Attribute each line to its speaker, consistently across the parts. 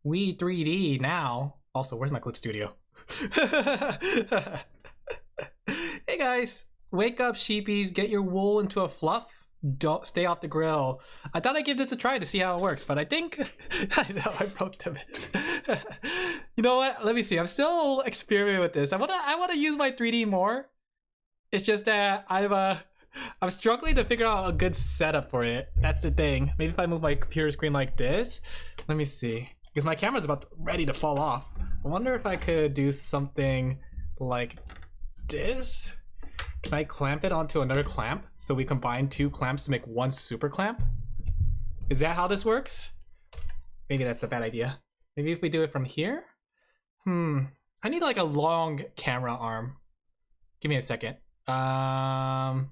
Speaker 1: We 3D now. Also, where's my clip studio? Hey guys, wake up sheepies, get your wool into a fluff. Don't stay off the grill. I thought I'd give this a try to see how it works, but I think I know I broke them. You know what? Let me see. I'm still experimenting with this. I wanna use my 3D more. It's just that I'm struggling to figure out a good setup for it. That's the thing. Maybe if I move my computer screen like this. Let me see. Because my camera's ready to fall off. I wonder if I could do something like this. Can I clamp it onto another clamp? So we combine two clamps to make one super clamp? Is that how this works? Maybe that's a bad idea. Maybe if we do it from here? I need like a long camera arm. Give me a second. I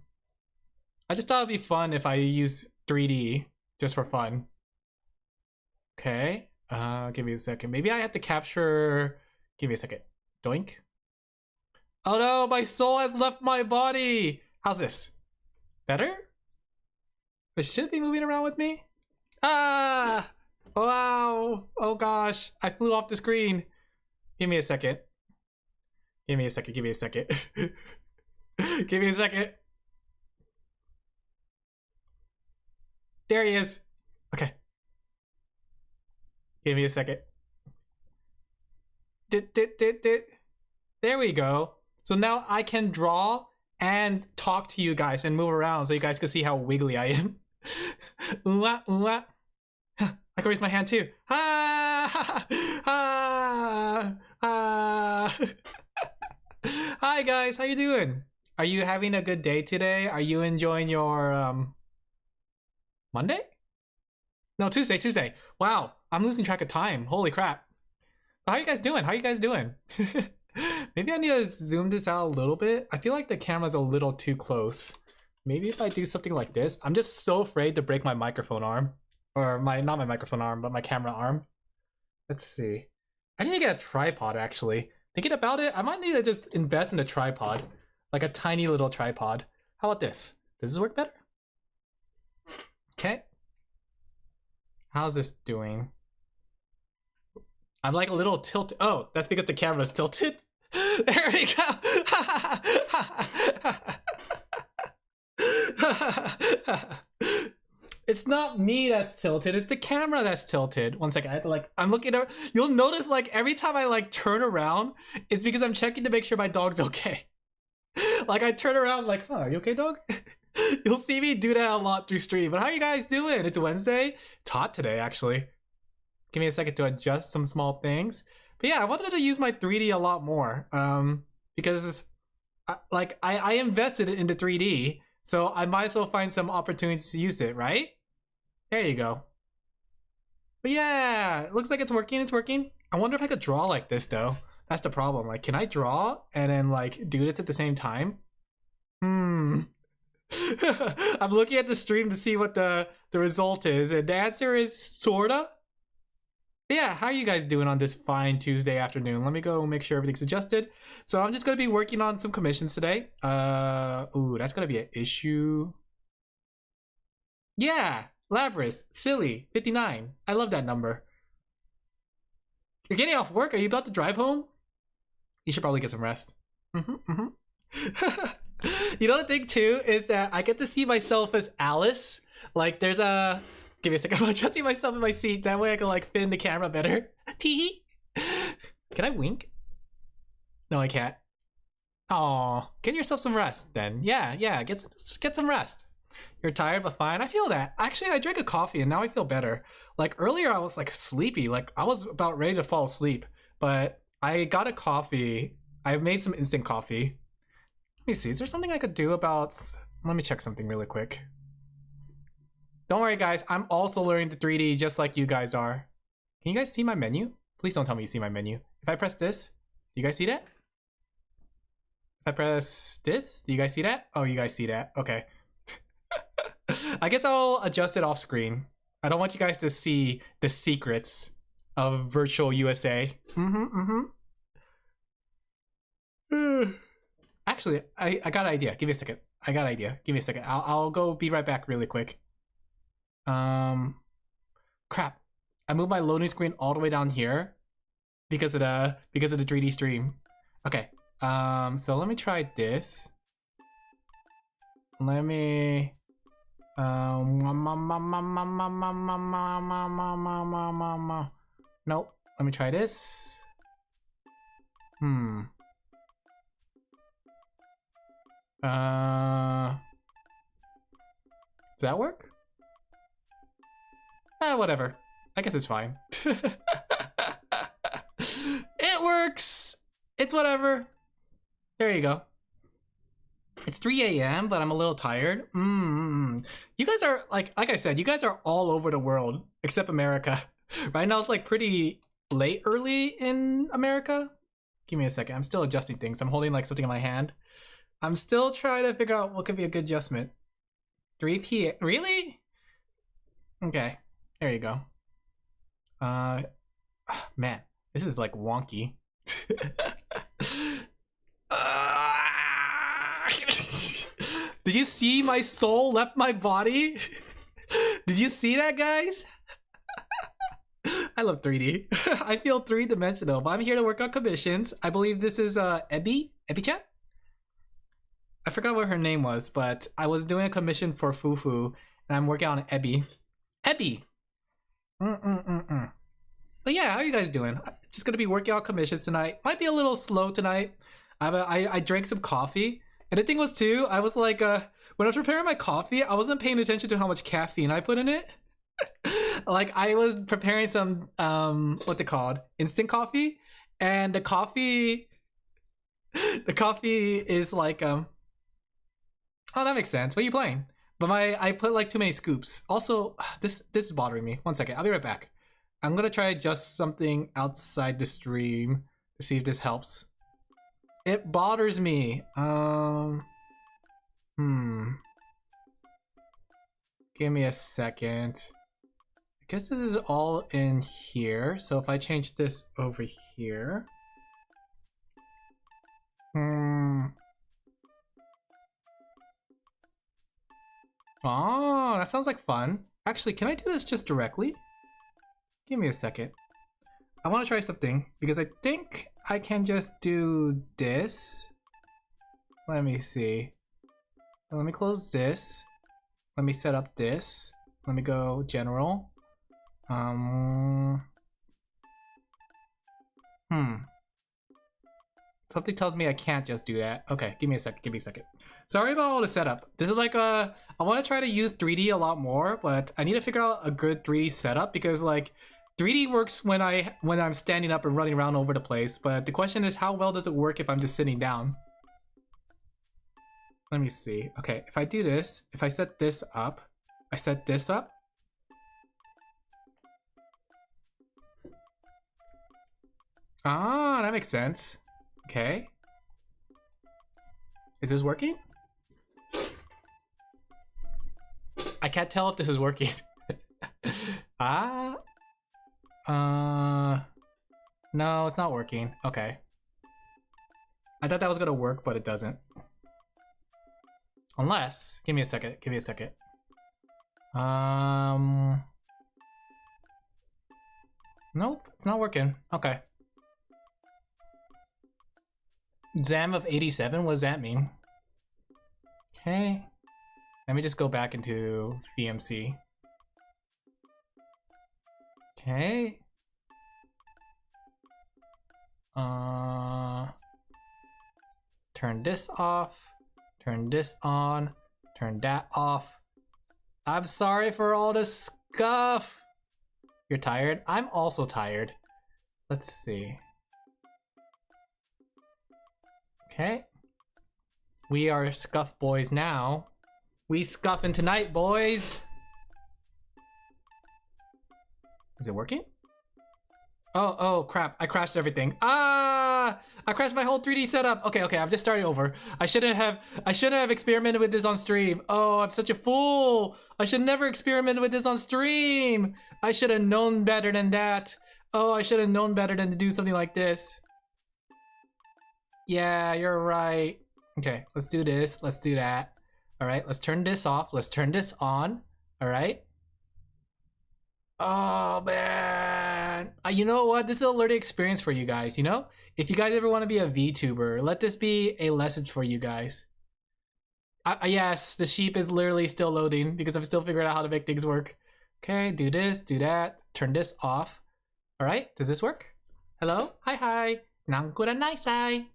Speaker 1: just thought it'd be fun if I use 3D just for fun. Okay. Give me a second. Maybe I have to capture. Give me a second. Doink. Oh no, my soul has left my body. How's this? Better? It should be moving around with me. Ah! Wow! Oh gosh, I flew off the screen. Give me a second. Give me a second. Give me a second. Give me a second. There he is. Okay. Give me a second. There we go. So now I can draw and talk to you guys and move around so you guys can see how wiggly I am. I can raise my hand too. Hi guys, how you doing? Are you having a good day today? Are you enjoying your Monday? No, Tuesday. Wow, I'm losing track of time. Holy crap. How are you guys doing? How are you guys doing? Maybe I need to zoom this out a little bit. I feel like the camera's a little too close. Maybe if I do something like this. I'm just so afraid to break my microphone arm. Or not my microphone arm, but my camera arm. Let's see. I need to get a tripod actually. Thinking about it, I might need to just invest in a tripod. Like a tiny little tripod. How about this? Does this work better? Okay. How's this doing? I'm like a little tilted. Oh, that's because the camera's tilted. There we go. It's not me that's tilted, it's the camera that's tilted. One second, I have to like, I'm looking at, you'll notice like every time I like turn around, it's because I'm checking to make sure my dog's okay. Like I turn around like, huh, are you okay, dog? You'll see me do that a lot through stream. But how are you guys doing? It's Wednesday. It's hot today, actually. Give me a second to adjust some small things. But yeah, I wanted to use my 3D a lot more. Because I invested into 3D, so I might as well find some opportunities to use it, right? There you go. But yeah, it looks like it's working. It's working. I wonder if I could draw like this though. That's the problem. Like, can I draw and then like do this at the same time? I'm looking at the stream to see what the result is, and the answer is sorta. Yeah, how are you guys doing on this fine Tuesday afternoon? Let me go make sure everything's adjusted. So I'm just gonna be working on some commissions today. Ooh, that's gonna be an issue. Yeah, Labrys, silly, 59. I love that number. You're getting off work. Are you about to drive home? You should probably get some rest. You know the thing too is that I get to see myself as Alice. Like there's a. Give me a second. I'm adjusting myself in my seat. That way I can like fit in the camera better. Tee. Can I wink? No, I can't. Aw, get yourself some rest then. Yeah, get some rest. You're tired but fine. I feel that. Actually, I drank a coffee and now I feel better. Like earlier I was like sleepy. Like I was about ready to fall asleep. But I got a coffee. I made some instant coffee. Let me see. Is there something I could do about... Let me check something really quick. Don't worry guys, I'm also learning the 3D just like you guys are. Can you guys see my menu? Please don't tell me you see my menu. If I press this, do you guys see that? If I press this, do you guys see that? Oh, you guys see that, okay. I guess I'll adjust it off screen. I don't want you guys to see the secrets of virtual USA. Actually, I got an idea, give me a second. I got an idea, give me a second. I'll go be right back really quick. Crap. I moved my loading screen all the way down here because of the 3D stream. Okay. So let me try this. Let me nope. Let me try this. Does that work? Whatever. I guess it's fine. It works! It's whatever. There you go. It's 3 a.m., but I'm a little tired. You guys are, like I said, you guys are all over the world, except America. Right now it's like pretty early in America. Give me a second. I'm still adjusting things. I'm holding like something in my hand. I'm still trying to figure out what could be a good adjustment. 3 p.m. Really? Okay. There you go. Man, this is like wonky. Did you see my soul left my body? Did you see that, guys? I love 3D. I feel three-dimensional, but I'm here to work on commissions. I believe this is Ebi-chan? I forgot what her name was, but I was doing a commission for Fufu, and I'm working on Ebi. Ebi! But yeah, how are you guys doing? Just gonna be working on commissions tonight. Might be a little slow tonight. I drank some coffee. And the thing was too, I was like, when I was preparing my coffee, I wasn't paying attention to how much caffeine I put in it. Like I was preparing some, what's it called? Instant coffee. And the coffee is like, oh, that makes sense. What are you playing? But I put like too many scoops. Also, this is bothering me. One second, I'll be right back. I'm gonna try to adjust something outside the stream to see if this helps. It bothers me. Give me a second. I guess this is all in here. So if I change this over here. Oh, that sounds like fun. Actually, can I do this just directly? Give me a second. I want to try something because I think I can just do this. Let me see. Let me close this. Let me set up this. Let me go general. Something tells me I can't just do that. Okay, give me a second. Sorry about all the setup. This is like I want to try to use 3D a lot more, but I need to figure out a good 3D setup because like 3D works when I'm standing up and running around over the place, but the question is how well does it work if I'm just sitting down? Let me see. Okay, if I do this, if I set this up, I set this up. Ah, that makes sense. Okay. Is this working? I can't tell if this is working. No, it's not working. Okay. I thought that was gonna work, but it doesn't. Unless, give me a second. Nope, it's not working. Okay. Zam of 87, what does that mean? Okay. Let me just go back into VMC. Okay. Turn this off. Turn this on. Turn that off. I'm sorry for all this scuff. You're tired? I'm also tired. Let's see. Okay. We are scuff boys now. We scuffing tonight, boys. Is it working? Oh crap, I crashed everything. I crashed my whole 3D setup. Okay, I'm just starting over. I shouldn't have experimented with this on stream. Oh, I'm such a fool. I should never experiment with this on stream. I should have known better than that. Oh, I should have known better than to do something like this. Yeah, you're right. Okay, let's do this. Let's do that. All right, let's turn this off. Let's turn this on. All right. Oh, man. You know what? This is a learning experience for you guys, you know? If you guys ever want to be a VTuber, let this be a lesson for you guys. Yes, the sheep is literally still loading because I'm still figuring out how to make things work. Okay, do this, do that, turn this off. All right, does this work? Hello? Hi. Nankuranai-sai.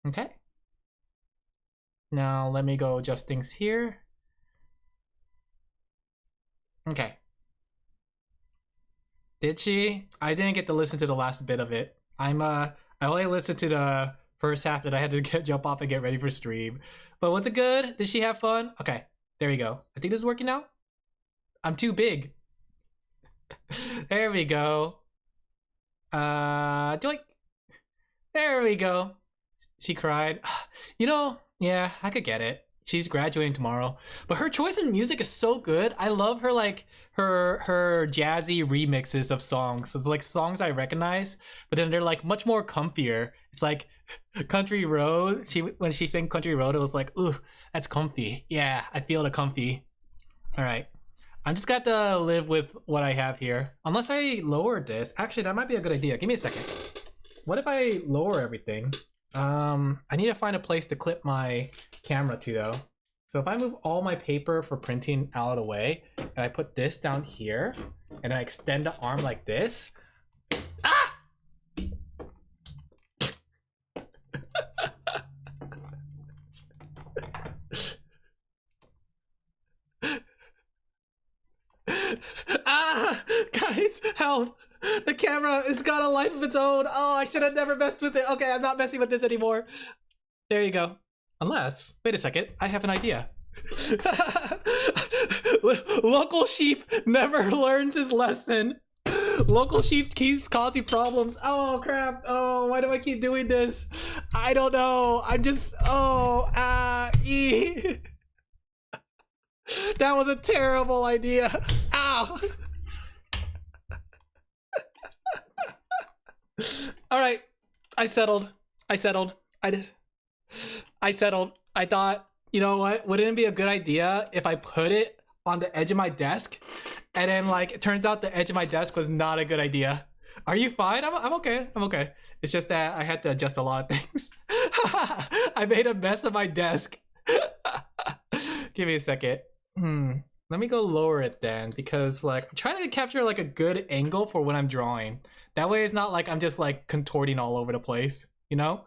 Speaker 1: Okay. Now let me go adjust things here. Okay. Did she? I didn't get to listen to the last bit of it. I only listened to the first half that I had to jump off and get ready for stream. But was it good? Did she have fun? Okay, there we go. I think this is working now. I'm too big. There we go. There we go. She cried. You know, yeah, I could get it. She's graduating tomorrow. But her choice in music is so good. I love her, like, her jazzy remixes of songs. It's like songs I recognize, but then they're like much more comfier. It's like Country Road. When she sang Country Road, it was like, ooh, that's comfy. Yeah, I feel the comfy. All right. I'm just got to live with what I have here. Unless I lower this. Actually, that might be a good idea. Give me a second. What if I lower everything? I need to find a place to clip my camera to though. So if I move all my paper for printing out of the way and I put this down here and I extend the arm like this. Ah! Ah! Guys, help! The camera has got a life of its own. Oh, I should have never messed with it. Okay, I'm not messing with this anymore. There you go. Unless, wait a second, I have an idea. Local sheep never learns his lesson. Local sheep keeps causing problems. Oh crap. Oh, why do I keep doing this? I don't know. I'm just, that was a terrible idea. Ow. All right, I settled. I settled. I thought, you know what? Wouldn't it be a good idea if I put it on the edge of my desk? And then, like, it turns out the edge of my desk was not a good idea. Are you fine? I'm okay. I'm okay. It's just that I had to adjust a lot of things. I made a mess of my desk. Give me a second. Let me go lower it then, because, like, I'm trying to capture, like, a good angle for when I'm drawing. That way it's not like I'm just, like, contorting all over the place, you know?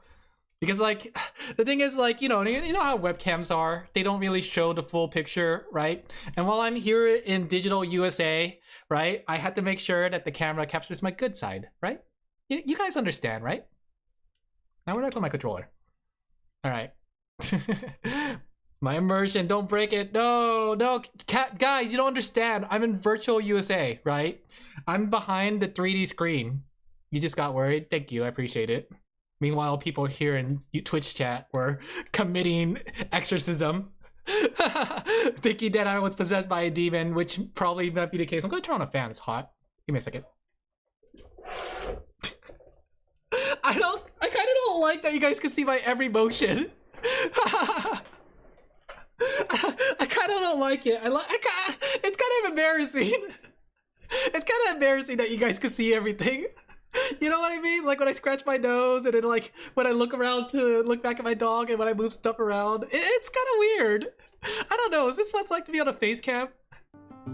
Speaker 1: Because, like, the thing is, like, you know how webcams are. They don't really show the full picture, right? And while I'm here in digital USA, right, I had to make sure that the camera captures my good side, right? You guys understand, right? Now where do I put my controller? All right. My immersion, don't break it. No, guys, you don't understand. I'm in virtual USA, right? I'm behind the 3D screen. You just got worried. Thank you, I appreciate it. Meanwhile, people here in Twitch chat were committing exorcism, thinking that I was possessed by a demon, which probably might be the case. I'm gonna turn on a fan, it's hot. Give me a second. I kind of don't like that you guys can see my every motion. I kind of don't like it. It's kind of embarrassing. It's kind of embarrassing that you guys can see everything. You know what I mean? Like when I scratch my nose and then like when I look around to look back at my dog and when I move stuff around. It's kind of weird. I don't know. Is this what it's like to be on a face cam?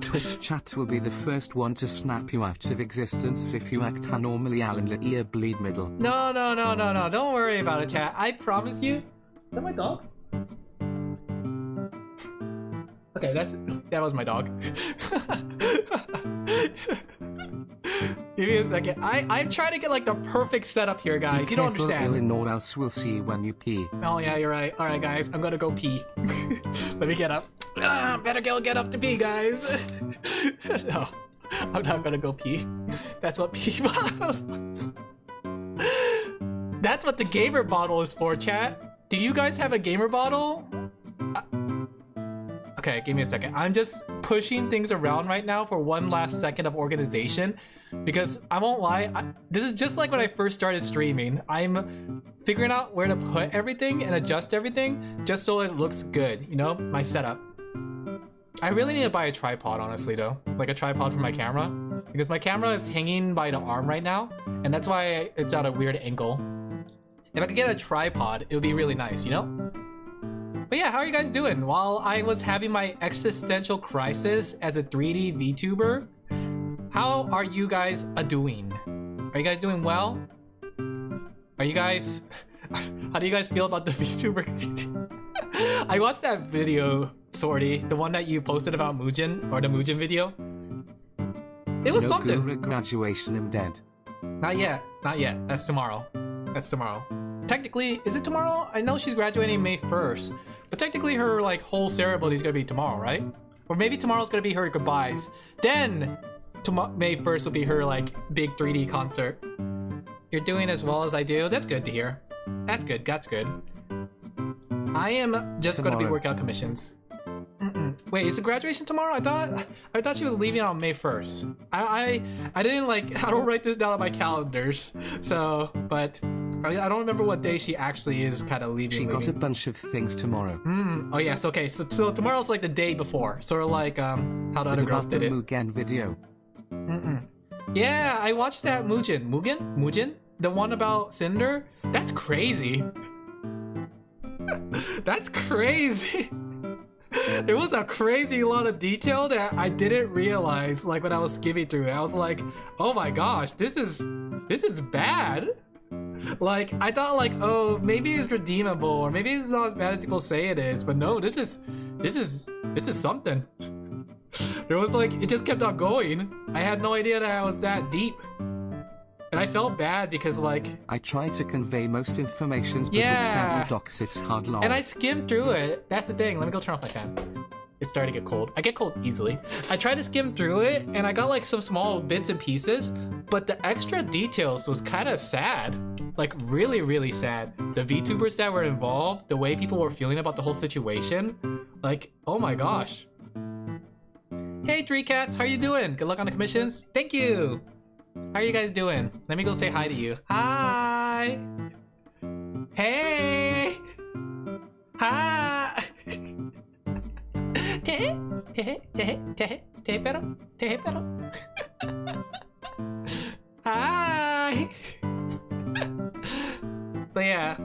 Speaker 2: Twitch chat will be the first one to snap you out of existence if you act anormally. Alin Laphel bleed middle.
Speaker 1: No. Don't worry about it, chat. I promise you. Is that my dog? Okay, that was my dog. Give me a second. I'm trying to get like the perfect setup here, guys. You don't understand.
Speaker 2: Or else we'll see when you pee.
Speaker 1: Oh yeah, you're right. All right, guys, I'm gonna go pee. Let me get up. Better get up to pee, guys. No, I'm not gonna go pee. That's what pee bottles. That's what the gamer bottle is for, chat. Do you guys have a gamer bottle? Okay, give me a second. I'm just pushing things around right now for one last second of organization because I won't lie, this is just like when I first started streaming. I'm figuring out where to put everything and adjust everything just so it looks good, you know, my setup. I really need to buy a tripod, honestly, though. Like a tripod for my camera. because my camera is hanging by the arm right now, and that's why it's at a weird angle. If I could get a tripod, it would be really nice, you know? But yeah, how are you guys doing? While I was having my existential crisis as a 3D VTuber, how are you guys doing? Are you guys doing well? Are you guys... How do you guys feel about the VTuber community? I watched that video, Sorty, the one that you posted about Mugen, or the Mugen video. It was something.
Speaker 2: Guru graduation, I'm dead.
Speaker 1: Not yet, not yet. That's tomorrow. That's tomorrow. Technically, is it tomorrow? I know she's graduating May 1st, but technically her like whole ceremony is gonna be tomorrow, right? Or maybe tomorrow's gonna be her goodbyes. Then May 1st will be her like big 3D concert. You're doing as well as I do. That's good to hear. That's good. That's good. I am just going to be working out commissions. Wait, is the graduation tomorrow? I thought she was leaving on May 1st. I didn't like. I don't write this down on my calendars. So, but I don't remember what day she actually is kind of leaving.
Speaker 2: She got a bunch of things tomorrow.
Speaker 1: Oh yes. Okay. So tomorrow's like the day before. Sort of like how the other girls did it.
Speaker 2: Mugen video.
Speaker 1: Yeah, I watched that Mugen? The one about Cinder? That's crazy. That's crazy. There was a crazy lot of detail that I didn't realize like when I was skimming through it. I was like, oh my gosh, this is bad. Like I thought like, oh, maybe it's redeemable or maybe it's not as bad as people say it is, but no, this is something. There was like, it just kept on going. I had no idea that I was that deep. And I felt bad because like...
Speaker 2: I tried to convey most informations, but with several docs it's hard long.
Speaker 1: And I skimmed through it. That's the thing. Let me go turn off my fan. It's starting to get cold. I get cold easily. I tried to skim through it and I got like some small bits and pieces, but the extra details was kind of sad. Like really, really sad. The VTubers that were involved, the way people were feeling about the whole situation, like, oh my gosh. Hey, Three Cats, how are you doing? Good luck on the commissions. Thank you. How are you guys doing? Let me go say hi to you. Hi. Hey. Hi. Te pero. Hi. But yeah,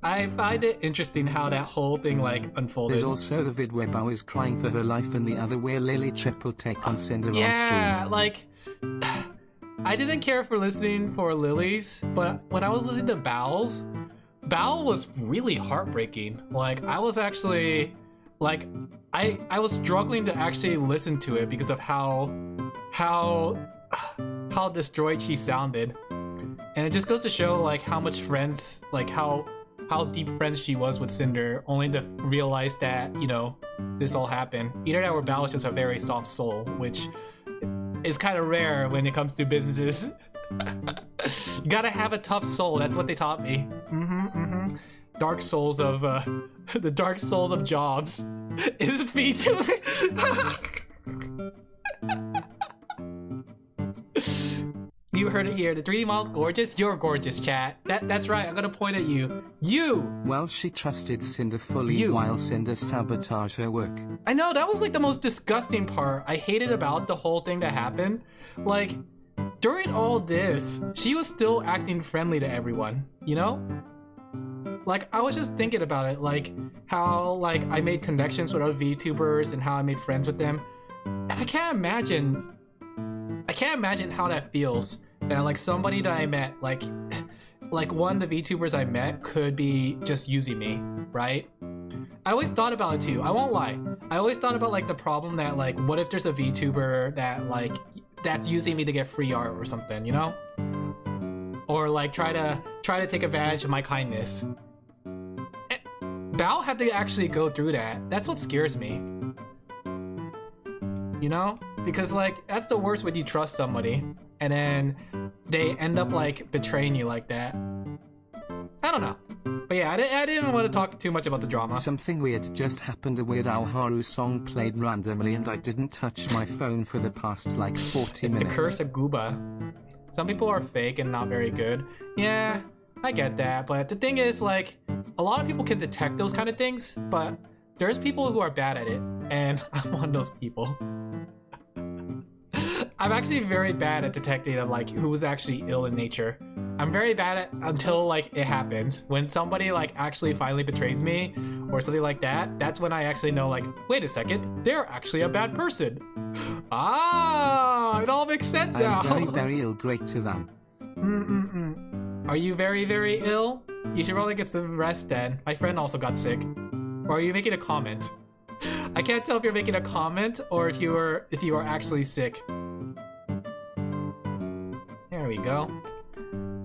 Speaker 1: I find it interesting how that whole thing like unfolded.
Speaker 2: There's also the vid where Bao is crying for her life and the other where Lily triple take on Cinder on stream.
Speaker 1: Yeah, like I didn't care for listening for Lily's, but when I was listening to Bao's, Bao was really heartbreaking. Like I was actually like I was struggling to actually listen to it because of how destroyed she sounded. And it just goes to show like how much friends, like how deep friends she was with Cinder, only to realize that, you know, this all happened. Either that or Bao is just a very soft soul, which is kind of rare when it comes to businesses. You gotta have a tough soul, that's what they taught me. Dark souls of, the dark souls of jobs is VTuber. You heard it here. The 3D model's gorgeous. You're gorgeous, chat. That's right. I'm gonna point at you. You!
Speaker 2: Well, she trusted Cinder fully while Cinder sabotaged her work.
Speaker 1: I know, that was like the most disgusting part I hated about the whole thing that happened. Like, during all this, she was still acting friendly to everyone, you know? Like, I was just thinking about it, like, how, like, I made connections with other VTubers and how I made friends with them. And I can't imagine how that feels. That like somebody that I met, like one of the VTubers I met could be just using me, right? I always thought about it too, I won't lie. I always thought about like the problem that like, what if there's a VTuber that like, that's using me to get free art or something, you know? Or like try to take advantage of my kindness. Bao had to actually go through that. That's what scares me. You know? Because like, that's the worst when you trust somebody and then they end up like betraying you like that. I don't know. But yeah, I didn't want to talk too much about the drama.
Speaker 2: Something weird just happened. A Weird Al Haru song played randomly and I didn't touch my phone for the past like 40 minutes.
Speaker 1: It's the curse of Gooba. Some people are fake and not very good. Yeah, I get that. But the thing is like, a lot of people can detect those kind of things, but there's people who are bad at it. And I'm one of those people. I'm actually very bad at detecting like who's actually ill in nature. I'm very bad at until like it happens. When somebody like actually finally betrays me or something like that, that's when I actually know like, wait a second, they're actually a bad person. Ah, it all makes sense now.
Speaker 2: I'm very, very ill. Great to them.
Speaker 1: Are you very, very ill? You should probably get some rest then. My friend also got sick. Or are you making a comment? I can't tell if you're making a comment or if you are actually sick. There we go.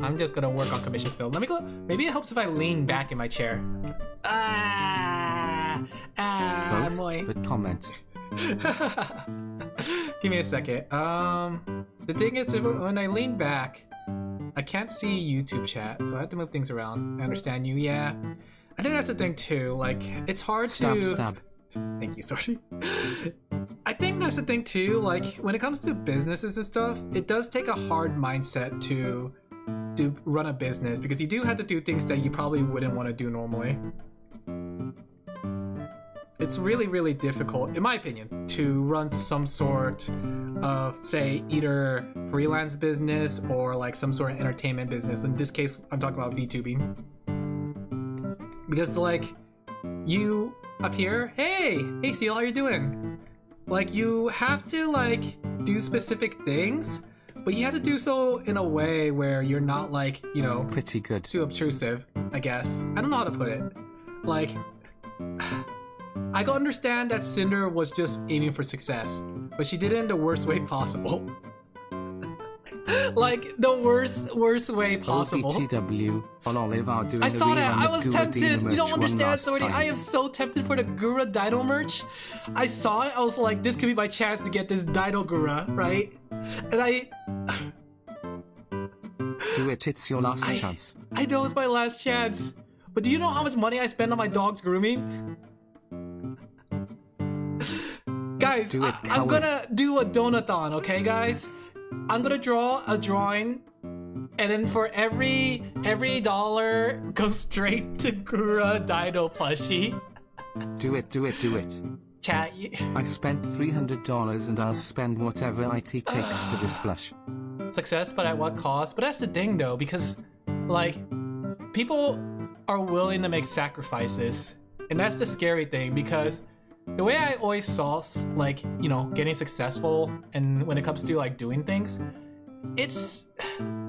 Speaker 1: I'm just gonna work on commission still. Let me go. Maybe it helps if I lean back in my chair. Boy.
Speaker 2: But comment.
Speaker 1: Give me a second. The thing is, when I lean back, I can't see YouTube chat, so I have to move things around. I understand you, yeah. I think that's the thing too. Like, it's hard to.
Speaker 2: Stab.
Speaker 1: Thank you, sorry. I think that's the thing too. Like, when it comes to businesses and stuff, it does take a hard mindset to run a business because you do have to do things that you probably wouldn't want to do normally. It's really, really difficult, in my opinion, to run some sort of, say, either freelance business or like some sort of entertainment business. In this case, I'm talking about VTubing. Because like, you appear, hey Seal, how you doing? Like, you have to like do specific things, but you have to do so in a way where you're not like, you know,
Speaker 2: pretty good,
Speaker 1: too obtrusive, I guess. I don't know how to put it. Like, I can understand that Cinder was just aiming for success, but she did it in the worst way possible. Like, the worst way possible.
Speaker 2: OBTW on Olive are doing
Speaker 1: I saw
Speaker 2: a
Speaker 1: that. I was tempted. You don't understand,
Speaker 2: Sorry,
Speaker 1: I am so tempted for the Gura Dido merch. I saw it. I was like, this could be my chance to get this Dido Gura, right? And I...
Speaker 2: Do it. It's your last chance.
Speaker 1: I know it's my last chance. But do you know how much money I spend on my dog's grooming? Guys, I'm gonna do a donathon, okay, guys? I'm gonna draw a drawing, and then for every dollar goes straight to Gura Dido plushie.
Speaker 2: Do it.
Speaker 1: Chat.
Speaker 2: I spent $300 and I'll spend whatever IT takes for this plush.
Speaker 1: Success, but at what cost? But that's the thing, though, because like people are willing to make sacrifices, and that's the scary thing. Because the way I always saw, like, you know, getting successful, and when it comes to like doing things, it's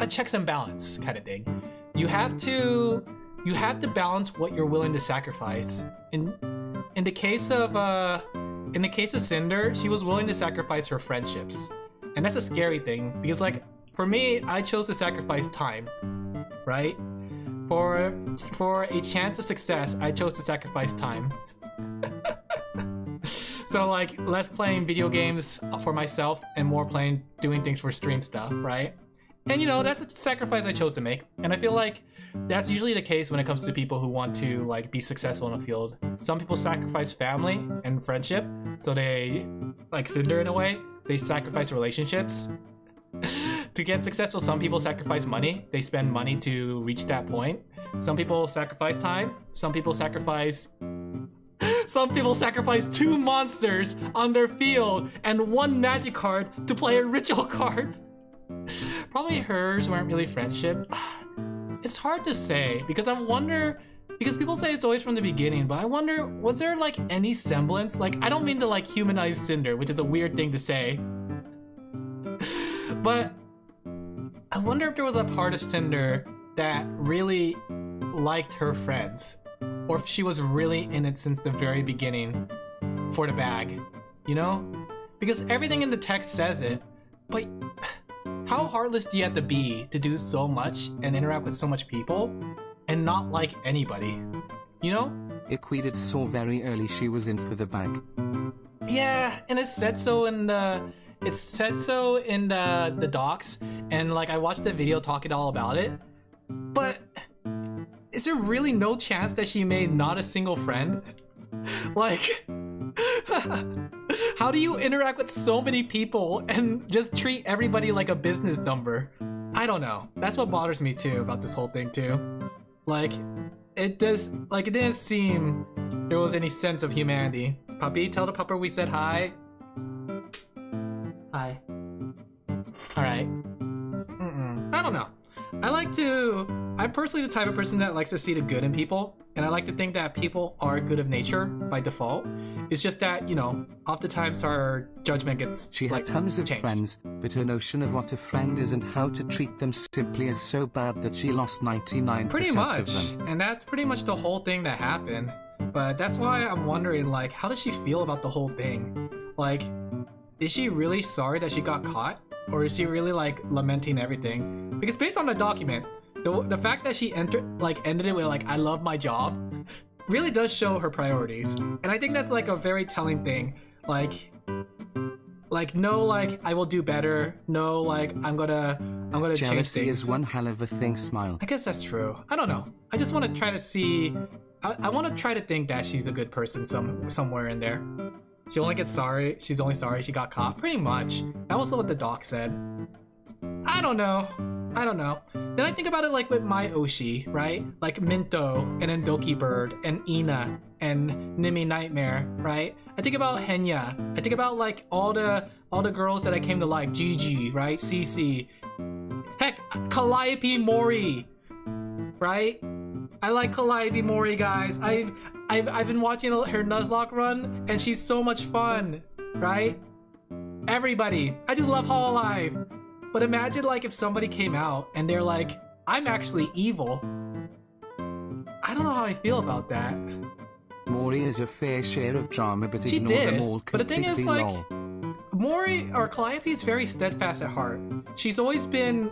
Speaker 1: a checks and balance kind of thing. You have to balance what you're willing to sacrifice. In the case of Cinder, she was willing to sacrifice her friendships, and that's a scary thing because, like, for me, I chose to sacrifice time, right? For a chance of success, I chose to sacrifice time. So like, less playing video games for myself and more doing things for stream stuff, right? And you know, that's a sacrifice I chose to make. And I feel like that's usually the case when it comes to people who want to like be successful in a field. Some people sacrifice family and friendship, so they, like Cinder in a way, they sacrifice relationships to get successful. Some people sacrifice money. They spend money to reach that point. Some people sacrifice time. Some people sacrifice 2 monsters on their field and 1 magic card to play a ritual card. Probably hers weren't really friendship. It's hard to say because because people say it's always from the beginning, but I wonder, was there like any semblance? Like, I don't mean to like humanize Cinder, which is a weird thing to say, but I wonder if there was a part of Cinder that really liked her friends, or if she was really in it since the very beginning for the bag, you know? Because everything in the text says it, but how heartless do you have to be to do so much and interact with so much people and not like anybody, you know?
Speaker 2: Equidid saw very early she was in for the bag.
Speaker 1: Yeah, and it said so in the docs, and like I watched the video talking all about it, but is there really no chance that she made not a single friend? Like, how do you interact with so many people and just treat everybody like a business number? I don't know. That's what bothers me too about this whole thing too. Like, it didn't seem there was any sense of humanity. Puppy, tell the pupper we said hi. Hi. All right. I don't know. I'm personally the type of person that likes to see the good in people, and I like to think that people are good of nature by default. It's just that, you know, oftentimes our judgment gets
Speaker 2: She had tons of friends, but her notion of what a friend is and how to treat them simply is so bad that she lost 99%
Speaker 1: pretty much,
Speaker 2: of them.
Speaker 1: and that's pretty much the whole thing that happened. But that's why I'm wondering, like, how does she feel about the whole thing? Like, is she really sorry that she got caught? Or is she really, like, lamenting everything? Because based on the document, the fact that she ended it with, like, I love my job, really does show her priorities. And I think that's, like, a very telling thing. Like, no, like, I will do better. No, like, I'm gonna change
Speaker 2: Jealousy
Speaker 1: things.
Speaker 2: is one hell of a thing, smile.
Speaker 1: I guess that's true. I don't know. I just want to try to see... I want to try to think that she's a good person somewhere in there. She only gets sorry. She's only sorry she got caught. Pretty much. That was what the doc said. I don't know. Then I think about it like with my Oshi, right? Like Minto and then Doki Bird and Ina and Nimi Nightmare, right? I think about Henya. I think about like all the girls that I came to like. Gigi, right? Cece. Heck, Calliope Mori, right? I like Calliope Mori, guys. I've been watching her Nuzlocke run, and she's so much fun, right? Everybody, I just love Hololive. But imagine like if somebody came out and they're like, I'm actually evil. I don't know how I feel about that.
Speaker 2: Mori is a fair share of drama, but
Speaker 1: She
Speaker 2: ignore
Speaker 1: did,
Speaker 2: them all
Speaker 1: but the thing is,
Speaker 2: completely,
Speaker 1: like,
Speaker 2: lol.
Speaker 1: Mori or Calliope is very steadfast at heart. She's always been,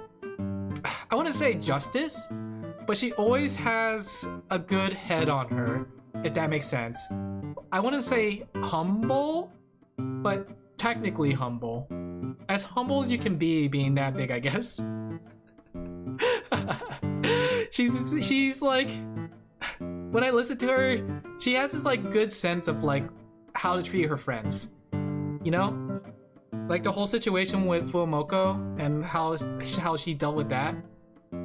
Speaker 1: I want to say justice, but she always has a good head on her, if that makes sense. I want to say humble, but technically humble. As humble as you can be being that big, I guess. she's like, when I listen to her, she has this like good sense of like how to treat her friends. You know? Like the whole situation with Fuomoko and how she dealt with that.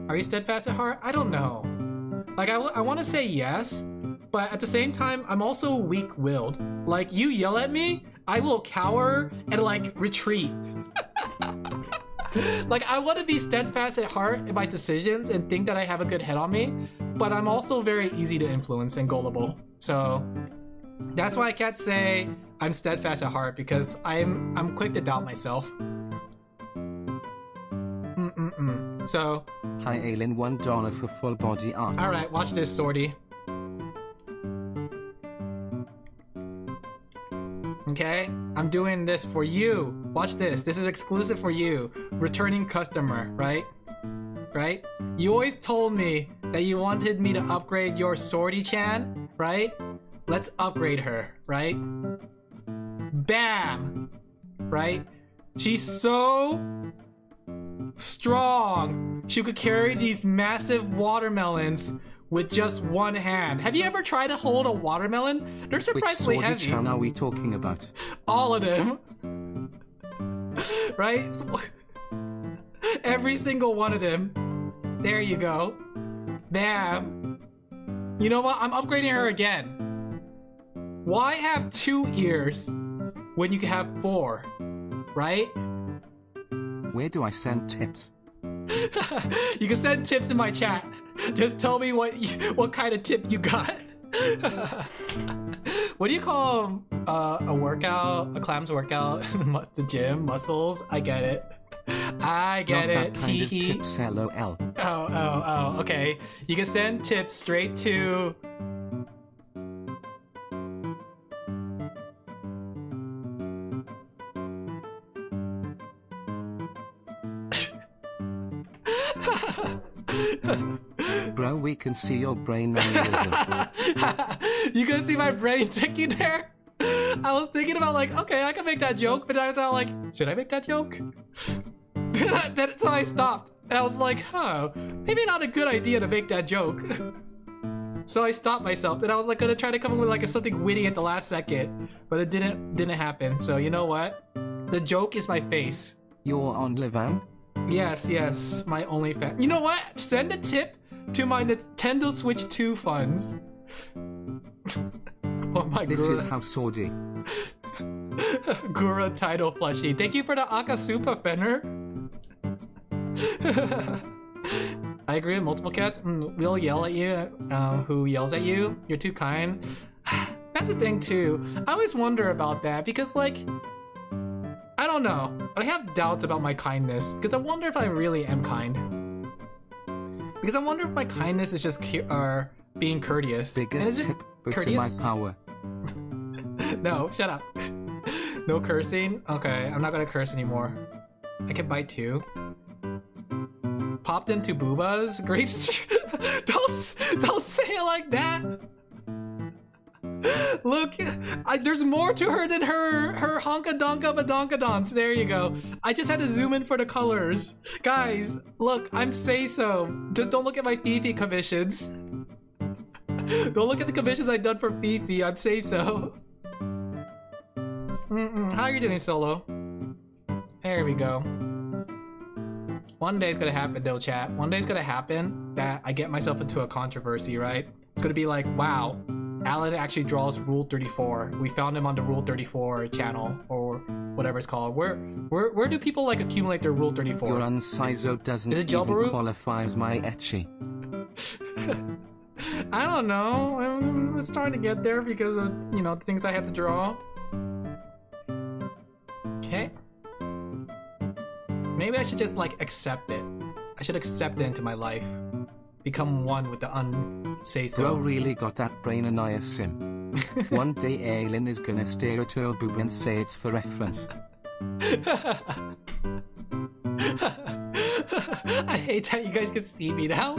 Speaker 1: Are you steadfast at heart? I don't know. Like, I want to say yes, but at the same time, I'm also weak-willed. Like, you yell at me, I will cower and, like, retreat. Like, I want to be steadfast at heart in my decisions and think that I have a good head on me, but I'm also very easy to influence and gullible. So, that's why I can't say I'm steadfast at heart, because I'm quick to doubt myself. So,
Speaker 2: Hi Alin, $1 for full body art.
Speaker 1: Alright, watch this, Sorty. Okay? I'm doing this for you. Watch this. This is exclusive for you. Returning customer, right? Right? You always told me that you wanted me to upgrade your Sorty-chan, right? Let's upgrade her, right? Bam! Right? She's so strong. She could carry these massive watermelons with just one hand. Have you ever tried to hold a watermelon? They're surprisingly heavy.
Speaker 2: Which Sorty-chan are we talking about?
Speaker 1: All of them. Right? So, every single one of them. There you go. Bam. You know what? I'm upgrading her again. Why have 2 ears when you can have 4? Right?
Speaker 2: Where do I send tips?
Speaker 1: You can send tips in my chat. Just tell me what kind of tip you got. What do you call a workout? A clams workout? The gym? Muscles? I get it. I get
Speaker 2: Not
Speaker 1: it.
Speaker 2: that kind of tips, LOL.
Speaker 1: Oh, okay. You can send tips straight to...
Speaker 2: Bro, we can see your brain aneurysm.
Speaker 1: You can see my brain ticking there? I was thinking about like, okay, I can make that joke, but I was not like, should I make that joke? So I stopped. And I was like, huh, maybe not a good idea to make that joke. So I stopped myself, and I was like gonna try to come up with like something witty at the last second, but it didn't happen. So you know what? The joke is my face.
Speaker 2: You're on Levan?
Speaker 1: Yes, my only fan. You know what? Send a tip to my Nintendo Switch 2 funds. Oh my god.
Speaker 2: This is how Sordy.
Speaker 1: Gura title plushie. Thank you for the Akasupa, Fenner. I agree with multiple cats. We'll yell at you. Who yells at you? You're too kind. That's the thing too. I always wonder about that because, like, I don't know. I have doubts about my kindness because I wonder if I really am kind. Because I wonder if my kindness is just being courteous.
Speaker 2: Biggest tip to my power.
Speaker 1: No, shut up. No cursing? Okay, I'm not gonna curse anymore. I can bite too. Popped into boobas? Great. Don't say it like that. Look, there's more to her than her honka donka badonka dance. There you go. I just had to zoom in for the colors. Guys, look, I'm say so. Just don't look at my Fifi commissions. Don't look at the commissions I've done for Fifi. I'm say so. How are you doing, Solo? There we go. One day it's gonna happen though, chat. One day it's gonna happen that I get myself into a controversy, right? It's gonna be like, wow, Alin actually draws Rule 34. We found him on the Rule 34 channel, or whatever it's called. Where do people like accumulate their Rule 34?
Speaker 2: Your unciso doesn't
Speaker 1: even
Speaker 2: qualify as my ecchi.
Speaker 1: I don't know. It's starting to get there because of, you know, the things I have to draw. Okay. Maybe I should just like accept it. I should accept it into my life. Become one with the unsay-so.
Speaker 2: Bro really got that brain and I assume. One day Alin is gonna stare at her boob and say it's for reference.
Speaker 1: I hate that you guys can see me now.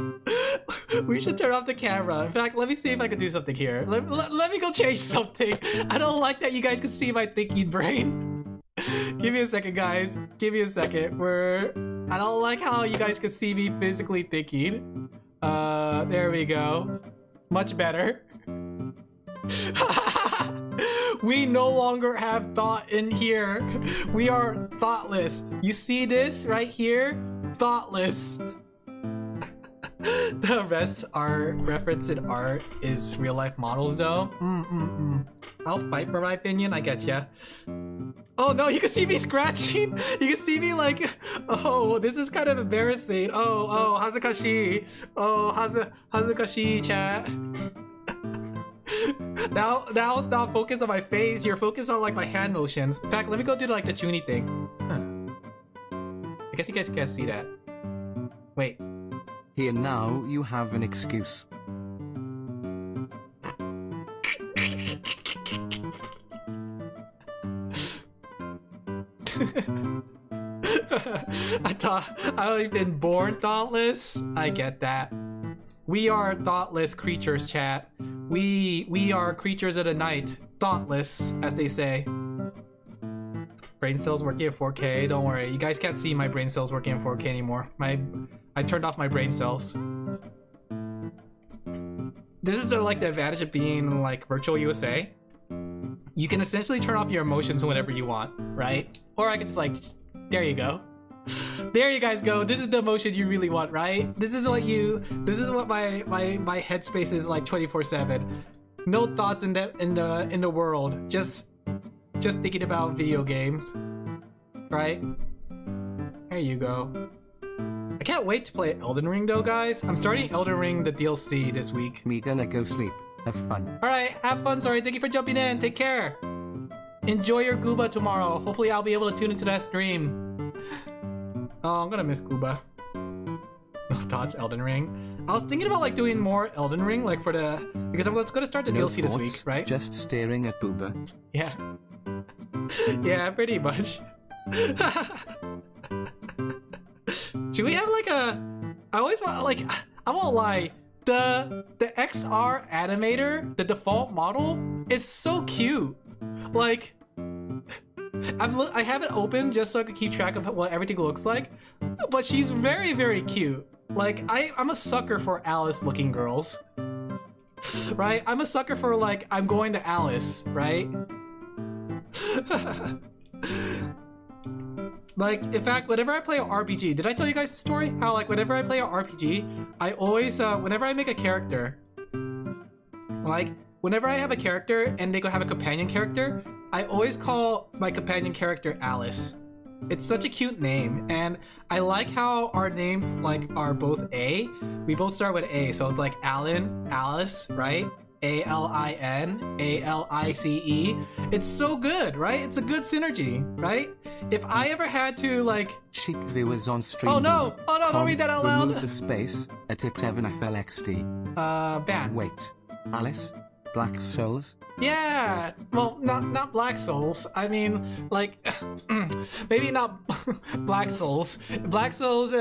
Speaker 1: We should turn off the camera. In fact, let me see if I can do something here. Let me go change something. I don't like that you guys can see my thinking brain. Give me a second, guys. Give me a second. I don't like how you guys can see me physically thinking. There we go. Much better. We no longer have thought in here. We are thoughtless. You see this right here? Thoughtless. The rest are referenced in art is real life models though. I'll fight for my opinion, I get ya. Oh no, you can see me scratching. You can see me like, oh, this is kind of embarrassing. Oh, hazakashi. Oh, hazakashi, chat. Now it's not focused on my face. You're focused on like my hand motions. In fact, let me go do like the Chuni thing. I guess you guys can't see that. Wait.
Speaker 2: Here now you have an excuse.
Speaker 1: I thought I've been born thoughtless. I get that. We are thoughtless creatures, chat. We are creatures of the night. Thoughtless, as they say. Brain cells working at 4K. Don't worry, you guys can't see my brain cells working at 4K anymore. I turned off my brain cells. This is the advantage of being like virtual USA. You can essentially turn off your emotions whenever you want, right? Or I can just like, there you go. There you guys go. This is the emotion you really want, right? This is what my headspace is like 24/7. No thoughts in the world. Just thinking about video games, right? There you go. I can't wait to play Elden Ring though, guys. I'm starting Elden Ring the DLC this week.
Speaker 2: Me gonna go sleep. Have fun.
Speaker 1: Alright, have fun, sorry. Thank you for jumping in. Take care. Enjoy your Gooba tomorrow. Hopefully I'll be able to tune into that stream. Oh, I'm gonna miss Gooba. No thoughts, Elden Ring. I was thinking about like doing more Elden Ring, like for the... Because I'm gonna start the DLC this week, right?
Speaker 2: Just staring at Booba.
Speaker 1: Yeah. Yeah, pretty much. Should we have like a... I always want, like... I won't lie. The XR animator, the default model, it's so cute. Like... I have it open just so I can keep track of what everything looks like. But she's very, very cute. Like, I'm a sucker for Alice-looking girls. Right? I'm a sucker for, like, I'm going to Alice, right? Like, in fact, whenever I play an RPG, did I tell you guys the story? How, like, whenever I play an RPG, I always, whenever I make a character, like, whenever I have a character and they go have a companion character, I always call my companion character Alice. It's such a cute name, and I like how our names like are both A. We both start with A, so it's like Alin, Alice, right? Alin, Alice. It's so good, right? It's a good synergy, right? If I ever had to like
Speaker 2: Cheap viewers on stream.
Speaker 1: Oh no, don't read that out loud.
Speaker 2: Remove the space. A tip FLXD.
Speaker 1: Ban.
Speaker 2: Wait. Alice? Black Souls?
Speaker 1: Yeah, well, not Black Souls. I mean, like, maybe not Black Souls. Black Souls.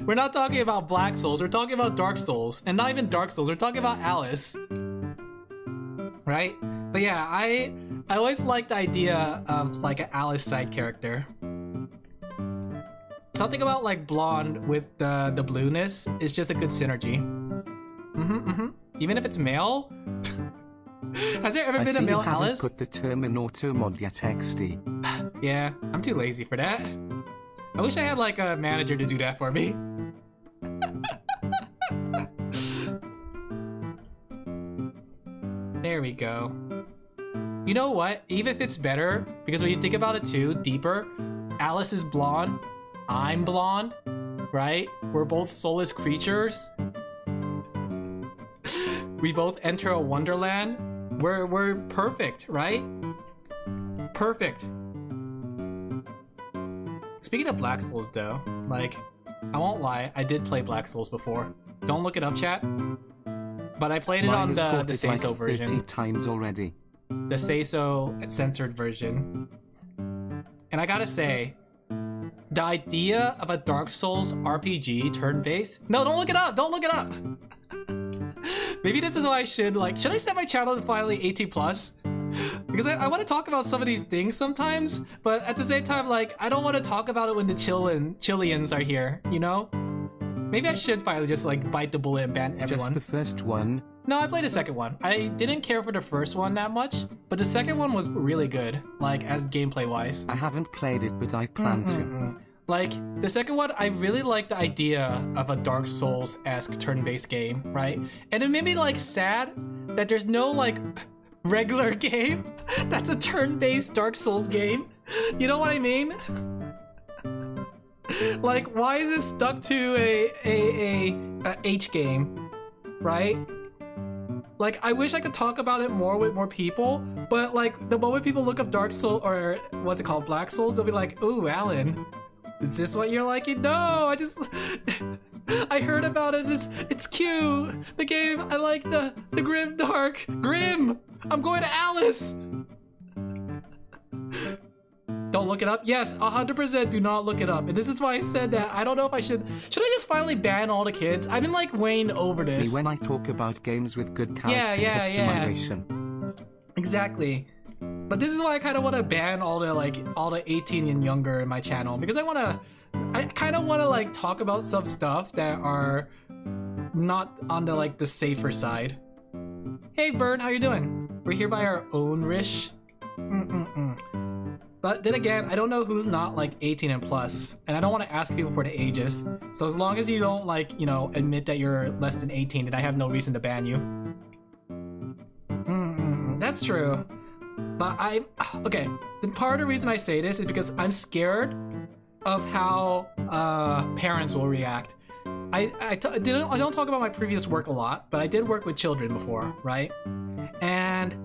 Speaker 1: We're not talking about Black Souls. We're talking about Dark Souls, and not even Dark Souls. We're talking about Alice, right? But yeah, I always liked the idea of like an Alice side character. Something about like blonde with the blueness is just a good synergy. Even if it's male. Has there ever been a male Alice?
Speaker 2: Put the term in auto mod yet XD.
Speaker 1: Yeah, I'm too lazy for that. I wish I had like a manager to do that for me. There we go. You know what? Even if it's better, because when you think about it too, deeper, Alice is blonde, I'm blonde, right? We're both soulless creatures. We both enter a wonderland. We're perfect, right? Perfect. Speaking of Black Souls though, like, I won't lie, I did play Black Souls before. Don't look it up, chat. But I played it on the say-so version.
Speaker 2: 50 times already.
Speaker 1: The say-so censored version. And I gotta say, the idea of a Dark Souls RPG turn-based... No, don't look it up! Don't look it up! Maybe this is why I should I set my channel to finally 18 plus? Because I want to talk about some of these things sometimes, but at the same time, like, I don't want to talk about it when the Chileans are here, you know? Maybe I should finally just like bite the bullet and ban everyone.
Speaker 2: Just the first one?
Speaker 1: No, I played the second one. I didn't care for the first one that much, but the second one was really good, like, as gameplay wise.
Speaker 2: I haven't played it, but I plan to.
Speaker 1: Like, the second one, I really like the idea of a Dark Souls-esque turn-based game, right? And it made me, like, sad that there's no, like, regular game that's a turn-based Dark Souls game. You know what I mean? Like, why is it stuck to a H game, right? Like, I wish I could talk about it more with more people, but, like, the moment people look up Dark Souls, or what's it called, Black Souls, they'll be like, ooh, Alin. Is this what you're liking? No, I just... I heard about it, it's cute! The game, I like the grim dark. Grim! I'm going to Alice! Don't look it up? Yes, 100% do not look it up. And this is why I said that. I don't know if I should... Should I just finally ban all the kids? I've been like weighing over this.
Speaker 2: When I talk about games with good character customization.
Speaker 1: Yeah. Exactly. But this is why I kind of want to ban all the 18 and younger in my channel, because I kind of want to like talk about some stuff that are not on the like the safer side. Hey Bird, how you doing? We're here by our own Rish. But then again, I don't know who's not like 18 and plus, and I don't want to ask people for the ages. So as long as you don't like, you know, admit that you're less than 18, then I have no reason to ban you. That's true. But okay, the part of the reason I say this is because I'm scared of how parents will react. I don't talk about my previous work a lot, but I did work with children before, right? And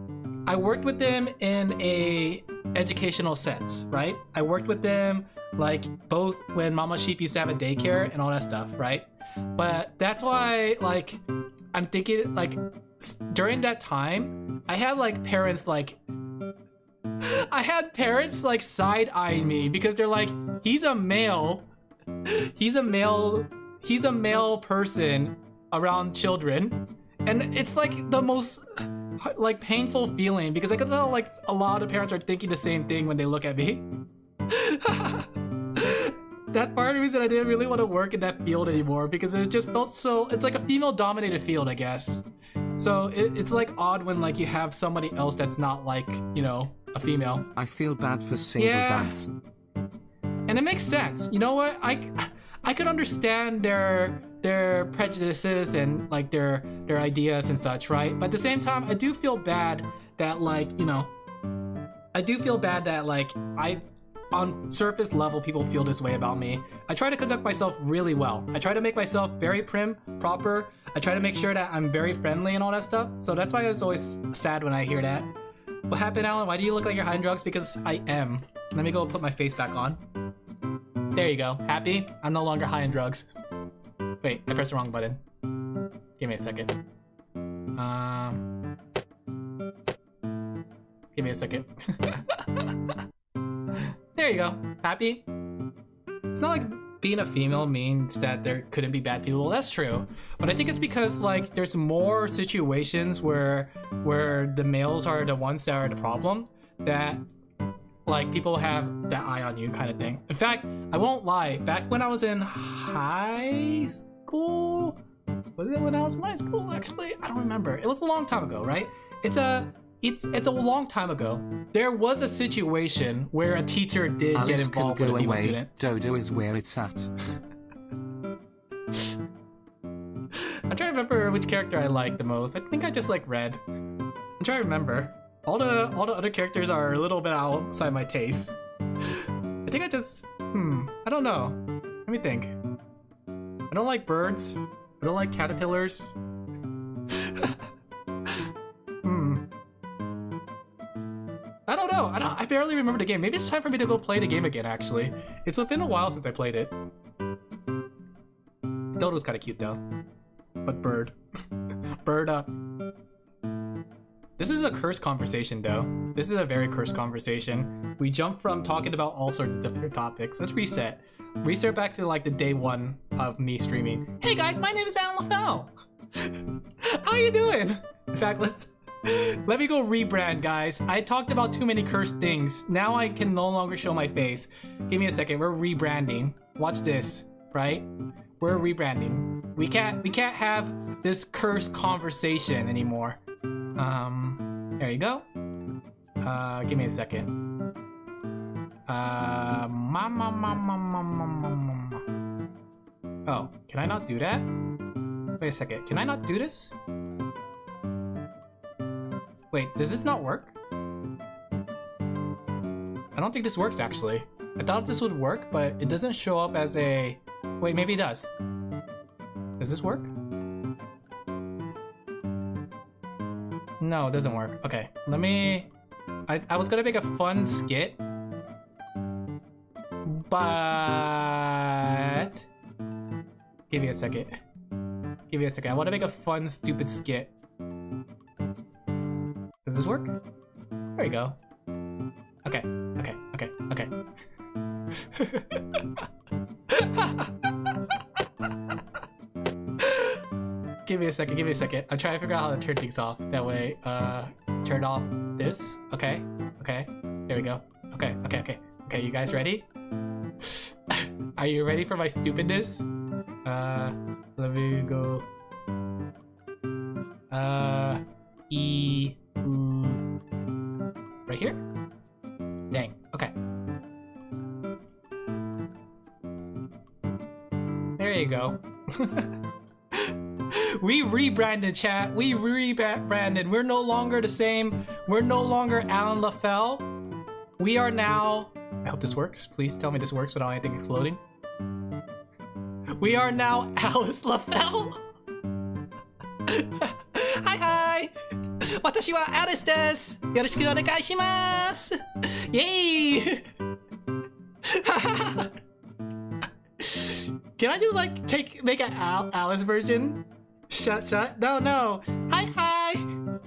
Speaker 1: I worked with them in a educational sense, right? I worked with them like both when Mama Sheep used to have a daycare and all that stuff, right? But that's why like I'm thinking like during that time I had like parents like side-eyeing me because they're like, he's a male person around children, and it's like the most like painful feeling because I could tell like a lot of parents are thinking the same thing when they look at me. That's part of the reason I didn't really want to work in that field anymore, because it just felt so, it's like a female-dominated field, I guess. So it's like odd when like you have somebody else that's not like, you know, a female.
Speaker 2: I feel bad for single dads.
Speaker 1: And it makes sense. You know what? I could understand their prejudices and like their ideas and such, right? But at the same time, I do feel bad that like, you know, do feel bad that like on surface level people feel this way about me. I try to conduct myself really well. I try to make myself very prim, proper. I try to make sure that I'm very friendly and all that stuff. So that's why it's always sad when I hear that. What happened, Alan? Why do you look like you're high on drugs? Because I am. Let me go put my face back on. There you go. Happy? I'm no longer high on drugs. Wait, I pressed the wrong button. Give me a second. Give me a second. There you go. Happy? It's not like being a female means that there couldn't be bad people. Well, that's true. But I think it's because like there's more situations where the males are the ones that are the problem, that like people have that eye on you kind of thing. In fact, I won't lie. Back when I was in high school, was it when I was in high school actually? I don't remember. It was a long time ago, right? It's a long time ago. There was a situation where a teacher did
Speaker 2: Alice
Speaker 1: get involved with a female student.
Speaker 2: Dodo is where it's at.
Speaker 1: I'm trying to remember which character I like the most. I think I just like Red. I'm trying to remember. All the other characters are a little bit outside my taste. I think I just I don't know. Let me think. I don't like birds. I don't like caterpillars. I don't know. I barely remember the game. Maybe it's time for me to go play the game again, actually. It's been a while since I played it. Dodo's kind of cute, though. But bird. Bird up. This is a cursed conversation, though. This is a very cursed conversation. We jumped from talking about all sorts of different topics. Let's reset. Reset back to, like, the day one of me streaming. Hey, guys, my name is Alin Laphel. How you doing? In fact, let me go rebrand, guys. I talked about too many cursed things. Now I can no longer show my face. Give me a second. We're rebranding. Watch this, right? We're rebranding. We can't have this cursed conversation anymore. There you go. Give me a second. Oh, can I not do that? Wait a second. Can I not do this? Wait, does this not work? I don't think this works, actually. I thought this would work, but it doesn't show up as a... Wait, maybe it does. Does this work? No, it doesn't work. Okay, let me... I was gonna make a fun skit, but... Give me a second. Give me a second. I want to make a fun, stupid skit. Does this work? There you go. Okay. Give me a second. I'm trying to figure out how to turn things off. That way, turn off this. Okay. There we go. Okay, you guys ready? Are you ready for my stupidness? Let me go. Right here? Dang, okay. There you go. We rebranded, chat. We rebranded. We're no longer the same. We're no longer Alin Laphel. We are now... I hope this works. Please tell me this works without anything exploding. We are now Alice Laphel. Hi! 私は Alice です。よろしくお願いします。Yay! Can I just like make an Alice version? Shut. No. Hi.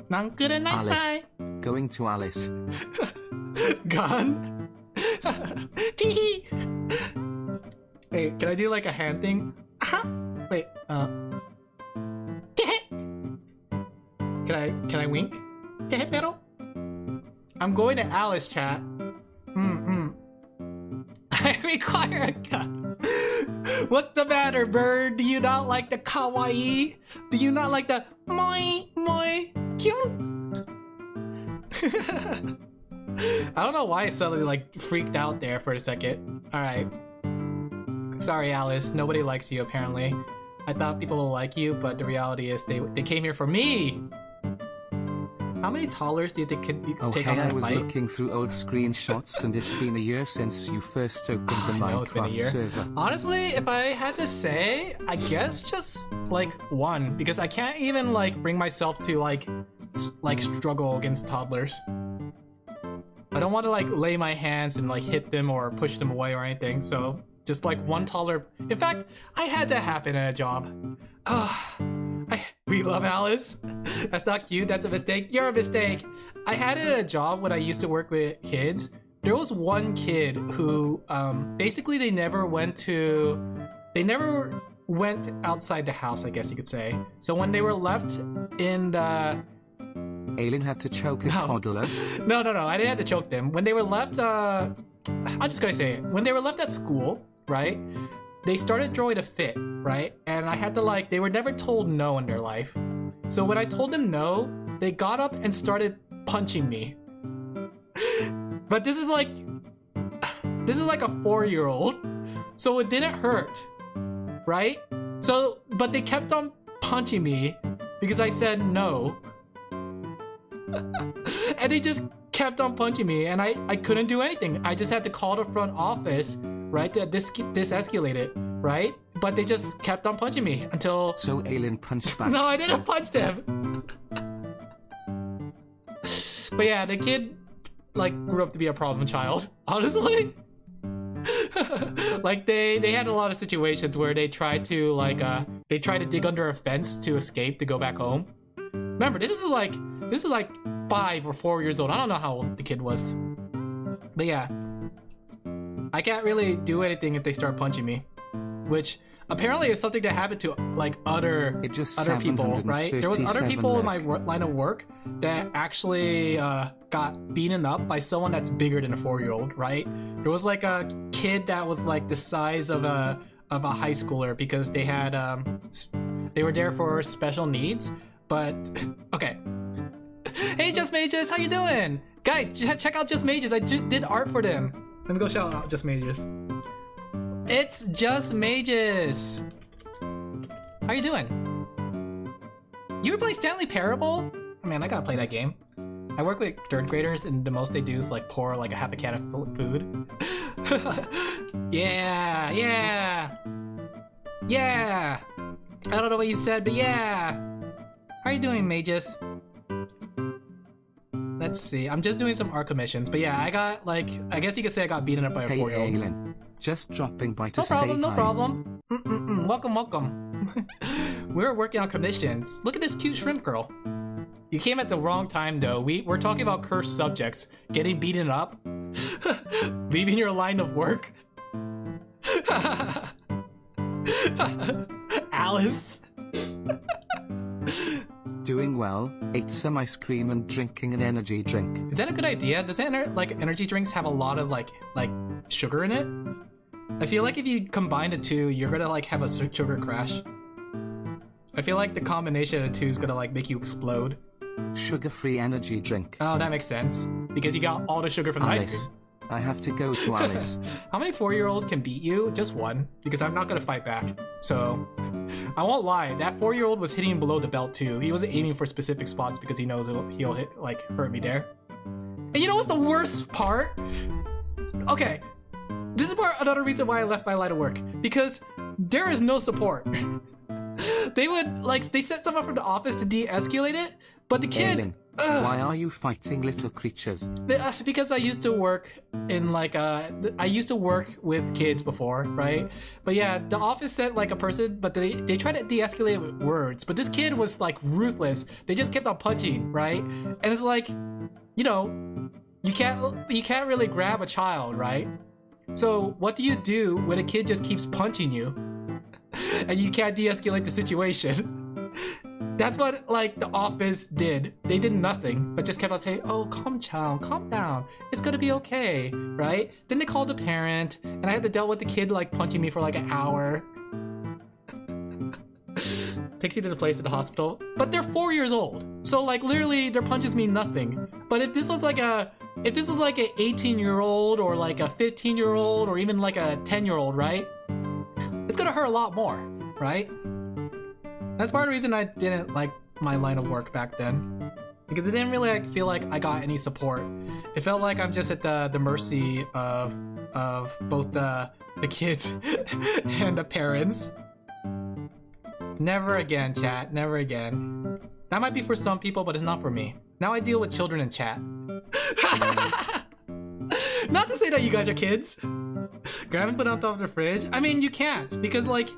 Speaker 1: なんくるなさい。
Speaker 2: Going to Alice.
Speaker 1: Gone. Teehee. Wait, can I do like a hand thing? Wait, Can I wink? Pero? I'm going to Alice, chat. I require a gun. What's the matter, bird? Do you not like the kawaii? Do you not like the moi kyun? I don't know why I suddenly like freaked out there for a second. Alright. Sorry, Alice. Nobody likes you, apparently. I thought people will like you, but the reality is they came here for me! How many toddlers do you think could
Speaker 2: Oh
Speaker 1: take
Speaker 2: hey,
Speaker 1: on
Speaker 2: I
Speaker 1: a
Speaker 2: was
Speaker 1: fight?
Speaker 2: looking through old screenshots and it's been a year since you first opened the
Speaker 1: I know it's been a
Speaker 2: Minecraft
Speaker 1: year.
Speaker 2: server.
Speaker 1: Honestly, if I had to say, I guess just like one, because I can't even like bring myself to like struggle against toddlers. I don't want to like lay my hands and like hit them or push them away or anything. So just like one toddler. In fact, I had that happen at a job. We love Alice. That's not cute. That's a mistake. You're a mistake. I had it at a job when I used to work with kids. There was one kid who basically they never went outside the house, I guess you could say. So when they were left in the
Speaker 2: Alin had to choke a toddler.
Speaker 1: No, I didn't have to choke them. When they were left I'm just gonna say it. When they were left at school, right? They started throwing a fit, right? And I had to like, they were never told no in their life. So when I told them no, they got up and started punching me. But this is like a 4-year-old. So it didn't hurt, right? So, but they kept on punching me because I said no. And they just kept on punching me and I couldn't do anything. I just had to call the front office, right, to de-escalate it, right? But they just kept on punching me until...
Speaker 2: So Alin punched back.
Speaker 1: No, I didn't punch them. But yeah, the kid like grew up to be a problem child, honestly. Like they had a lot of situations where they tried to like dig under a fence to escape to go back home. Remember, this is like 5 or 4 years old. I don't know how old the kid was. But yeah, I can't really do anything if they start punching me, which apparently is something that happened to like other people, right? There was other people in my line of work that actually got beaten up by someone that's bigger than a 4-year-old, right? There was like a kid that was like the size of a high schooler because they had they were there for special needs. But okay. Hey, Just Mages, how you doing? Guys, check out Just Mages. I did art for them. Let me go shout out Just Mages. It's Just Mages. How you doing? You ever play Stanley Parable? Oh, man, I gotta play that game. I work with 3rd graders and the most they do is like pour like a half a can of food. Yeah. I don't know what you said, but yeah. How are you doing, Mages? Let's see. I'm just doing some art commissions, but yeah, I got like, I guess you could say I got beaten up by a 4-year-old.
Speaker 2: Hey, Alin. Just dropping by to
Speaker 1: No problem. Welcome. We're working on commissions. Look at this cute shrimp girl. You came at the wrong time though. We're talking about cursed subjects, getting beaten up, leaving your line of work. Alice.
Speaker 2: Doing well, ate some ice cream and drinking an energy drink.
Speaker 1: Is that a good idea? Does energy drinks have a lot of like sugar in it? I feel like if you combine the two, you're gonna like have a sugar crash. I feel like the combination of the two is gonna like make you explode.
Speaker 2: Sugar-free energy drink.
Speaker 1: Oh, that makes sense. Because you got all the sugar from the ice cream.
Speaker 2: I have to go to Alice.
Speaker 1: How many 4-year-olds can beat you? Just one, because I'm not gonna fight back. So, I won't lie, that 4-year-old was hitting below the belt too. He wasn't aiming for specific spots because he knows he'll hit, like, hurt me there. And you know what's the worst part? Okay, this is another reason why I left my line of work. Because there is no support. They would, like, they sent someone from the office to de-escalate it, but the kid...
Speaker 2: Alin, why are you fighting little creatures?
Speaker 1: Because I used to work in like I used to work with kids before, right? But yeah, the office sent like a person, but they tried to de-escalate it with words. But this kid was like ruthless. They just kept on punching, right? And it's like, you know, you can't really grab a child, right? So what do you do when a kid just keeps punching you and you can't de-escalate the situation? That's what, like, the office did. They did nothing, but just kept on saying, oh, calm down. It's gonna be okay, right? Then they called the parent, and I had to deal with the kid, like, punching me for, like, an hour. Takes you to the place at the hospital. But they're 4 years old. So, like, literally, their punches mean nothing. But if this was, like, an 18-year-old, or, like, a 15-year-old, or even, like, a 10-year-old, right? It's gonna hurt a lot more, right? That's part of the reason I didn't like my line of work back then. because it didn't really like, feel like I got any support. It felt like I'm just at the mercy of both the kids and the parents. Never again, chat. Never again. That might be for some people, but it's not for me. Now I deal with children in chat. Not to say that you guys are kids. Grab and put on top of the fridge. I mean, you can't, because like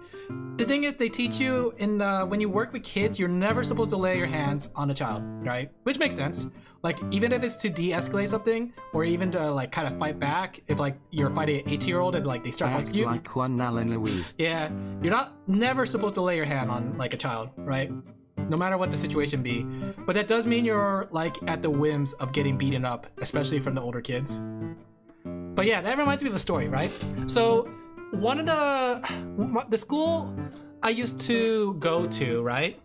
Speaker 1: the thing is, they teach you in when you work with kids, you're never supposed to lay your hands on a child, right? Which makes sense. Like even if it's to de-escalate something, or even to like kind of fight back, if like you're fighting an 18-year-old and like they start punching you.
Speaker 2: Like one Alin Louise.
Speaker 1: Yeah, you're never supposed to lay your hand on like a child, right? No matter what the situation be. But that does mean you're like at the whims of getting beaten up, especially from the older kids. But yeah, that reminds me of a story, right? So one of the school I used to go to, right?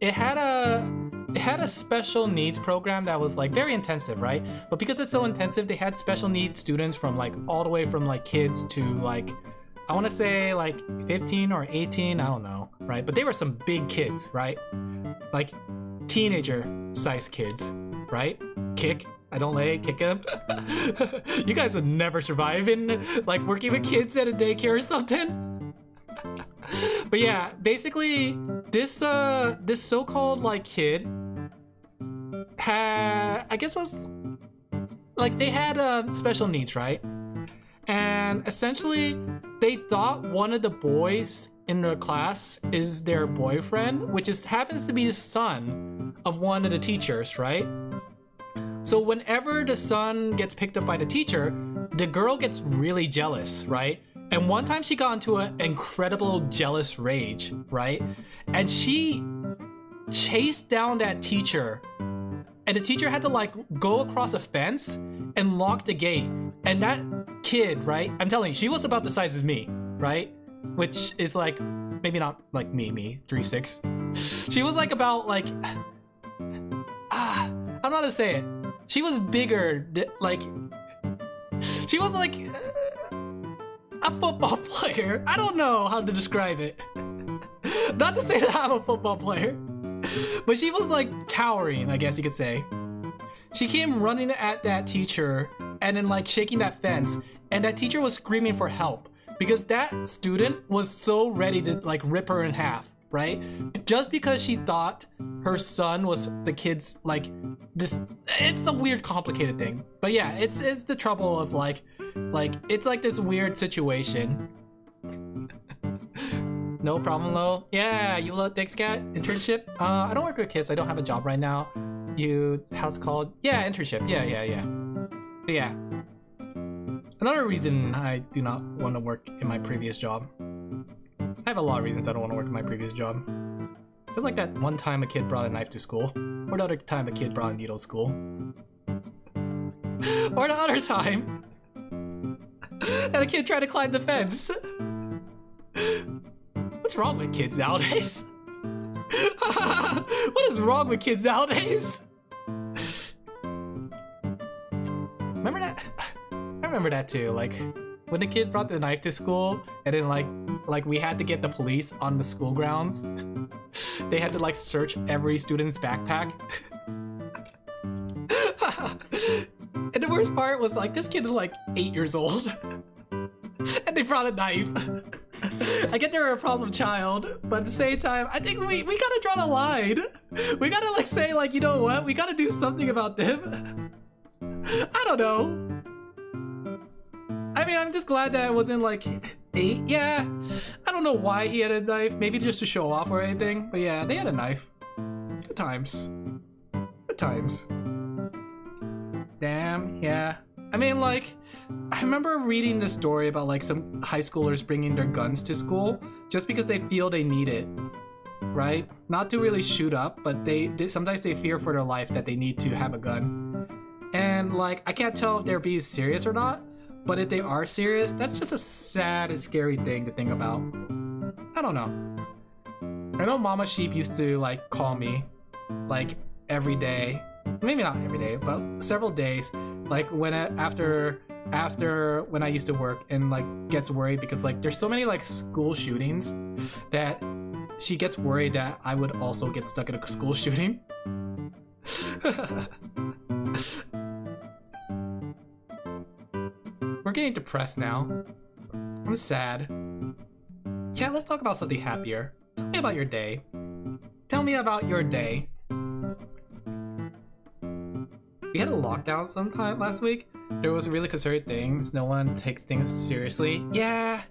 Speaker 1: It had a special needs program that was like very intensive, right? But because it's so intensive, they had special needs students from like all the way from like kids to like, I want to say like 15 or 18, I don't know, right? But they were some big kids, right? Like teenager sized kids, right? Kick. I don't lay, kick him. You guys would never survive in like working with kids at a daycare or something. But yeah, basically this so-called like kid had, I guess it was like they had special needs, right? And essentially they thought one of the boys in their class is their boyfriend, which happens to be the son of one of the teachers, right? So whenever the son gets picked up by the teacher, the girl gets really jealous, right? And one time she got into an incredible jealous rage, right? And she chased down that teacher, and the teacher had to like go across a fence and lock the gate. And that kid, right? I'm telling you, she was about the size as me, right? Which is like, maybe not like me, 3'6". She was like about like, I'm not gonna say it. She was bigger, like, she was like a football player. I don't know how to describe it. Not to say that I'm a football player, but she was like towering, I guess you could say. She came running at that teacher and then like shaking that fence, and that teacher was screaming for help because that student was so ready to like rip her in half, right? Just because she thought her son was the kid's like this. It's a weird, complicated thing. But yeah, it's the trouble of like it's like this weird situation. No problem, Lo. Yeah, you love Thanks Cat internship. I don't work with kids. I don't have a job right now. How's it called? Yeah, internship. Yeah. But yeah. Another reason I do not want to work in my previous job. I have a lot of reasons I don't want to work in my previous job. Just like that one time a kid brought a knife to school, or the other time a kid brought a needle to school, or the other time that a kid tried to climb the fence. What's wrong with kids nowadays? What is wrong with kids nowadays? Remember that? I remember that too. Like when the kid brought the knife to school, and then like we had to get the police on the school grounds. They had to like search every student's backpack. And the worst part was like this kid is like 8 years old, and they brought a knife. I get they're a problem child, but at the same time, I think we gotta draw the line. We gotta like say like, you know what? We gotta do something about them. I don't know. I mean, I'm just glad that it wasn't like 8. Yeah, I don't know why he had a knife. Maybe just to show off or anything. But yeah, they had a knife. Good times. Good times. Damn, yeah. I mean, like, I remember reading this story about like some high schoolers bringing their guns to school just because they feel they need it, right? Not to really shoot up, but they sometimes they fear for their life that they need to have a gun. And like, I can't tell if they're being serious or not, but if they are serious, that's just a sad and scary thing to think about. I don't know. I know Mama Sheep used to like call me like every day. Maybe not every day, but several days. Like when after when I used to work, and like gets worried because like there's so many like school shootings that she gets worried that I would also get stuck in a school shooting. We're getting depressed now. I'm sad. Yeah, let's talk about something happier. Tell me about your day. Tell me about your day. We had a lockdown sometime last week. There was really concerted things. No one takes things seriously. Yeah,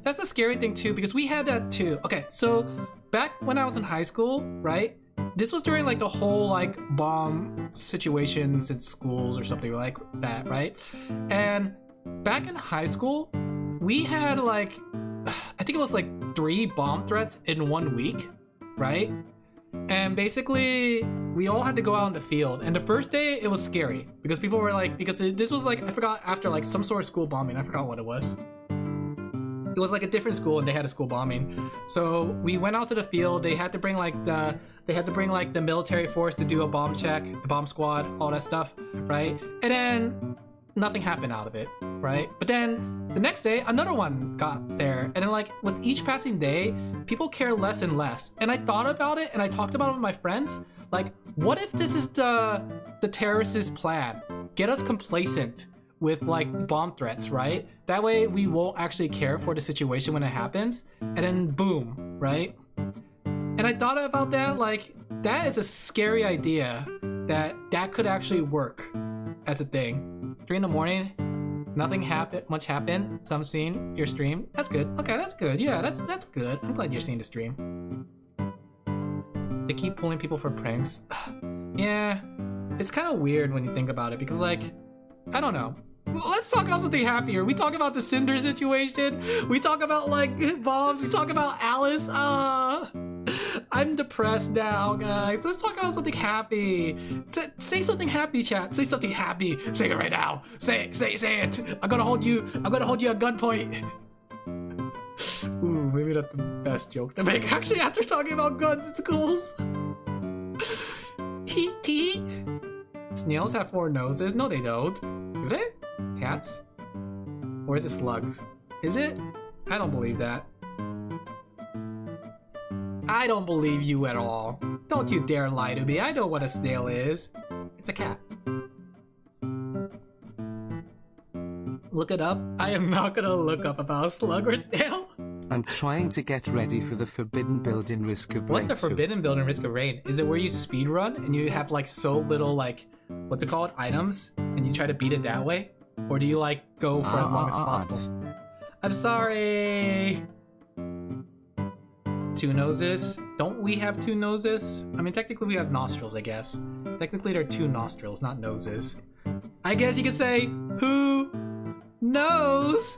Speaker 1: that's a scary thing too, because we had that too. Okay, so back when I was in high school, right? This was during like the whole like bomb situations in schools or something like that, right? And back in high school, we had like, I think it was like 3 bomb threats in 1 week, right? And basically, we all had to go out in the field. And the first day, it was scary because people were like, this was like, I forgot, after like some sort of school bombing. I forgot what it was. It was like a different school and they had a school bombing. So we went out to the field. They had to bring like the military force to do a bomb check, the bomb squad, all that stuff, right? And then nothing happened out of it, right? But then the next day, another one got there. And then like with each passing day, people care less and less. And I thought about it and I talked about it with my friends. Like, what if this is the terrorists' plan? Get us complacent with like bomb threats, right? That way we won't actually care for the situation when it happens. And then boom, right? And I thought about that, like, that is a scary idea that could actually work as a thing. 3 in the morning, nothing much happened. So I'm seeing your stream. That's good. Okay, that's good. Yeah, that's good. I'm glad you're seeing the stream. They keep pulling people for pranks. Yeah, it's kind of weird when you think about it because, like, I don't know. Let's talk about something happier. We talk about the Cinder situation. We talk about like bombs. We talk about Alice. I'm depressed now, guys. Let's talk about something happy. Say something happy, chat. Say something happy. Say it right now. Say it. I'm gonna hold you at gunpoint. Ooh, maybe not the best joke to make. Actually, after talking about guns and schools. Heat. Snails have 4 noses? No, they don't. Do they? Cats? Or is it slugs? Is it? I don't believe that. I don't believe you at all. Don't you dare lie to me. I know what a snail is. It's a cat. Look it up. I am not gonna look up about a slug or snail.
Speaker 2: I'm trying to get ready for the forbidden build in Risk of Rain.
Speaker 1: What's the forbidden build in Risk of Rain? Is it where you speedrun and you have like so little like, what's it called? Items? And you try to beat it that way? Or do you like go for as long as possible? I'm sorry. 2 noses? Don't we have 2 noses? I mean, technically we have nostrils, I guess. Technically there are 2 nostrils, not noses. I guess you could say, who knows?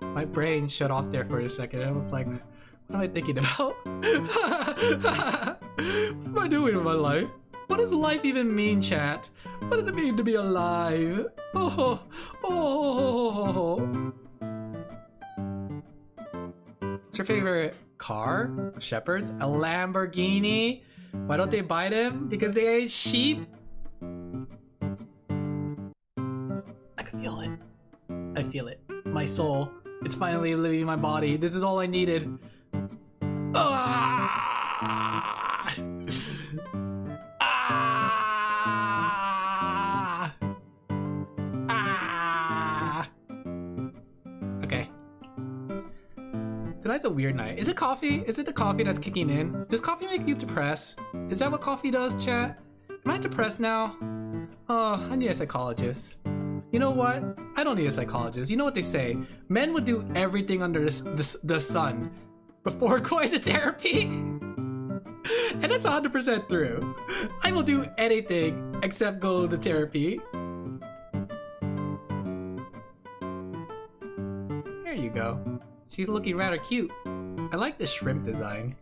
Speaker 1: My brain shut off there for a second. I was like, what am I thinking about? What am I doing with my life? What does life even mean, chat? What does it mean to be alive? Oh. What's your favorite car? Shepherds? A Lamborghini? Why don't they buy them? Because they ate sheep? I can feel it. I feel it. My soul. It's finally leaving my body. This is all I needed. Ah! Ah! Ah! Okay. Tonight's a weird night. Is it coffee? Is it the coffee that's kicking in? Does coffee make you depressed? Is that what coffee does, chat? Am I depressed now? Oh, I need a psychologist. You know what? I don't need a psychologist. You know what they say? Men would do everything under the sun before going to therapy. And that's 100% true. I will do anything except go to therapy. There you go. She's looking rather cute. I like the shrimp design.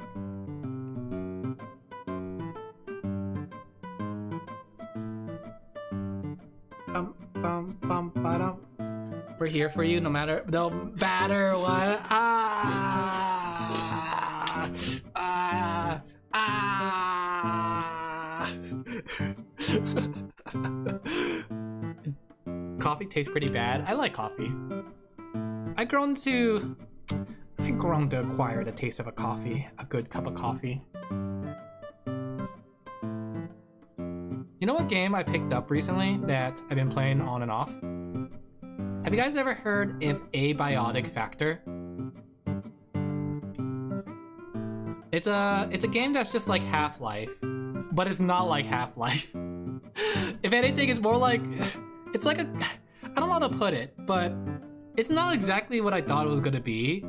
Speaker 1: We're here for you no matter what. Ah! Coffee tastes pretty bad. I like coffee. I've grown to acquire the taste of a good cup of coffee. You know what game I picked up recently that I've been playing on and off? Have you guys ever heard of Abiotic Factor? It's a game that's just like Half-Life, but it's not like Half-Life. If anything, it's more like, it's like a, I don't know how to put it, but it's not exactly what I thought it was gonna be,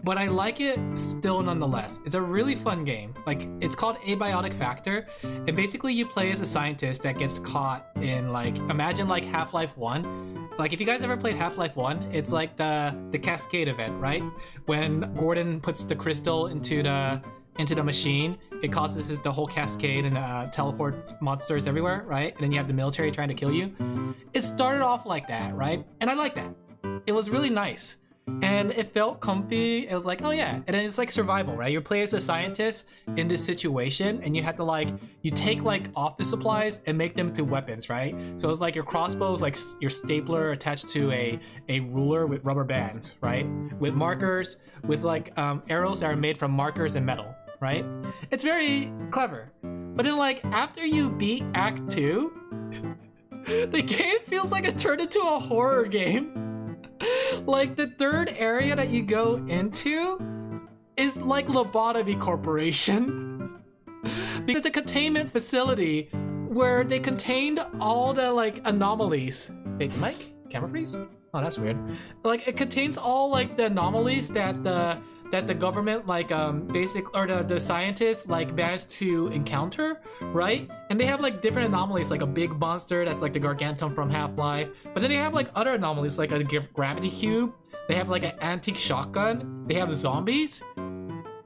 Speaker 1: but I like it still nonetheless. It's a really fun game. Like, it's called Abiotic Factor, and basically you play as a scientist that gets caught in, like, imagine like Half-Life 1. Like, if you guys ever played Half-Life 1, it's like the Cascade event, right? When Gordon puts the crystal into the machine, it causes the whole cascade and teleports monsters everywhere, right? And then you have the military trying to kill you. It started off like that, right? And I like that. It was really nice. And it felt comfy. It was like, oh yeah. And then it's like survival, right? You play as a scientist in this situation, and you have to like, you take like office supplies and make them into weapons, right? So it's like your crossbow is like your stapler attached to a ruler with rubber bands, right? With markers, with like arrows that are made from markers and metal, right? It's very clever. But then like after you beat Act 2, the game feels like it turned into a horror game. Like the third area that you go into is like Lobotomy Corporation. Because it's a containment facility where they contained all the like anomalies. Wait, Mike? Camera freeze? Oh, that's weird. Like it contains all like the anomalies that the government like the scientists like managed to encounter, right? And they have like different anomalies, like a big monster that's like the Gargantum from Half-Life, but then they have like other anomalies like a gravity cube. They have like an antique shotgun. They have zombies.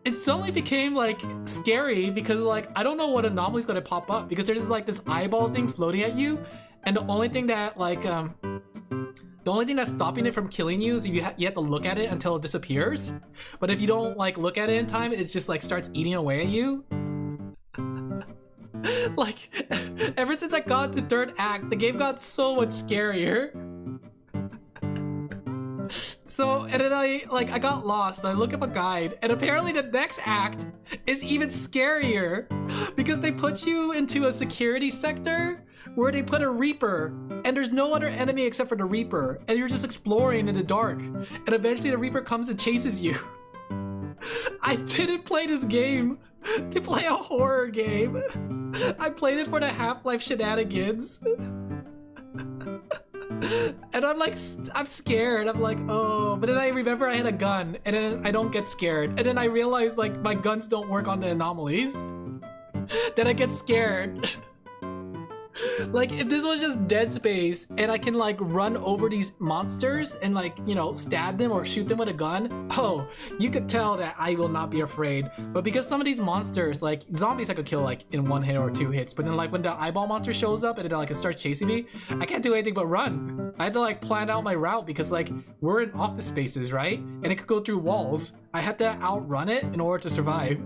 Speaker 1: It suddenly became like scary because like I don't know what anomaly is gonna pop up, because there's like this eyeball thing floating at you, and the only thing that like the only thing that's stopping it from killing you is you have to look at it until it disappears. But if you don't like look at it in time, it just like starts eating away at you. Like, ever since I got to third act, the game got so much scarier. So, and then I got lost, so I look up a guide, and apparently the next act is even scarier because they put you into a security sector where they put a Reaper, and there's no other enemy except for the Reaper, and you're just exploring in the dark, and eventually the Reaper comes and chases you. I didn't play this game to play a horror game. I played it for the Half-Life shenanigans. And I'm like, I'm scared. I'm like, oh, but then I remember I had a gun, and then I don't get scared. And then I realize like my guns don't work on the anomalies. Then I get scared. Like, if this was just Dead Space and I can like run over these monsters and like, you know, stab them or shoot them with a gun, oh, you could tell that I will not be afraid. But because some of these monsters, like zombies I could kill like in 1 hit or 2 hits, but then like when the eyeball monster shows up and it like it starts chasing me, I can't do anything but run. I had to like plan out my route because like we're in office spaces, right? And it could go through walls. I had to outrun it in order to survive.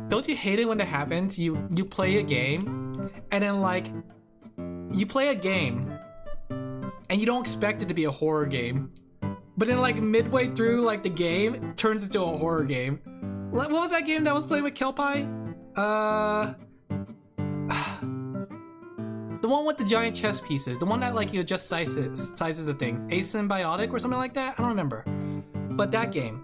Speaker 1: Don't you hate it when that happens? You play a game, and then like, you play a game, and you don't expect it to be a horror game, but then like midway through like the game, it turns into a horror game. Like, what was that game that I was playing with Kelpie? The one with the giant chess pieces, the one that like you adjust sizes of things, Asymbiotic or something like that. I don't remember, but that game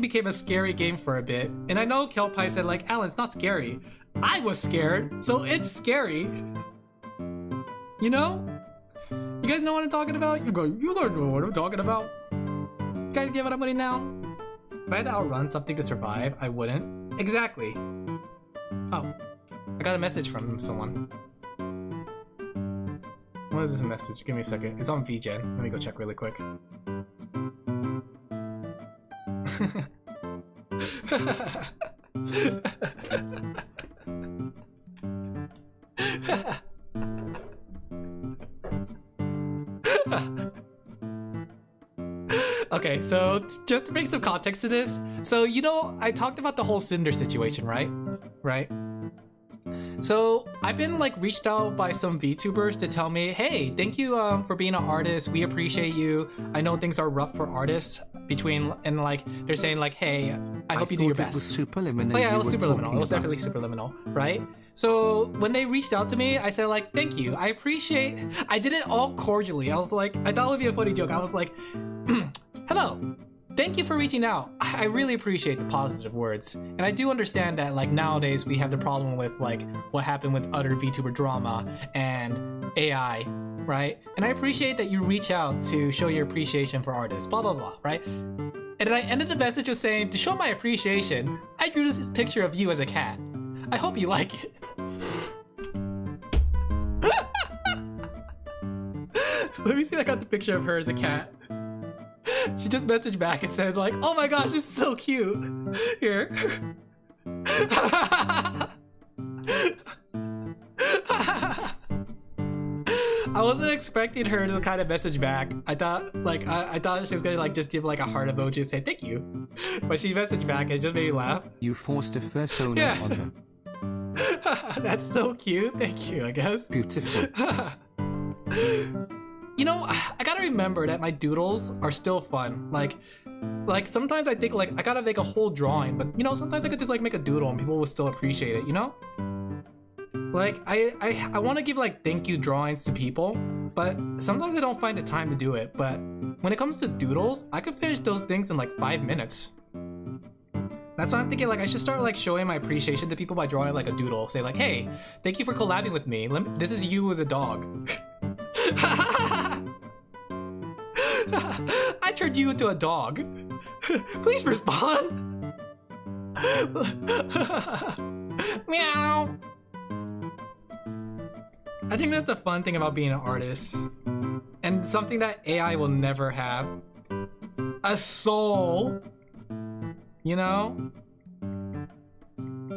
Speaker 1: became a scary game for a bit. And I know Kelpie said like, Alan, it's not scary. I was scared, so it's scary. You know? You guys know what I'm talking about? You guys know what I'm talking about. You guys get what I'm putting now? If I had to outrun something to survive, I wouldn't. Exactly. Oh, I got a message from someone. What is this message? Give me a second. It's on VGen. Let me go check really quick. so just to bring some context to this, so you know, I talked about the whole Cinder situation, right? Right? So I've been like reached out by some VTubers to tell me, hey, thank you for being an artist. We appreciate you. I know things are rough for artists and like they're saying like, hey, I hope you do your best.
Speaker 2: It was superliminal.
Speaker 1: Oh yeah, it was superliminal. It was definitely superliminal, right? So when they reached out to me, I said like, thank you. I appreciate. I did it all cordially. I was like, I thought it would be a funny joke. I was like, hello. Thank you for reaching out. I really appreciate the positive words. And I do understand that like nowadays we have the problem with like what happened with other VTuber drama and AI, right? And I appreciate that you reach out to show your appreciation for artists, blah, blah, blah, right? And then I ended the message with saying, to show my appreciation, I drew this picture of you as a cat. I hope you like it. Let me see if I got the picture of her as a cat. She just messaged back and said like, oh my gosh, this is so cute. Here. I wasn't expecting her to kind of message back. I thought like I thought she was gonna like just give like a heart emoji and say thank you. But she messaged back and it just made me laugh.
Speaker 2: You forced a persona on her.
Speaker 1: That's so cute. Thank you, I guess.
Speaker 2: Beautiful.
Speaker 1: You know, I gotta remember that my doodles are still fun. Like sometimes I think like I gotta make a whole drawing, but you know, sometimes I could just like make a doodle and people will still appreciate it, you know? Like I want to give like thank you drawings to people, but sometimes I don't find the time to do it. But when it comes to doodles, I could finish those things in like 5 minutes. That's why I'm thinking like I should start like showing my appreciation to people by drawing like a doodle. Say like, hey, thank you for collabing with me. This is you as a dog. I turned you into a dog. Please respond. Meow. I think that's the fun thing about being an artist. And something that AI will never have. A soul. You know?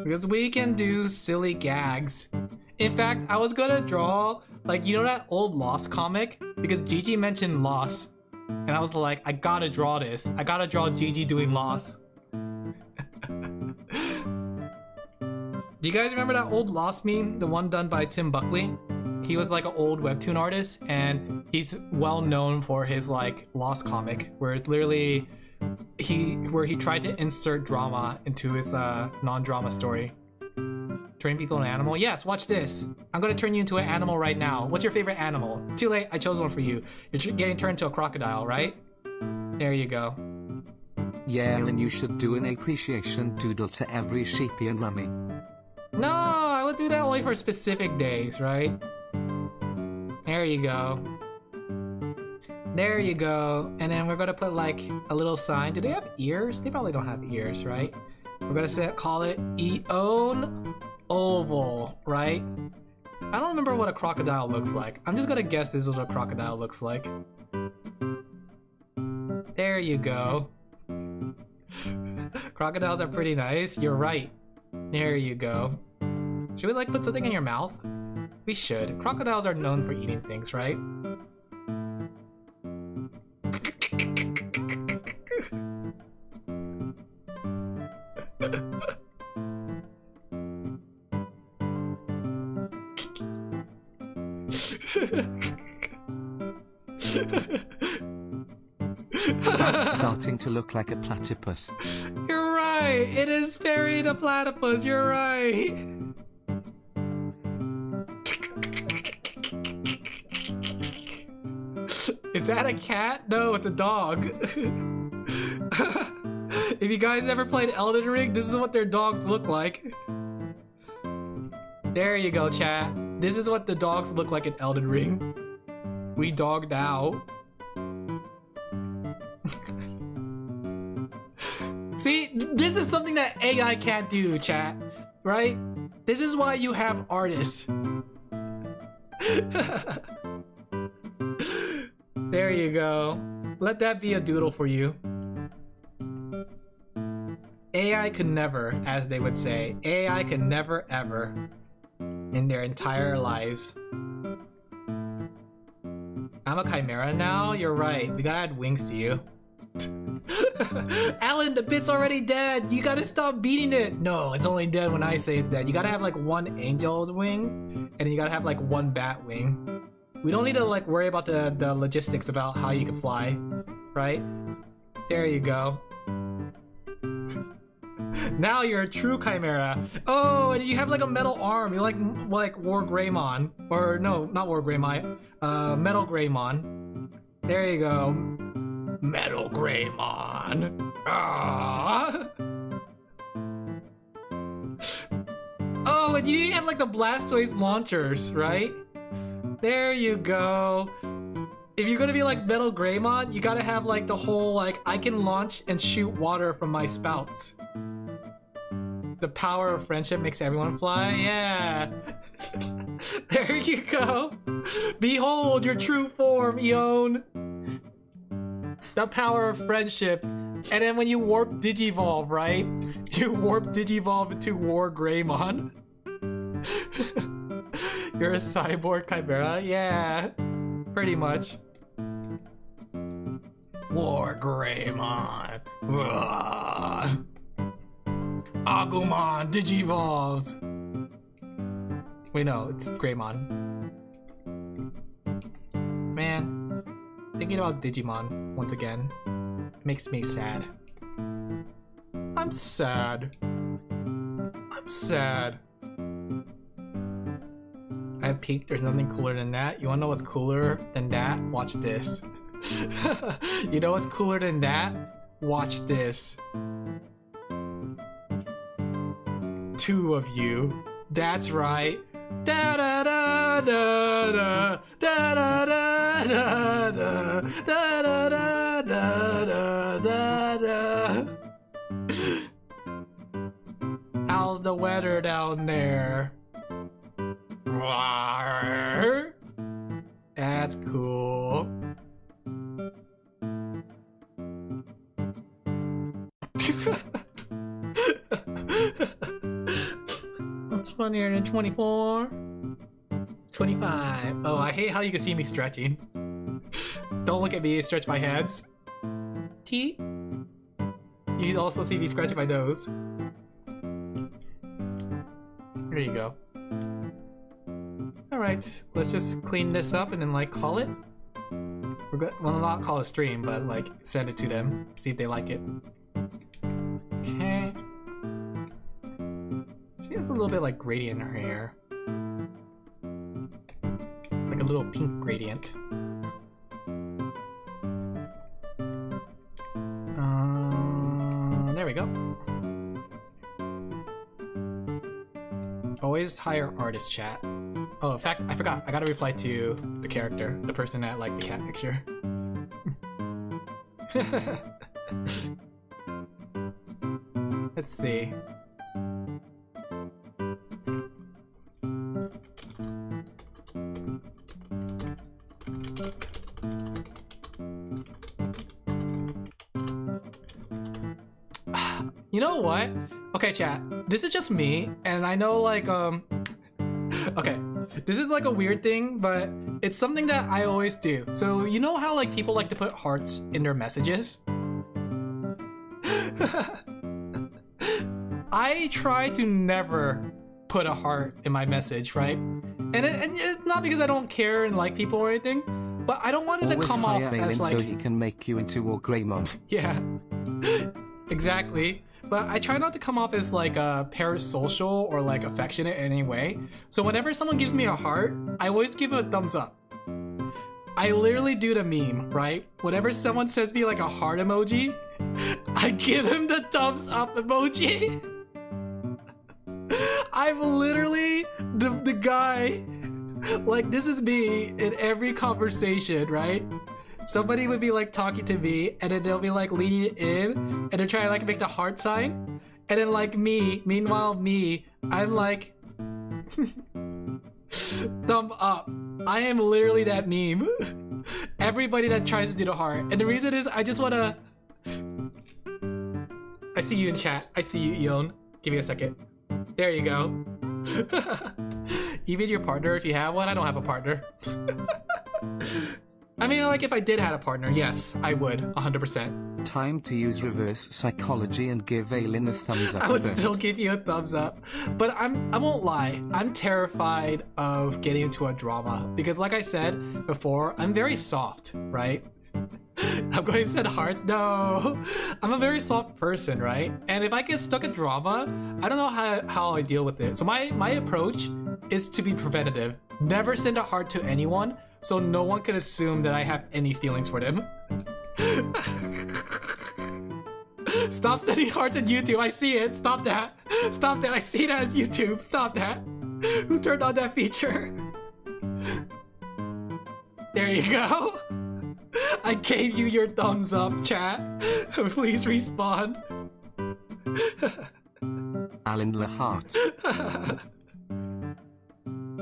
Speaker 1: Because we can do silly gags. In fact, I was gonna draw, like, you know that old Lost comic? Because Gigi mentioned Lost. And I was like, I gotta draw this. I gotta draw Gigi doing Lost. Do you guys remember that old Lost meme? The one done by Tim Buckley? He was like an old webtoon artist, and he's well known for his like Lost comic, where it's literally where he tried to insert drama into his non-drama story. Turn people into an animal? Yes, watch this. I'm gonna turn you into an animal right now. What's your favorite animal? Too late, I chose one for you. You're getting turned into a crocodile, right? There you go.
Speaker 2: Yeah, and you should do an appreciation doodle to every sheepy and rummy.
Speaker 1: No, I would do that only for specific days, right? There you go. There you go. And then we're gonna put like a little sign. Do they have ears? They probably don't have ears, right? We're gonna call it Eon Oval, right? I don't remember what a crocodile looks like. I'm just gonna guess this is what a crocodile looks like. There you go. Crocodiles are pretty nice. You're right. There you go. Should we like put something in your mouth? We should. Crocodiles are known for eating things, right?
Speaker 2: That's starting to look like a platypus.
Speaker 1: You're right! It is very the platypus, you're right! Is that a cat? No, it's a dog. If you guys ever played Elden Ring, this is what their dogs look like. There you go, chat. This is what the dogs look like in Elden Ring. We dogged out. See, this is something that AI can't do, chat. Right? This is why you have artists. There you go. Let that be a doodle for you. AI could never, as they would say, AI could never ever in their entire lives. I'm a chimera now? You're right. We gotta add wings to you. Alin, the bit's already dead. You gotta stop beating it. No, it's only dead when I say it's dead. You gotta have like one angel's wing, and then you gotta have like one bat wing. We don't need to like worry about the logistics about how you can fly, right? There you go. Now you're a true chimera. Oh, and you have like a metal arm. You're like War Greymon, or no, not War Greymon. Metal Greymon. There you go. Metal Greymon. Ah. Oh, and you didn't have like the Blastoise launchers, right? There you go. If you're gonna be like Metal Greymon, you gotta have like the whole like I can launch and shoot water from my spouts. The power of friendship makes everyone fly. Yeah. There you go. Behold your true form, Eon. The power of friendship. And then when you warp Digivolve, right? You warp Digivolve into War Greymon. You're a cyborg chimera? Yeah. Pretty much. War Greymon. Agumon Digivolves. Wait, no, it's Greymon. Man, thinking about Digimon once again makes me sad. I'm sad. I'm sad. I peaked. There's nothing cooler than that. You wanna know what's cooler than that? Watch this. You know what's cooler than that? Watch this. 2 of you. That's right. Da da da da da da da da da da da da da da da. How's the weather down there? That's cool. I'm 224. 25. Oh, I hate how you can see me stretching. Don't look at me, stretch my hands. T. You can also see me scratching my nose. There you go. Alright, let's just clean this up and then like call it. We're good. Well, not call a stream, but like send it to them, see if they like it. Okay. She has a little bit like gradient in her hair. Like a little pink gradient. There we go. Always hire artist chat. Oh, in fact, I forgot. I gotta reply to the character, the person that liked the cat picture. Let's see. You know what? Okay, chat. This is just me, and I know like okay, this is like a weird thing, but it's something that I always do. So you know how like people like to put hearts in their messages? I try to never put a heart in my message, right? And it's not because I don't care and like people or anything, but I don't want it to come off as like
Speaker 2: so he can make you into War Greymon.
Speaker 1: Yeah, exactly. But I try not to come off as like parasocial or like affectionate in any way. So whenever someone gives me a heart, I always give it a thumbs up. I literally do the meme, right? Whenever someone sends me like a heart emoji, I give him the thumbs up emoji. I'm literally the guy, like this is me in every conversation, right? Somebody would be like talking to me and then they'll be like leaning it in and they're trying to like make the heart sign. And then like meanwhile I'm like thumb up. I am literally that meme. Everybody that tries to do the heart. And the reason is I just wanna... I see you in chat. I see you, Eon. Give me a second. There you go. Even your partner, if you have one. I don't have a partner. I mean, like, if I did have a partner, yes, I would, 100%.
Speaker 2: Time to use reverse psychology and give Alin a thumbs up.
Speaker 1: I would still give you a thumbs up. But I won't lie, I'm terrified of getting into a drama. Because like I said before, I'm very soft, right? I'm going to send hearts. No, I'm a very soft person, right? And if I get stuck in drama, I don't know how I deal with it. So my approach is to be preventative. Never send a heart to anyone, so no one can assume that I have any feelings for them. Stop sending hearts on YouTube. I see it. Stop that. Stop that. I see that on YouTube. Stop that. Who turned on that feature? There you go. I gave you your thumbs up, chat. Please respawn.
Speaker 2: Alin Laphel.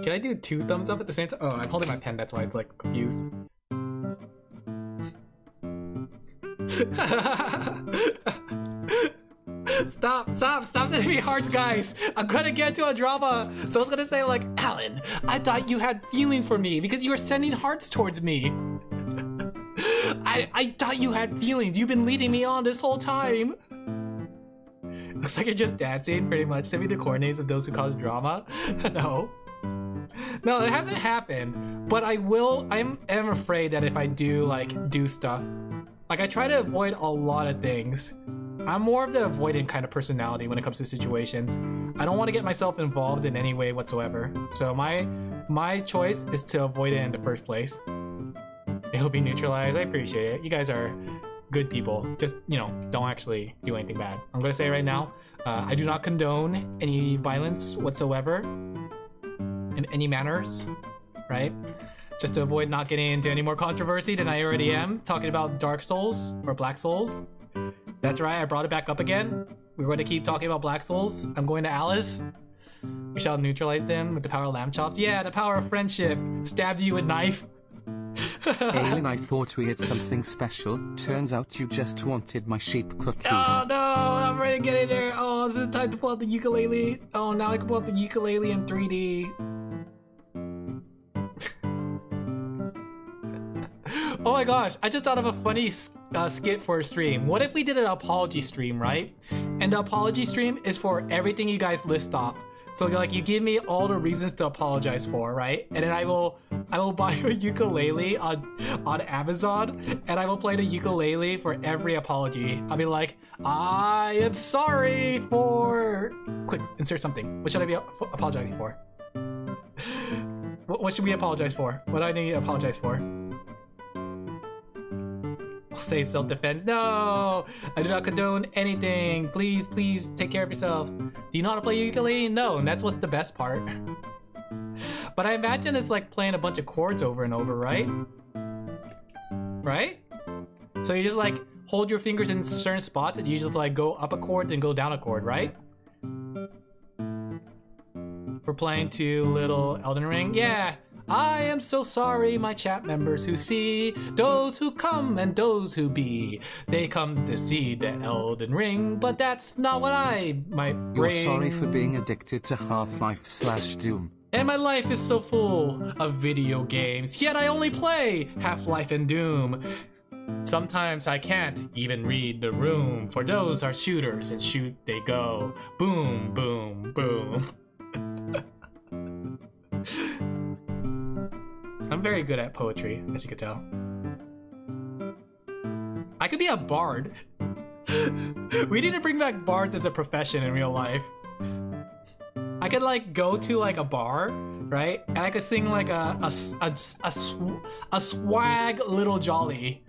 Speaker 1: Can I do 2 thumbs up at the same time? Oh, I'm holding my pen, that's why it's like confused. Stop sending me hearts, guys. I'm gonna get into a drama. Someone's gonna say like, Alin, I thought you had feeling for me because you were sending hearts towards me. I thought you had feelings. You've been leading me on this whole time. Looks like you're just dancing, pretty much. Send me the coordinates of those who cause drama. No, it hasn't happened. But I will. I am afraid that if I do stuff, like I try to avoid a lot of things. I'm more of the avoidant kind of personality when it comes to situations. I don't want to get myself involved in any way whatsoever. So my choice is to avoid it in the first place. It'll be neutralized. I appreciate it. You guys are good people. Just, don't actually do anything bad. I'm gonna say right now, I do not condone any violence whatsoever in any manners, right? Just to avoid not getting into any more controversy than I already am, talking about Dark Souls or Black Souls. That's right, I brought it back up again. We're going to keep talking about Black Souls. I'm going to Alice. We shall neutralize them with the power of lamb chops. Yeah, the power of friendship. Stabbed you with knife.
Speaker 2: Alin, I thought we had something special. Turns out you just wanted my sheep cookies.
Speaker 1: Oh no, I'm ready to get in there. Oh, is it time to pull out the ukulele? Oh, now I can pull out the ukulele in 3D. Oh my gosh, I just thought of a funny skit for a stream. What if we did an apology stream, right? And the apology stream is for everything you guys list off. So you give me all the reasons to apologize for, right? And then I will buy a ukulele on Amazon, and I will play the ukulele for every apology. I'll be like, I am sorry for... Quick, insert something. What should I be apologizing for? What should we apologize for? What do I need to apologize for? I'll say self-defense. No! I do not condone anything. Please take care of yourselves. Do you know how to play ukulele? No, and that's what's the best part. But I imagine it's like playing a bunch of chords over and over, right? Right? So you just hold your fingers in certain spots and you just go up a chord then go down a chord, right? We're playing to Little Elden Ring. Yeah! I am so sorry, my chat members who see, those who come and those who be. They come to see the Elden Ring, but that's not what my brain...
Speaker 2: You're sorry for being addicted to Half-Life/Doom.
Speaker 1: And my life is so full of video games, yet I only play Half-Life and Doom. Sometimes I can't even read the room, for those are shooters and shoot they go. Boom, boom, boom. I'm very good at poetry, as you could tell. I could be a bard. We need to bring back bards as a profession in real life. I could go to a bar, right? And I could sing a swag little jolly.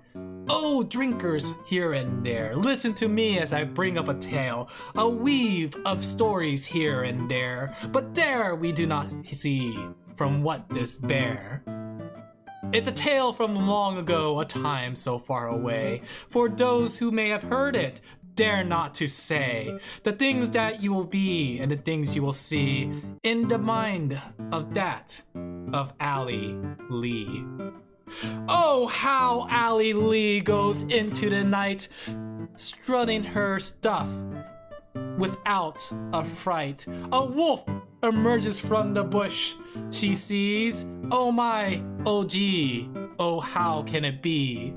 Speaker 1: Oh, drinkers here and there, listen to me as I bring up a tale, a weave of stories here and there, but there we do not see from what this bear. It's a tale from long ago, a time so far away. For those who may have heard it, dare not to say the things that you will be and the things you will see in the mind of Ali Lee. Oh, how Ali Lee goes into the night, strutting her stuff without a fright. A wolf emerges from the bush. She sees, oh my, oh gee, Oh, how can it be?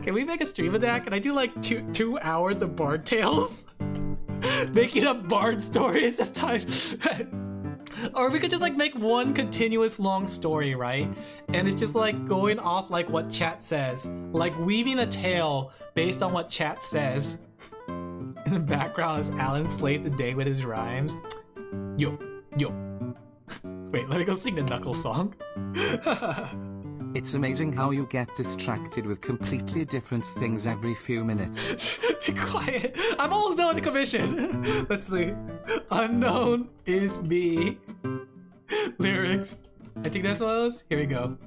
Speaker 1: Can we make a stream of that? Can I do like two hours of Bard tales? Making up Bard stories this time. Or we could just like make one continuous long story, right? And it's just like going off like what chat says. Like weaving a tale based on what chat says. In the background as Alin slays the day with his rhymes. Yo. Wait, let me go sing the Knuckles song.
Speaker 2: It's amazing how you get distracted with completely different things every few minutes.
Speaker 1: Be quiet. I'm almost done with the commission. Let's see. Unknown is me. Lyrics. I think that's what it was. Here we go.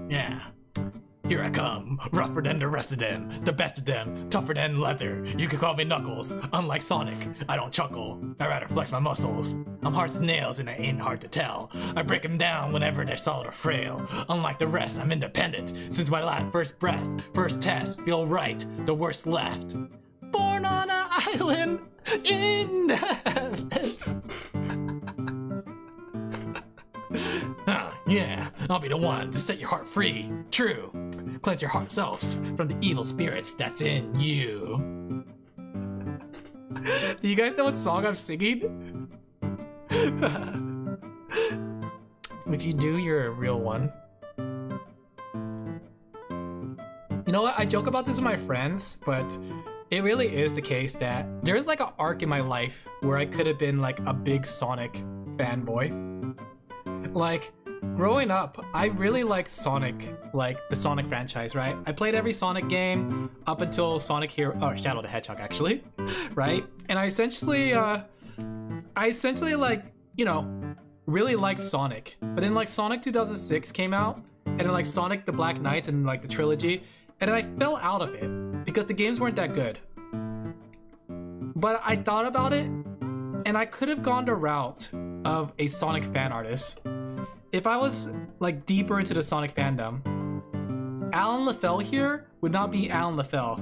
Speaker 1: Yeah. Here I come, rougher than the rest of them, the best of them, tougher than leather. You could call me Knuckles. Unlike Sonic, I don't chuckle. I rather flex my muscles. I'm hard as nails and I ain't hard to tell. I break them down whenever they're solid or frail. Unlike the rest, I'm independent. Since my first breath, first test, feel right, the worst left. Born on an island in the heavens. Yeah, I'll be the one to set your heart free. True. Cleanse your heart selves from the evil spirits that's in you. Do you guys know what song I'm singing? If you do, you're a real one. You know what? I joke about this with my friends, but it really is the case that there's like an arc in my life where I could have been like a big Sonic fanboy. Like, growing up, I really liked Sonic, like the Sonic franchise, right? I played every Sonic game up until Sonic Hero, or Shadow the Hedgehog actually, right? And I essentially like, you know, really liked Sonic. But then like Sonic 2006 came out, and then like Sonic the Black Knight and like the trilogy, and then I fell out of it because the games weren't that good. But I thought about it, and I could have gone the route of a Sonic fan artist. If I was like deeper into the Sonic fandom, Alin Laphel here would not be Alin Laphel.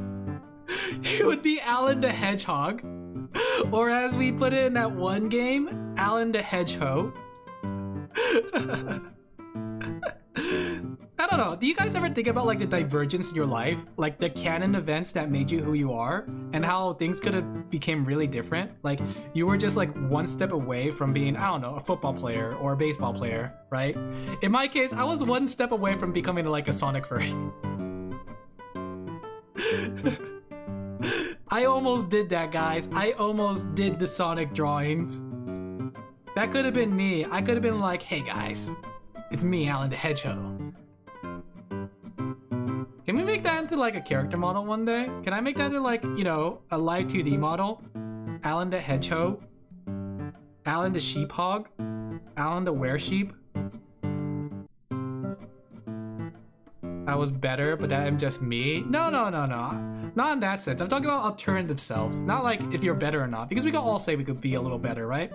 Speaker 1: He would be Alin the Hedgehog. Or as we put it in that one game, Alin the Hedgehog. I don't know, do you guys ever think about like the divergence in your life? Like the canon events that made you who you are? And how things could have became really different? Like you were just like one step away from being, I don't know, a football player or a baseball player, right? In my case, I was one step away from becoming like a Sonic furry. I almost did that, guys. I almost did the Sonic drawings. That could have been me. I could have been like, hey guys, it's me, Alin the Hedgehog. Can we make that into like a character model one day? Can I make that into like, you know, a live 2D model? Alin the Hedgehog? Alin the Sheephog? Alin the Weresheep? I was better, but that I'm just me? No. Not in that sense. I'm talking about alternative selves. Not like if you're better or not, because we can all say we could be a little better, right?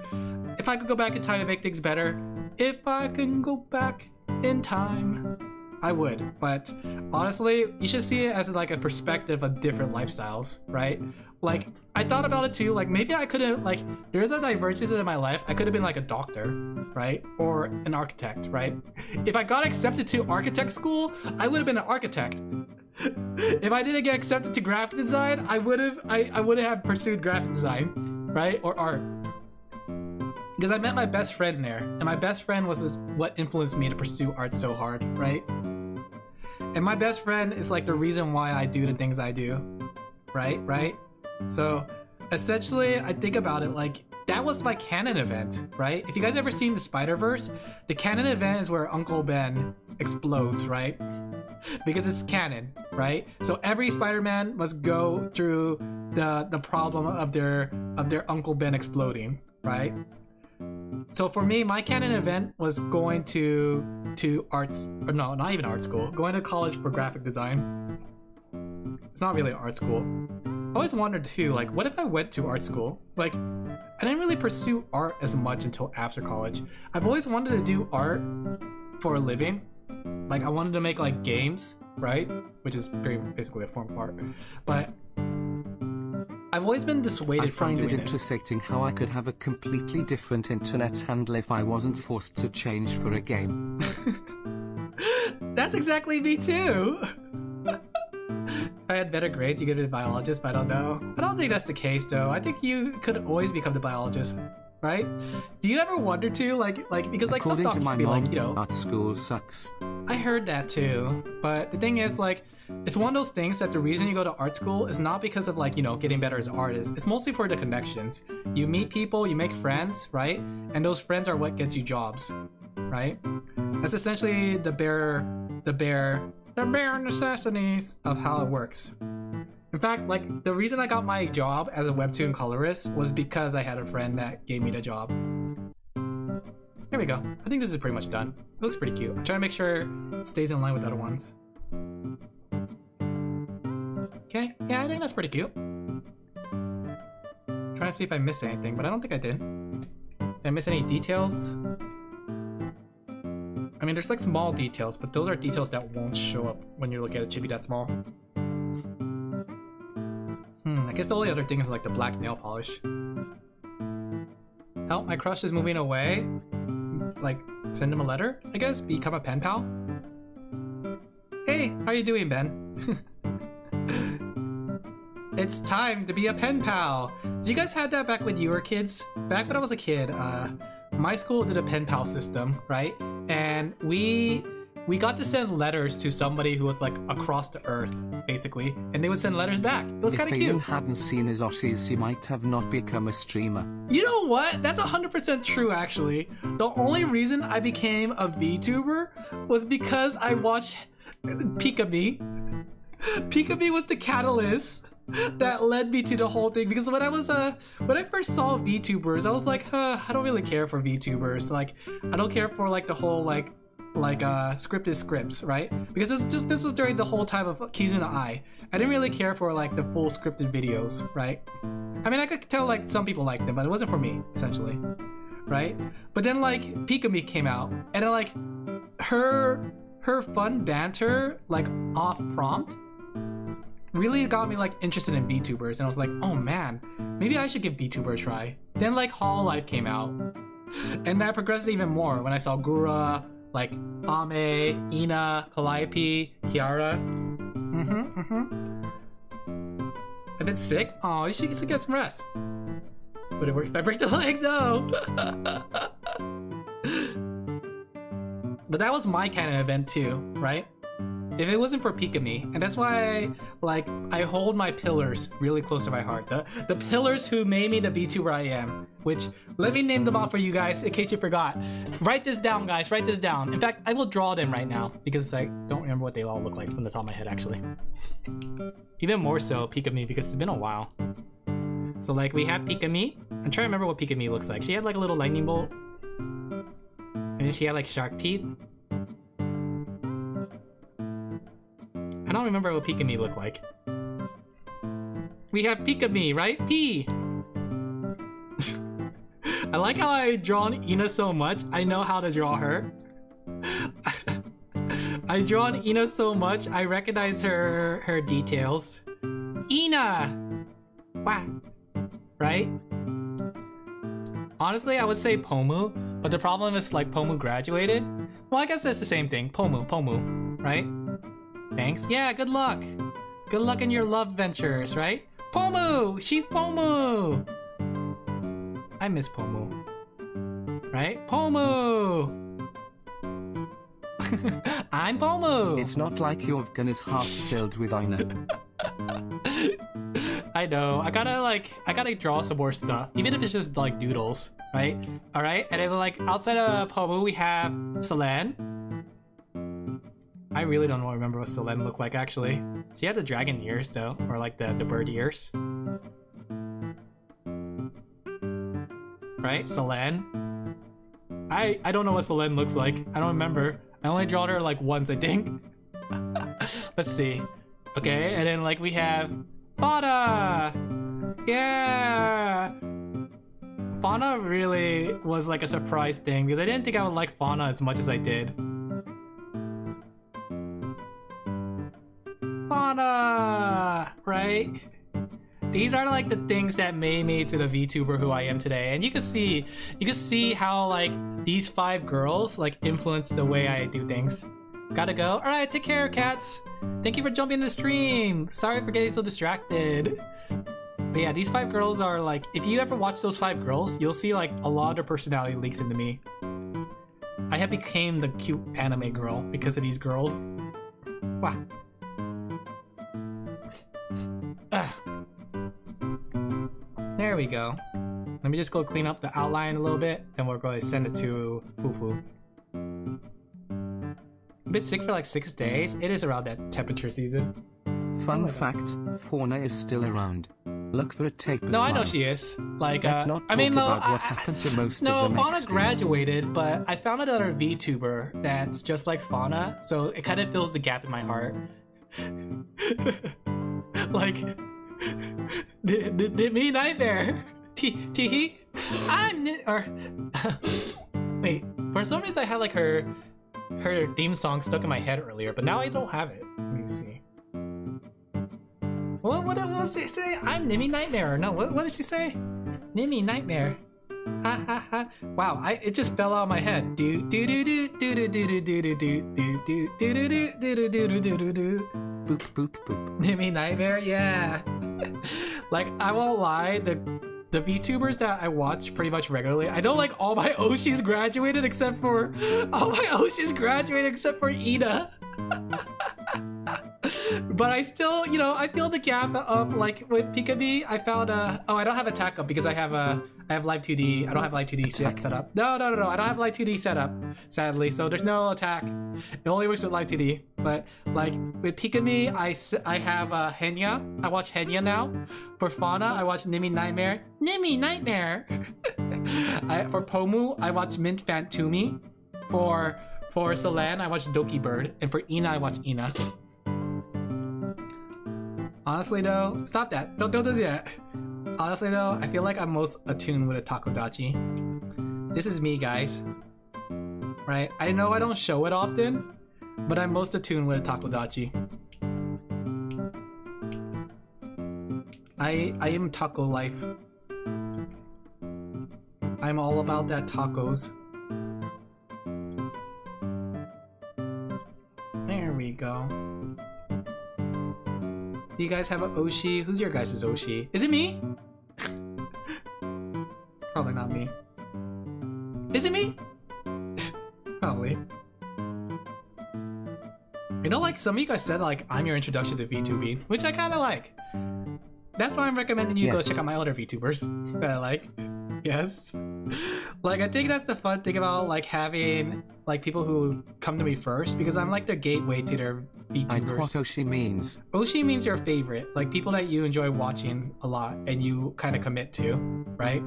Speaker 1: If I could go back in time and make things better, if I can go back in time, I would. But honestly, you should see it as like a perspective of different lifestyles, right? Like, I thought about it too, like maybe I couldn't, like, there's a divergence in my life. I could have been like a doctor, right? Or an architect, right? If I got accepted to architect school, I would have been an architect. If I didn't get accepted to graphic design, I would have pursued graphic design, right? Or art. Because I met my best friend there, and my best friend was what influenced me to pursue art so hard, right? And my best friend is like the reason why I do the things I do, right? So essentially, I think about it like that was my canon event, right? If you guys ever seen the Spider-Verse, the canon event is where Uncle Ben explodes, right? Because it's canon, right? So every Spider-Man must go through the problem of their Uncle Ben exploding, right? So for me, my canon event was going to arts, or no, not even art school, going to college for graphic design. It's not really art school. I always wondered too, like, what if I went to art school? Like, I didn't really pursue art as much until after college. I've always wanted to do art for a living. Like, I wanted to make like games, right? Which is basically a form of art. But I've always been dissuaded
Speaker 2: I
Speaker 1: from
Speaker 2: find
Speaker 1: doing
Speaker 2: it
Speaker 1: it.
Speaker 2: interesting how I could have a completely different internet handle if I wasn't forced to change for a game.
Speaker 1: That's exactly me too. If I had better grades, you could be a biologist, but I don't know. I don't think that's the case though. I think you could always become the biologist, right? Do you ever wonder too, like because like
Speaker 2: According
Speaker 1: some
Speaker 2: to
Speaker 1: doctors
Speaker 2: my
Speaker 1: be
Speaker 2: mom,
Speaker 1: like, you know,
Speaker 2: art school sucks.
Speaker 1: I heard that too. But the thing is, like, it's one of those things that the reason you go to art school is not because of like, you know, getting better as an artist. It's mostly for the connections. You meet people, you make friends, right? And those friends are what gets you jobs, right? That's essentially the bare necessities of how it works. In fact, like, the reason I got my job as a webtoon colorist was because I had a friend that gave me the job. There we go. I think this is pretty much done. It looks pretty cute. I'm trying to make sure it stays in line with the other ones. Okay, yeah, I think that's pretty cute. Trying to see if I missed anything, but I don't think I did. Did I miss any details? I mean, there's like small details, but those are details that won't show up when you look at a chibi that small. I guess the only other thing is like the black nail polish. Help, my crush is moving away. Like, send him a letter, I guess? Become a pen pal? Hey, how you doing, Ben? It's time to be a pen pal! Did you guys have that back when you were kids? Back when I was a kid, my school did a pen pal system, right? And we got to send letters to somebody who was like across the earth, basically, and they would send letters back. It was kind of cute.
Speaker 2: If Alin hadn't seen his Aussies, he might have not become a streamer.
Speaker 1: You know what? That's 100% true, actually. The only reason I became a VTuber was because I watched Pika-Me. Pika-Me was the catalyst that led me to the whole thing, because when I first saw VTubers, I was like, I don't really care for VTubers. Like, I don't care for like the whole like scripted scripts, right? Because this was during the whole time of Kizuna Ai. I didn't really care for like the full scripted videos, right? I mean, I could tell like some people liked them, but it wasn't for me, essentially, right? But then like Pika-Me came out, and then like her fun banter, like off prompt, really got me like interested in VTubers, and I was like, oh man, maybe I should give VTuber a try. Then like Hololive came out, and that progressed even more when I saw Gura, like Ame, Ina, Calliope, Kiara. A bit sick? Oh, you should get some rest. Would it work if I break the legs? No! But that was my kind of event too, right? If it wasn't for Pika-Me, and that's why I hold my pillars really close to my heart. The pillars who made me the VTuber I am. Which, let me name them off for you guys in case you forgot. Write this down, guys, write this down. In fact, I will draw them right now because I don't remember what they all look like from the top of my head, actually. Even more so Pika-Me, because it's been a while. So like, we have Pika-Me. I'm trying to remember what Pika-Me looks like. She had like a little lightning bolt. And then she had like shark teeth. I don't remember what Pika-Me looked like. We have Pika-Me, right? P! I like how I drawn Ina so much, I know how to draw her. I drawn Ina so much, I recognize her details. Ina! Wow. Right? Honestly, I would say Pomu, but the problem is like Pomu graduated. Well, I guess that's the same thing. Pomu, right? Thanks. Yeah, good luck. Good luck in your love ventures, right? Pomu! She's Pomu! I miss Pomu. Right? Pomu! I'm Pomu!
Speaker 2: It's not like your gun is half filled with Ina.
Speaker 1: I know. I gotta draw some more stuff. Even if it's just like doodles, right? Alright? And then like outside of Pomu we have Selene. I really don't remember what Selene looked like actually. She had the dragon ears though, or like the bird ears. Right? Selene. I don't know what Selene looks like. I don't remember. I only drawn her like once, I think. Let's see. Okay, and then like we have Fauna! Yeah! Fauna really was like a surprise thing because I didn't think I would like Fauna as much as I did. Fauna! Right? these are like the things that made me to the VTuber who I am today. And you can see how like these 5 girls like influence the way I do things. Gotta go. All right, take care, cats. Thank you for jumping in the stream. Sorry for getting so distracted. But yeah, these 5 girls are like, if you ever watch those 5 girls, you'll see like a lot of their personality leaks into me. I have became the cute anime girl because of these girls. Wow. There we go. Let me just go clean up the outline a little bit, then we're going to send it to Fufu. A bit sick for like 6 days. It is around that temperature season.
Speaker 2: Fun fact, Fauna is still around. Look for a tape.
Speaker 1: No, I know she is. Like,
Speaker 2: let's not talk about what happened to most of them.
Speaker 1: No, Fauna graduated, but I found another VTuber that's just like Fauna, so it kind of fills the gap in my heart. Like, did me nightmare. Teehee. Wait, for some reason I had like her theme song stuck in my head earlier, but now I don't have it. Let me see. What was she say? I'm Nimmy Nightmare. No, what did she say? Nimmy Nightmare. Ha ha ha. Wow, it just fell out of my head. Do do do do do do do do do do do do do do do do do do do.
Speaker 2: Boop boop boop.
Speaker 1: Nimmy Nightmare, yeah. Like, I won't lie, the VTubers that I watch pretty much regularly, I know like all my Oshis graduated except for Ina. But I still, you know, I feel the gap of like with Pikachu. I found oh, I don't have attack up because I have live 2D. I don't have live 2D set up. No, I don't have live 2D set up, sadly. So there's no attack. It only works with live 2D. But like with Pikachu, I have Henya. I watch Henya now. For Fauna, I watch Nimmy Nightmare. Nimmy Nightmare. For Pomu, I watch Mint Fantumi. For Celan, I watch Doki Bird. And for Ina, I watch Ina. Honestly though, stop that. Don't do that. Honestly though, I feel like I'm most attuned with a Takodachi. This is me, guys. Right? I know I don't show it often, but I'm most attuned with a Takodachi. I am taco life. I'm all about that tacos. There we go. Do you guys have an Oshi? Who's your guys' Oshi? Is it me? Probably not me. Is it me? Probably. You know, like some of you guys said, like I'm your introduction to VTubing, which I kind of like. That's why I'm recommending you go check out my other VTubers that I like. Yes. Like I think that's the fun thing about like having like people who come to me first, because I'm like the gateway to their VTubers.
Speaker 2: I know what Oshi means.
Speaker 1: Oshi means your favorite, like people that you enjoy watching a lot and you kind of commit to, right?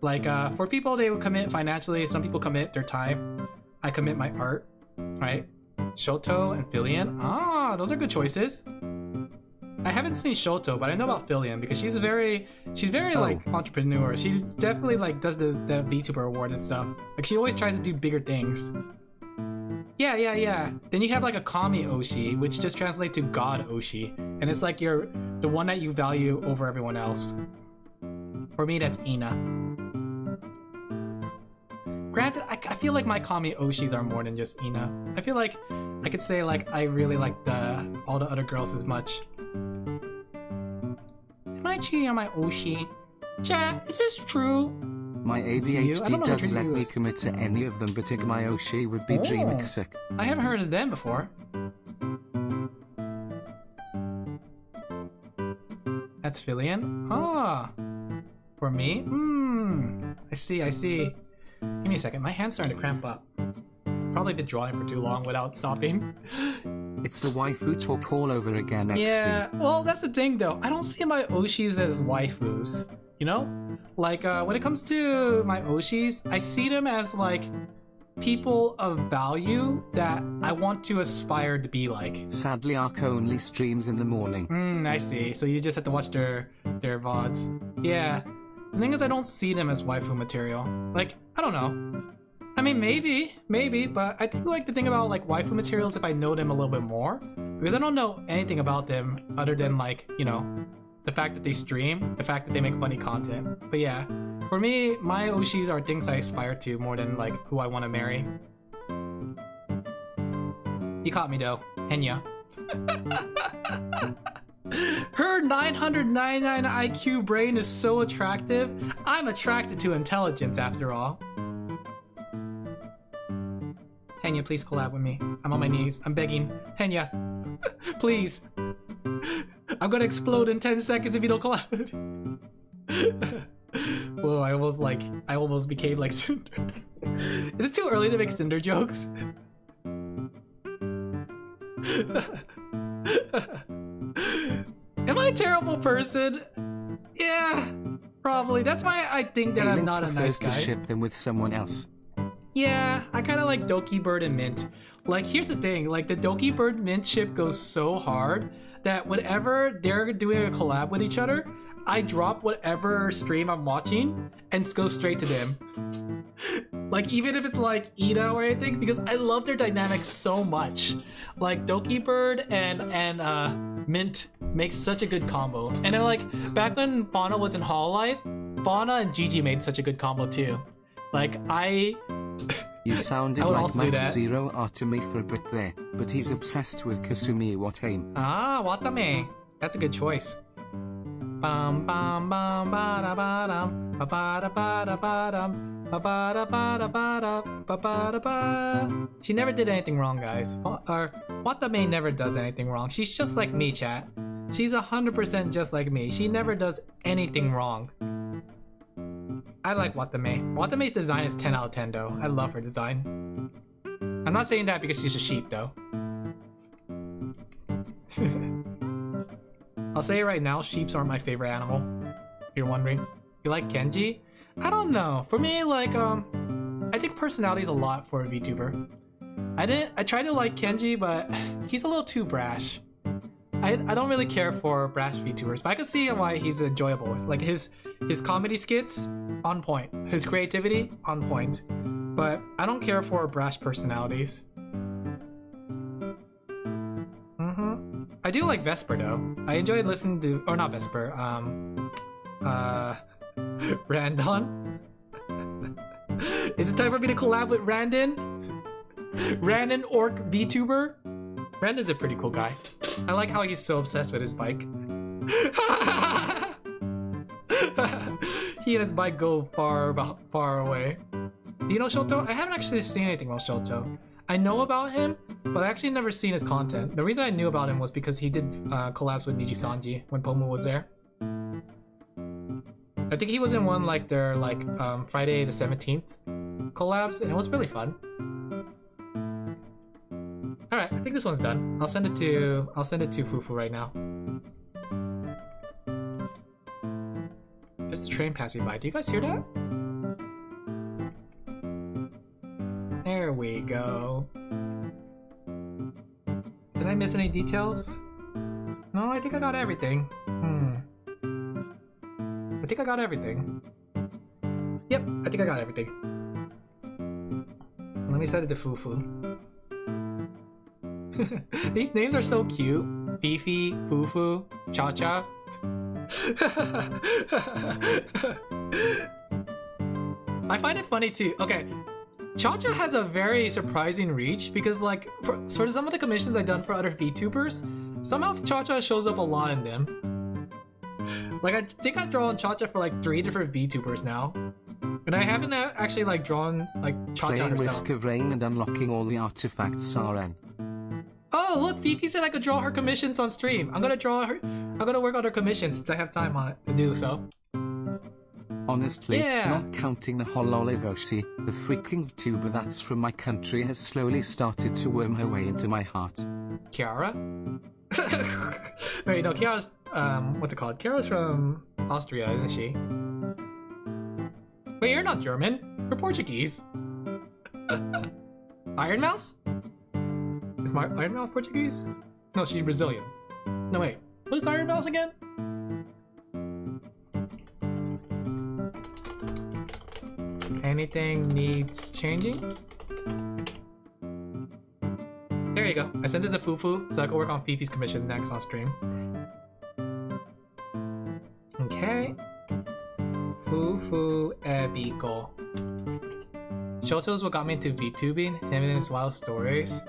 Speaker 1: Like for people, they would commit financially. Some people commit their time. I commit my art, right? Shoto and Filian. Ah, those are good choices. I haven't seen Shoto, but I know about Filian because she's very like entrepreneur. She definitely like does the VTuber award and stuff. Like she always tries to do bigger things. Yeah. Then you have like a Kami Oshi, which just translates to God Oshi, and it's like you're the one that you value over everyone else. For me, that's Ina. Granted, I feel like my Kami Oshis are more than just Ina. I feel like I could say like I really like all the other girls as much. Am I cheating on my Oshi? Chat, is this true?
Speaker 2: My ADHD doesn't let me commit to any of them, but my Oshi would be dreaming sick.
Speaker 1: I haven't heard of them before. That's Filian? Ah, for me? I see. Give me a second, my hand's starting to cramp up. Probably been drawing for too long without stopping.
Speaker 2: It's the waifu talk all over again, XD.
Speaker 1: Yeah, well, that's the thing though. I don't see my Oshis as waifus, you know? Like, when it comes to my Oshis, I see them as like people of value that I want to aspire to be like.
Speaker 2: Sadly, Ark only streams in the morning.
Speaker 1: I see. So you just have to watch their VODs. Yeah. The thing is, I don't see them as waifu material. Like, I don't know. I mean, maybe, but I think like the thing about like waifu materials, if I know them a little bit more, because I don't know anything about them other than like, you know, the fact that they stream, the fact that they make funny content. But yeah, for me, my Oshis are things I aspire to more than like who I want to marry. You caught me though, Henya. Her 999 IQ brain is so attractive. I'm attracted to intelligence after all. Henya, please collab with me. I'm on my knees. I'm begging. Henya, please. I'm gonna explode in 10 seconds if you don't collab. Whoa, I almost became like Cinder. Is it too early to make Cinder jokes? Am I a terrible person? Yeah, probably. That's why I think that I'm not a nice guy.
Speaker 2: To ship them with someone else.
Speaker 1: Yeah, I kind of like Doki Bird and Mint. Like, here's the thing, like the Doki Bird Mint ship goes so hard that whenever they're doing a collab with each other, I drop whatever stream I'm watching and go straight to them. Like, even if it's like Ida or anything, because I love their dynamics so much. Like, Doki Bird and Mint makes such a good combo. And then like, back when Fauna was in Hololive, Fauna and Gigi made such a good combo too. Like,
Speaker 2: You sounded like Max Zero are to me for a bit there, but he's obsessed with Kasumi Watame.
Speaker 1: Ah, Watame. That's a good choice. Bum bum bum ba da ba dum ba ba da ba da ba dum ba ba da ba da ba da ba ba da ba. She never did anything wrong, guys. Or Watame never does anything wrong. She's just like me, chat. She's 100% just like me. She never does anything wrong. I like Watame. Watame's design is 10 out of 10 though. I love her design. I'm not saying that because she's a sheep though. I'll say it right now, sheeps aren't my favorite animal. If you're wondering. You like Kenji? I don't know. For me, like, I think personality is a lot for a VTuber. I tried to like Kenji, but he's a little too brash. I don't really care for brash VTubers, but I can see why he's enjoyable. Like his comedy skits, on point. His creativity, on point. But I don't care for brash personalities. I do like Vesper though. I enjoyed listening to, or not Vesper, Randon. Is it time for me to collab with Randon? Randon Orc VTuber? Randon's a pretty cool guy. I like how he's so obsessed with his bike. He and his bike go far away. Do you know Shoto? I haven't actually seen anything about Shoto. I know about him, but I actually never seen his content. The reason I knew about him was because he did collabs with Niji Sanji when Pomu was there. I think he was in one like their like Friday the 17th collabs, and it was really fun. All right, I think this one's done. I'll send it to Fufu right now. There's a train passing by. Do you guys hear that? There we go. Did I miss any details? No, I think I got everything. I think I got everything. Yep, I think I got everything. Let me send it to Fufu. These names are so cute. Fifi, Fufu, Cha-Cha. I find it funny too. Okay, Cha-Cha has a very surprising reach because like for some of the commissions I've done for other VTubers, somehow Cha-Cha shows up a lot in them. Like I think I've drawn Cha-Cha for like 3 different VTubers now. And I haven't actually like drawn like Cha-Cha herself.
Speaker 2: Risk of Rain and unlocking all the artifacts RN.
Speaker 1: Oh look, Fifi said I could draw her commissions on stream. I'm gonna draw her. I'm gonna work on her commissions since I have time on it to do so.
Speaker 2: Honestly,
Speaker 1: yeah.
Speaker 2: Not counting the Hololivoshi, the freaking VTuber that's from my country has slowly started to worm her way into my heart.
Speaker 1: Kiara? Wait, no, Kiara's what's it called? Kiara's from Austria, isn't she? Wait, you're not German. You're Portuguese. Iron Mouse? Is my Iron Mouse Portuguese? No, she's Brazilian. No, wait. What is Iron Mouse again? Anything needs changing? There you go. I sent it to Fufu so I can work on Fifi's commission next on stream. Okay. Fufu Ebiko. Shoto is what got me into VTubing, him and his wild stories.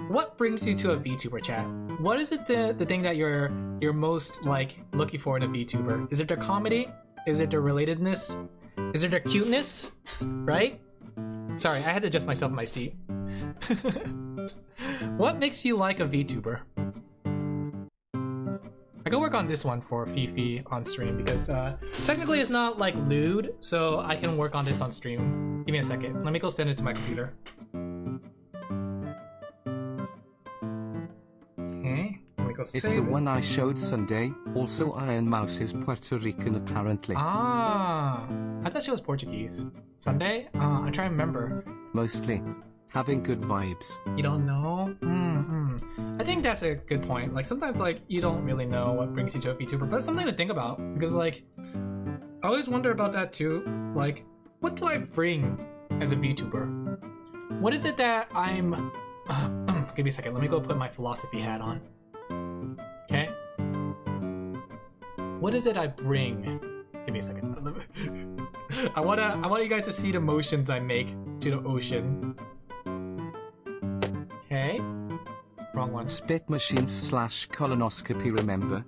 Speaker 1: What brings you to a VTuber, chat? What is it the thing that you're most like looking for in a VTuber? Is it their comedy? Is it their relatedness? Is it their cuteness? Right? Sorry, I had to adjust myself in my seat. What makes you like a VTuber? I go work on this one for Fifi on stream because technically it's not like lewd, so I can work on this on stream. Give me a second. Let me go send it to my computer. Okay, let me go save
Speaker 2: It's the one I showed Sunday. Also, Iron Mouse is Puerto Rican apparently.
Speaker 1: Ah, I thought she was Portuguese. Sunday? I'm trying to remember.
Speaker 2: Mostly. Having good vibes.
Speaker 1: You don't know? I think that's a good point. Like sometimes like you don't really know what brings you to a VTuber, but it's something to think about because like I always wonder about that too. Like, what do I bring as a VTuber? What is it that I'm give me a second, let me go put my philosophy hat on. Okay? What is it I bring? Give me a second. I want you guys to see the motions I make to the ocean. Okay. Wrong one.
Speaker 2: Spit machines / colonoscopy, remember?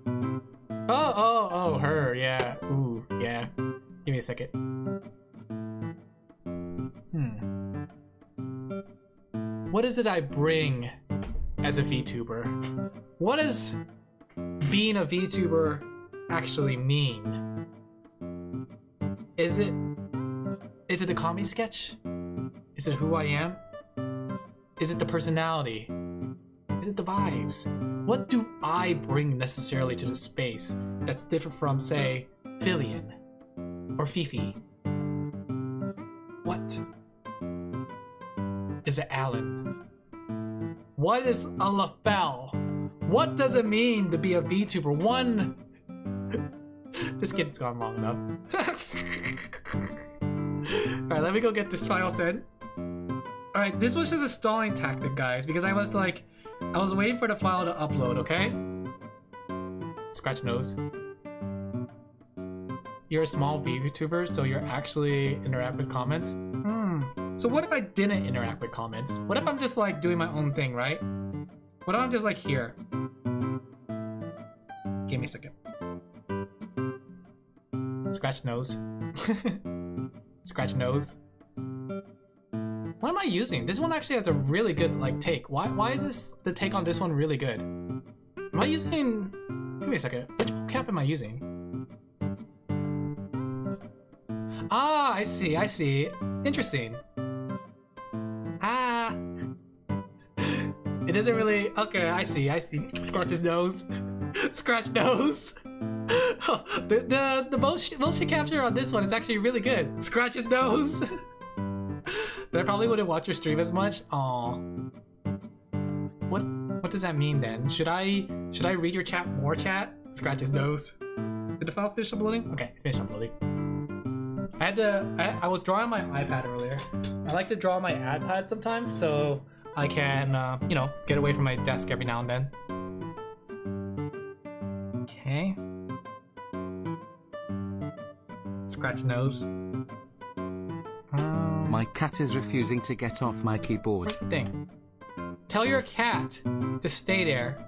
Speaker 1: Oh, her, yeah. Ooh, yeah. Give me a second. What is it I bring as a VTuber? What does being a VTuber actually mean? Is it the comedy sketch? Is it who I am? Is it the personality? Is it the vibes? What do I bring necessarily to the space that's different from, say, Fillion or Fifi? What? Is it Alin? What is a Laphel? What does it mean to be a VTuber? One... This kid's gone long enough. Alright, let me go get this file sent. Alright, this was just a stalling tactic, guys, because I was waiting for the file to upload, okay? Scratch nose. You're a small VTuber, so you're actually interact with comments? So what if I didn't interact with comments? What if I'm just like doing my own thing, right? What if I'm just like here? Give me a second. Scratch nose. Scratch nose. What am I using? This one actually has a really good like take. Why is this the take on this one really good? Am I using... Give me a second. Which cap am I using? Ah, I see. Interesting. Ah. It doesn't really... Okay, I see. Scratch his nose. Scratch nose. The motion capture on this one is actually really good. Scratch his nose. But I probably wouldn't watch your stream as much. Aw. What does that mean then? Should I read your chat more, chat? Scratch his nose. Did the file finish uploading? Okay, finish uploading. I was drawing my iPad earlier. I like to draw my iPad sometimes, so I can, you know, get away from my desk every now and then. Okay. Scratch nose.
Speaker 2: My cat is refusing to get off my keyboard.
Speaker 1: Thing. Tell your cat to stay there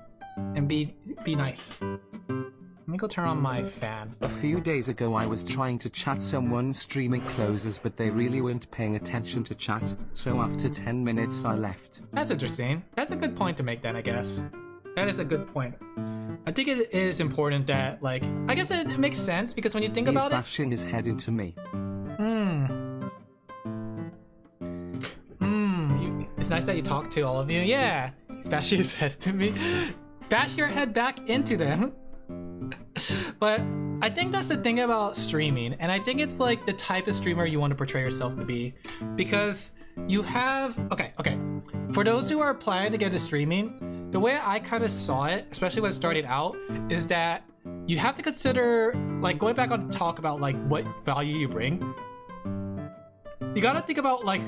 Speaker 1: and be nice. Let me go turn on my fan.
Speaker 2: A few days ago I was trying to chat someone streaming closes, but they really weren't paying attention to chat, so after 10 minutes I left.
Speaker 1: That's interesting. That's a good point to make then, I guess. That is a good point. I think it is important that, like, I guess it makes sense because when you think about it...
Speaker 2: He's bashing his head into me.
Speaker 1: It's nice that you talk to all of you. Yeah, he's bashing his head into me. Bash your head back into them. But I think that's the thing about streaming, and I think it's like the type of streamer you want to portray yourself to be, because you have... Okay. For those who are planning to get into streaming, the way I kind of saw it, especially when it started out, is that you have to consider, like, going back on talk about like what value you bring. You gotta think about like,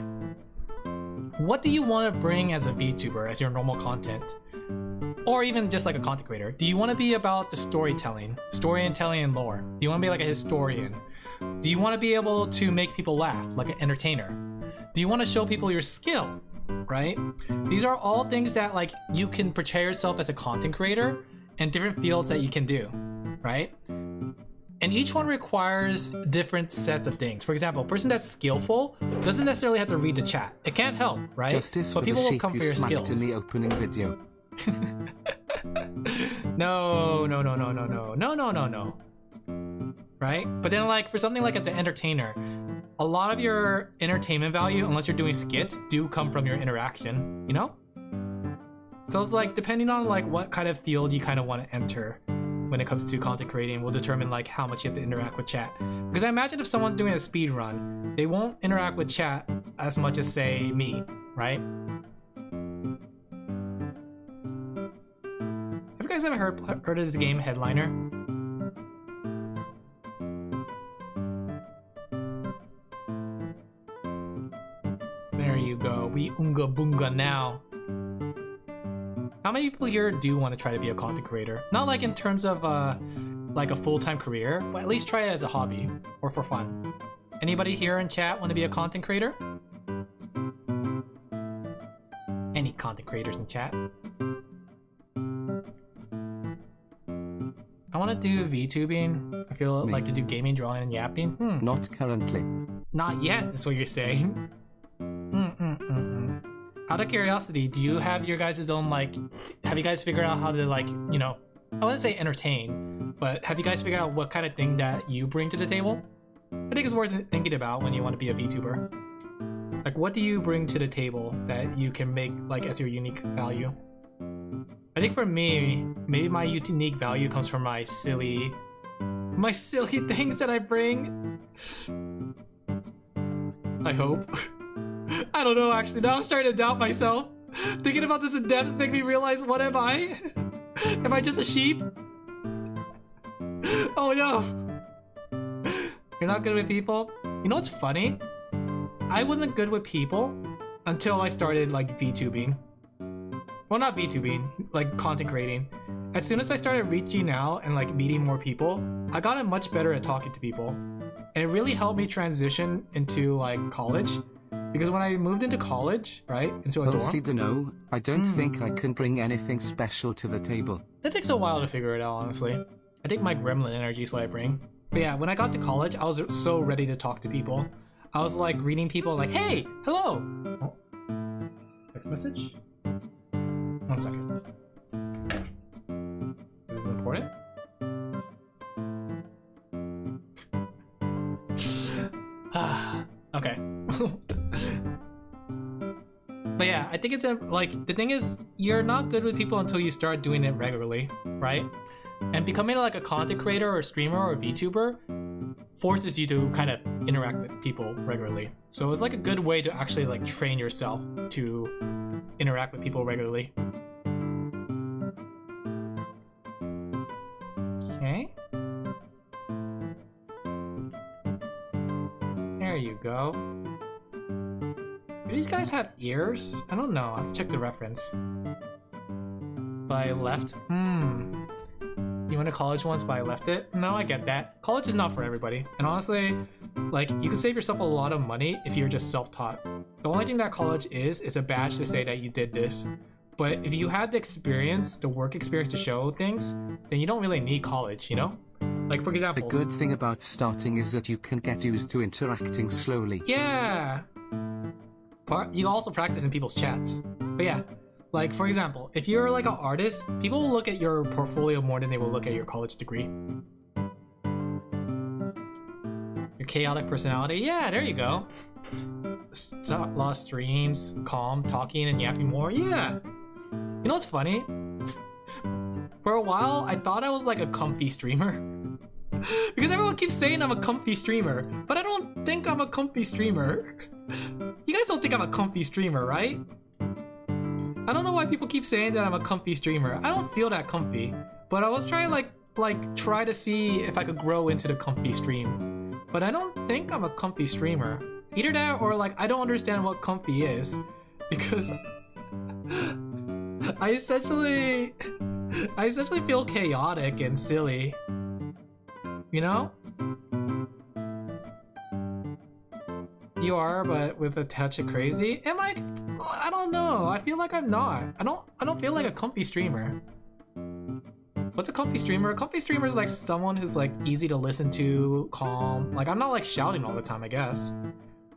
Speaker 1: what do you want to bring as a VTuber, as your normal content? Or or even just like a content creator? Do you want to be about the storytelling and lore? Do you want to be like a historian? Do you want to be able to make people laugh, like an entertainer? Do you want to show people your skill, right? These are all things that like you can portray yourself as a content creator and different fields that you can do, right? And each one requires different sets of things. For example, a person that's skillful doesn't necessarily have to read the chat. It can't help, right?
Speaker 2: Justice
Speaker 1: but
Speaker 2: for
Speaker 1: people
Speaker 2: the
Speaker 1: will
Speaker 2: sheep
Speaker 1: come
Speaker 2: you
Speaker 1: for your
Speaker 2: smacked
Speaker 1: skills.
Speaker 2: in the opening video.
Speaker 1: No. Right? But then like for something like as an entertainer, a lot of your entertainment value, unless you're doing skits, do come from your interaction, you know? So it's like depending on like what kind of field you kind of want to enter when it comes to content creating will determine like how much you have to interact with chat. Because I imagine if someone's doing a speed run, they won't interact with chat as much as say me, right? Have you guys ever heard of this game Headliner? There you go. We unga boonga now. How many people here do want to try to be a content creator? Not like in terms of like a full-time career, but at least try it as a hobby or for fun. Anybody here in chat want to be a content creator? Any content creators in chat? I want to do VTubing. I feel like to do gaming, drawing, and yapping.
Speaker 2: Not currently.
Speaker 1: Not yet, that's what you're saying. Out of curiosity, do you have your guys' own, like, have you guys figured out how to, like, you know, I wouldn't say entertain, but have you guys figured out what kind of thing that you bring to the table? I think it's worth thinking about when you want to be a VTuber. Like, what do you bring to the table that you can make, like, as your unique value? I think for me, maybe my unique value comes from my silly things that I bring. I hope. I don't know, actually. Now I'm starting to doubt myself. Thinking about this in depth is making me realize, what am I? Am I just a sheep? Oh no. You're not good with people? You know what's funny? I wasn't good with people until I started like VTubing. Well, not VTubing, like content creating. As soon as I started reaching out and like meeting more people, I got much better at talking to people. And it really helped me transition into like college. Because when I moved into college, right, into a
Speaker 2: Honestly,
Speaker 1: dorm,
Speaker 2: dunno. I don't think I can bring anything special to the table.
Speaker 1: it takes a while to figure it out, honestly. I think my gremlin energy is what I bring. But yeah, when I got to college, I was so ready to talk to people. I was like reading people like, hey, hello. Oh, text message? 1 second. This is important. Okay. But yeah, I think it's like the thing is you're not good with people until you start doing it regularly, right? And becoming like a content creator or streamer or VTuber forces you to kind of interact with people regularly. So it's like a good way to actually like train yourself to interact with people regularly. Okay. There you go. Do these guys have ears? I don't know. I have to check the reference. But I left. You went to college once, but I left it? No, I get that. College is not for everybody. And honestly, like, you can save yourself a lot of money if you're just self-taught. The only thing that college is a badge to say that you did this. But if you have the experience, the work experience to show things, then you don't really need college, you know? Like, for example...
Speaker 2: The good thing about starting is that you can get used to interacting slowly.
Speaker 1: Yeah! You also practice in people's chats. But yeah, like, for example, if you're like an artist, people will look at your portfolio more than they will look at your college degree. Your chaotic personality? Yeah, there you go. Lost streams, calm, talking and yapping more? Yeah! You know what's funny? For a while, I thought I was like a comfy streamer. Because everyone keeps saying I'm a comfy streamer, but I don't think I'm a comfy streamer. You guys don't think I'm a comfy streamer, right? I don't know why people keep saying that I'm a comfy streamer. I don't feel that comfy, but I was trying try to see if I could grow into the comfy stream. But I don't think I'm a comfy streamer. Either that or like I don't understand what comfy is, because I essentially feel chaotic and silly. You know? You are, but with a touch of crazy. Am I? I don't know. I feel like I'm not. I don't feel like a comfy streamer. What's a comfy streamer? A comfy streamer is like someone who's like easy to listen to, calm. Like I'm not like shouting all the time, I guess.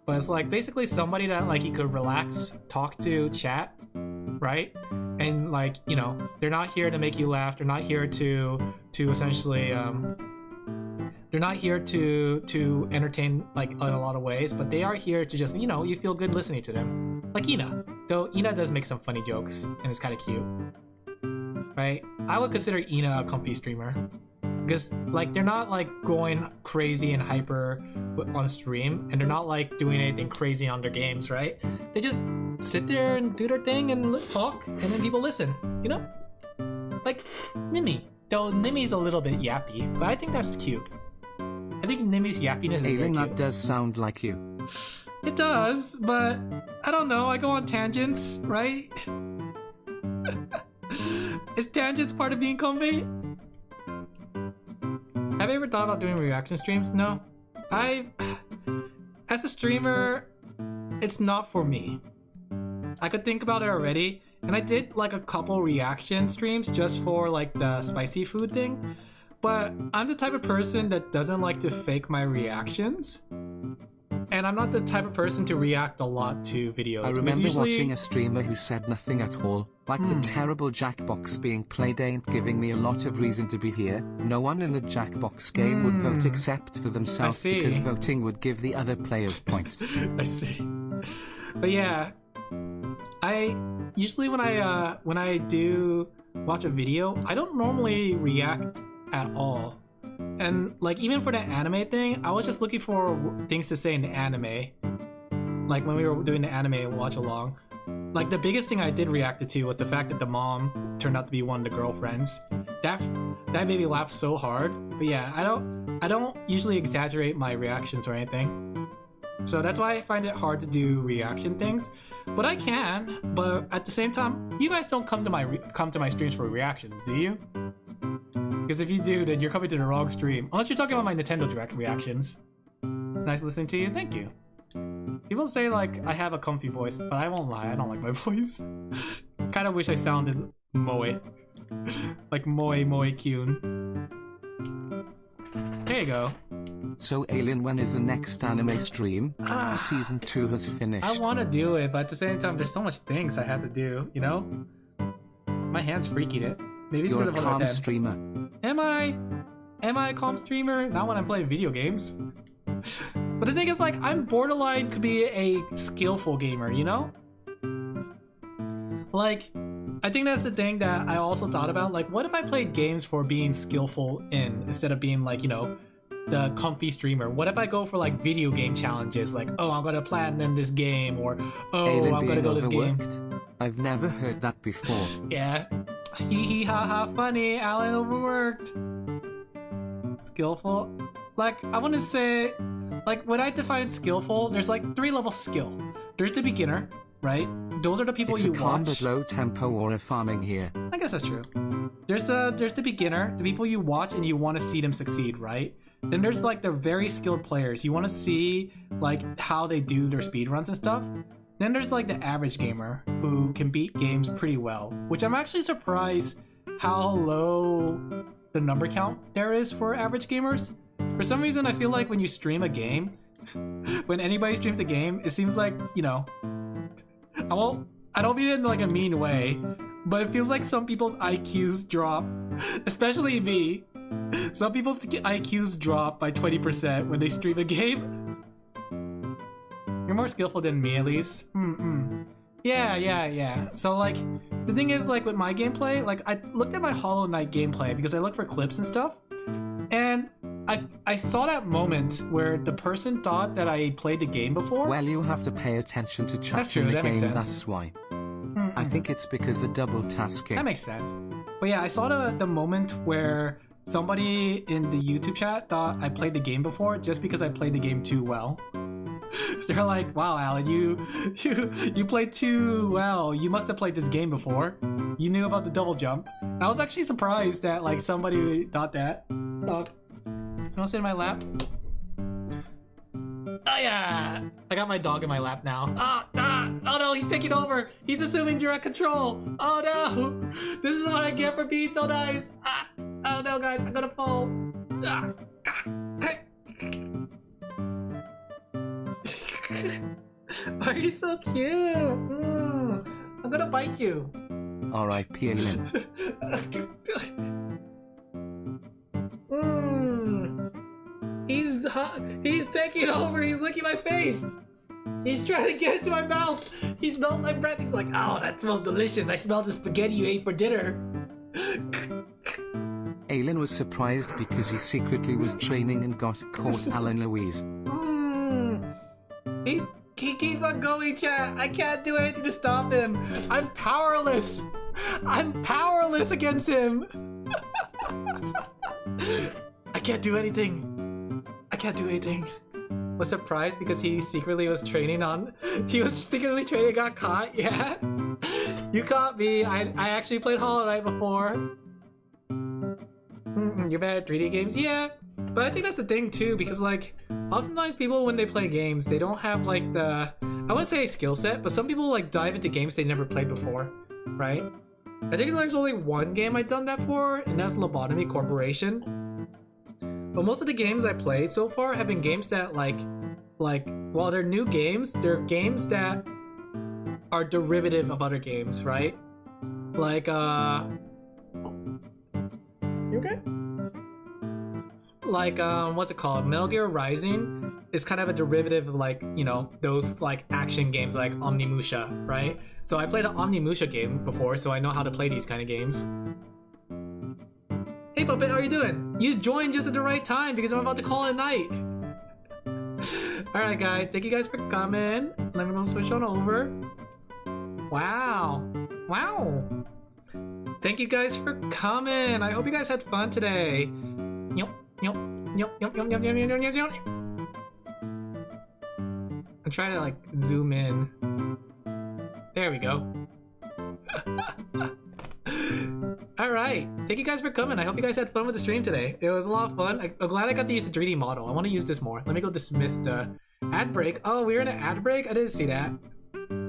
Speaker 1: But it's like basically somebody that like you could relax, talk to, chat, right? And like, you know, they're not here to make you laugh. They're not here to essentially they're not here to entertain like in a lot of ways, but they are here to just, you know, you feel good listening to them. Like Ina. Though Ina does make some funny jokes and it's kind of cute. Right? I would consider Ina a comfy streamer. Because like they're not like going crazy and hyper on stream, and they're not like doing anything crazy on their games, right? They just sit there and do their thing and talk, and then people listen, you know? Like Nimi. Though Nimi's a little bit yappy, but I think that's cute. I think Nimi's yappiness is very
Speaker 2: Alin,
Speaker 1: cute.
Speaker 2: that does sound like you.
Speaker 1: It does, but I don't know, I go on tangents, right? Is tangents part of being comfy? Have you ever thought about doing reaction streams? No. As a streamer, it's not for me. I could think about it already, and I did like a couple reaction streams just for like the spicy food thing, but I'm the type of person that doesn't like to fake my reactions. And I'm not the type of person to react a lot to videos.
Speaker 2: I remember watching a streamer who said nothing at all. Like the terrible Jackbox being played ain't giving me a lot of reason to be here. No one in the Jackbox game would vote except for themselves because voting would give the other players points.
Speaker 1: I see. But yeah, I usually when I do watch a video, I don't normally react at all. And like even for that anime thing, I was just looking for things to say in the anime. Like when we were doing the anime watch along, like the biggest thing I did react to was the fact that the mom turned out to be one of the girlfriends. That made me laugh so hard. But yeah, I don't usually exaggerate my reactions or anything. So that's why I find it hard to do reaction things. But I can. But at the same time, you guys don't come to my streams for reactions, do you? Because if you do, then you're coming to the wrong stream. Unless you're talking about my Nintendo Direct reactions. It's nice listening to you, thank you. People say like I have a comfy voice, but I won't lie, I don't like my voice. Kinda wish I sounded moe. Like moe kyun. There you go.
Speaker 2: So Alin, when is the next anime stream? Season 2 has finished.
Speaker 1: I wanna do it, but at the same time there's so much things I have to do, you know? My hand's freaking it. Maybe it's
Speaker 2: You're
Speaker 1: because
Speaker 2: a
Speaker 1: of
Speaker 2: calm streamer.
Speaker 1: Am I a calm streamer? Not when I'm playing video games. But the thing is, like, I'm borderline could be a skillful gamer, you know? Like, I think that's the thing that I also thought about. Like, what if I played games for being skillful in instead of being like, you know, the comfy streamer? What if I go for like video game challenges? Like, oh, I'm gonna platinum this game, or oh,
Speaker 2: Alin
Speaker 1: I'm gonna go this game.
Speaker 2: I've never heard that before.
Speaker 1: Yeah. Hee hee ha ha funny, Alin overworked. Skillful? Like, I want to say, like, when I define skillful, there's like 3 levels of skill. There's the beginner, right? Those are the people you
Speaker 2: calm
Speaker 1: watch.
Speaker 2: but low tempo or a farming here.
Speaker 1: I guess that's true. There's the beginner, the people you watch and you want to see them succeed, right? Then there's like the very skilled players. You want to see like how they do their speedruns and stuff. Then there's like the average gamer who can beat games pretty well, which I'm actually surprised how low the number count there is for average gamers. For some reason, I feel like when you stream a game, when anybody streams a game, it seems like, you know, I don't mean it in like a mean way, but it feels like some people's IQs drop, especially me. Some people's IQs drop by 20% when they stream a game. You're more skillful than me, at least. Yeah. So, like, the thing is, like, with my gameplay, like, I looked at my Hollow Knight gameplay because I look for clips and stuff. And I saw that moment where the person thought that I played the game before.
Speaker 2: Well, you have to pay attention to chat
Speaker 1: That's true,
Speaker 2: in the
Speaker 1: that makes
Speaker 2: game,
Speaker 1: sense.
Speaker 2: that's why. I think it's because the double tasking.
Speaker 1: That makes sense. But yeah, I saw the moment where somebody in the YouTube chat thought I played the game before just because I played the game too well. They're like, wow, Alin, you played too well. You must have played this game before. You knew about the double jump. I was actually surprised that like somebody thought that. Dog, you wanna sit in my lap? Oh yeah! I got my dog in my lap now. Oh no, he's taking over! He's assuming direct control! Oh no! This is what I get for being so nice! Oh no guys, I'm gonna fall! Why are you so cute? I'm gonna bite you!
Speaker 2: R.I.P. Alin.
Speaker 1: He's taking over. He's licking my face. He's trying to get into my mouth. He smells my breath. He's like, oh, that smells delicious. I smell the spaghetti you ate for dinner.
Speaker 2: Alin was surprised because he secretly was training and got caught. Alan Louise.
Speaker 1: He keeps on going, chat. I can't do anything to stop him. I'm powerless. I'm powerless against him. I can't do anything. I can't do anything. Was surprised because he secretly was training on. He was secretly training, got caught. Yeah, you caught me. I actually played Hollow Knight before. You're bad at 3D games, yeah. But I think that's the thing too, because like oftentimes people when they play games, they don't have like the I wouldn't say a skill set, but some people like dive into games they never played before, right? I think there's only one game I've done that for, and that's Lobotomy Corporation. But most of the games I played so far have been games that like while they're new games, they're games that are derivative of other games, right? Like you okay? Like what's it called? Metal Gear Rising is kind of a derivative of like, you know, those like action games like Omnimusha, right? So I played an Omnimusha game before, so I know how to play these kind of games. Hey Puppet, how are you doing? You joined just at the right time because I'm about to call it a night. Alright guys, thank you guys for coming. Let me go switch on over. Wow. Wow. Thank you guys for coming. I hope you guys had fun today. I'm trying to like zoom in. There we go. Alright, thank you guys for coming. I hope you guys had fun with the stream today. It was a lot of fun. I'm glad I got to use the 3D model. I want to use this more. Let me go dismiss the ad break. Oh, we're in an ad break? I didn't see that.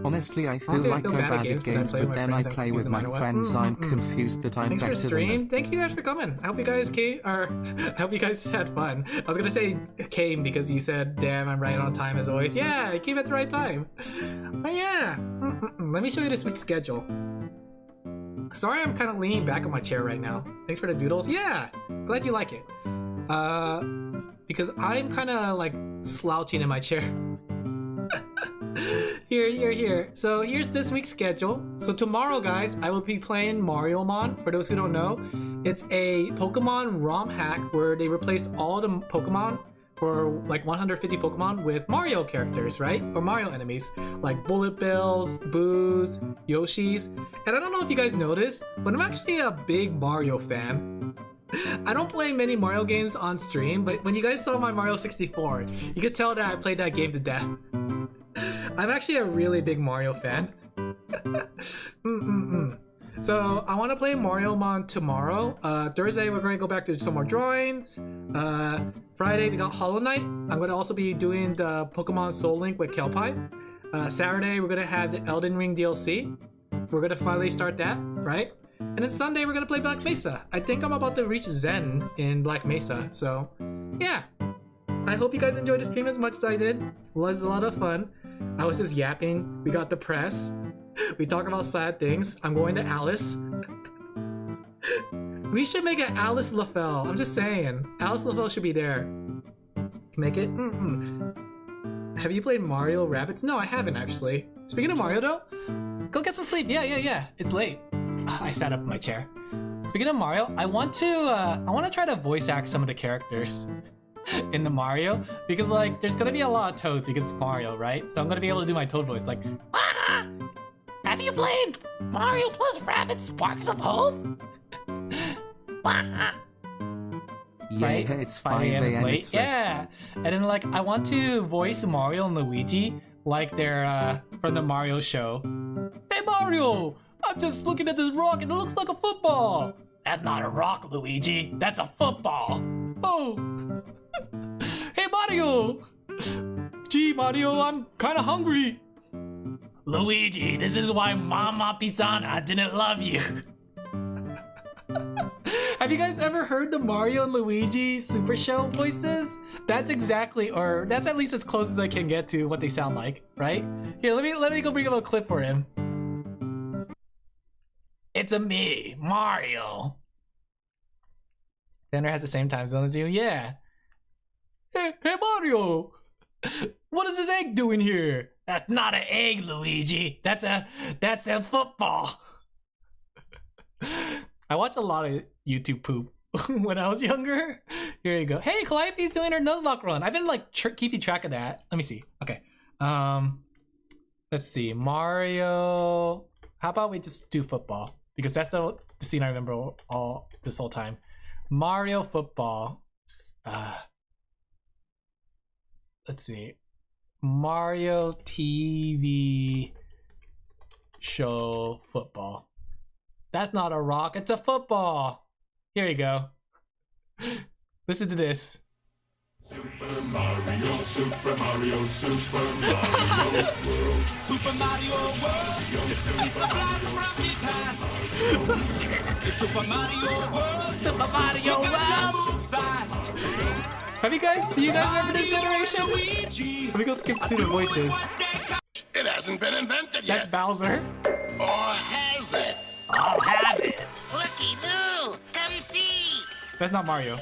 Speaker 2: Honestly, I feel like I'm bad at games, but then I play with my friends. I'm confused that I'm better than them. Thanks for the stream. Thank you guys for coming. I hope you guys came, or I hope you guys had fun. I was gonna say came because you said, damn, I'm right on time as always. Yeah, I came at the right time. But yeah, let me show you this week's schedule. Sorry, I'm kind of leaning back on my chair right now. Thanks for the doodles. Yeah, glad you like it. Because I'm kind of like slouching in my chair. Here. So here's this week's schedule. So tomorrow, guys, I will be playing Mariomon. For those who don't know, it's a Pokemon ROM hack where they replaced all the Pokemon for like 150 Pokemon with Mario characters, right? Or Mario enemies, like Bullet Bills, Boos, Yoshis. And I don't know if you guys noticed, but I'm actually a big Mario fan. I don't play many Mario games on stream, but when you guys saw my Mario 64, you could tell that I played that game to death. I'm actually a really big Mario fan. So I want to play Mariomon tomorrow. Thursday we're going to go back to some more drawings. Friday we got Hollow Knight. I'm going to also be doing the Pokemon Soul Link with Kelpie. Saturday we're going to have the Elden Ring DLC. We're going to finally start that, right? And then Sunday we're going to play Black Mesa. I think I'm about to reach Zen in Black Mesa. So yeah. I hope you guys enjoyed the stream as much as I did. It was a lot of fun. I was just yapping. We got the press. We talk about sad things. I'm going to Alice. We should make an Alin Laphel. I'm just saying. Alin Laphel should be there. Make it? Have you played Mario Rabbids? No, I haven't actually. Speaking of Mario though, go get some sleep. Yeah. It's late. I sat up in my chair. Speaking of Mario, I want to try to voice act some of the characters in the Mario, because like there's gonna be a lot of Toads because it's Mario, right? So I'm gonna be able to do my Toad voice like, have you played Mario plus Rabbids Sparks of Hope?
Speaker 1: right?
Speaker 2: It's 5 a.m.
Speaker 1: is late. Yeah. And then like I want to voice Mario and Luigi like they're from the Mario show. Hey Mario! I'm just looking at this rock and it looks like a football! That's not a rock, Luigi. That's a football! Oh! Hey Mario! Gee, Mario, I'm kinda hungry. Luigi, this is why Mama Pizzana didn't love you. Have you guys ever heard the Mario and Luigi Super Show voices? That's exactly, or that's at least as close as I can get to what they sound like, right? Here, let me go bring up a clip for him. It's a me, Mario. Tanner has the same time zone as you, yeah. Hey Mario! What is this egg doing here? That's not an egg, Luigi. That's a football. I watched a lot of YouTube poop when I was younger. Here you go. Hey, Calliope's doing her Nuzlocke run. I've been like keeping track of that. Let me see. Okay. Let's see. Mario. How about we just do football? Because that's the scene I remember all this whole time. Mario football. Let's see. Mario TV show football. That's not a rock, it's a football. Here you go. Listen to this.
Speaker 3: Super Mario, Super Mario, Super Mario World. Super Mario World. It's a blast from the past. It's Super Mario World.
Speaker 1: Super Mario World.
Speaker 3: Fast.
Speaker 1: Do you guys remember this generation? Let me go skip to the voices.
Speaker 3: It hasn't been invented yet.
Speaker 1: That's Bowser.
Speaker 3: Or has it?
Speaker 1: I'll have it.
Speaker 4: Looky Lou, come see.
Speaker 1: That's not Mario.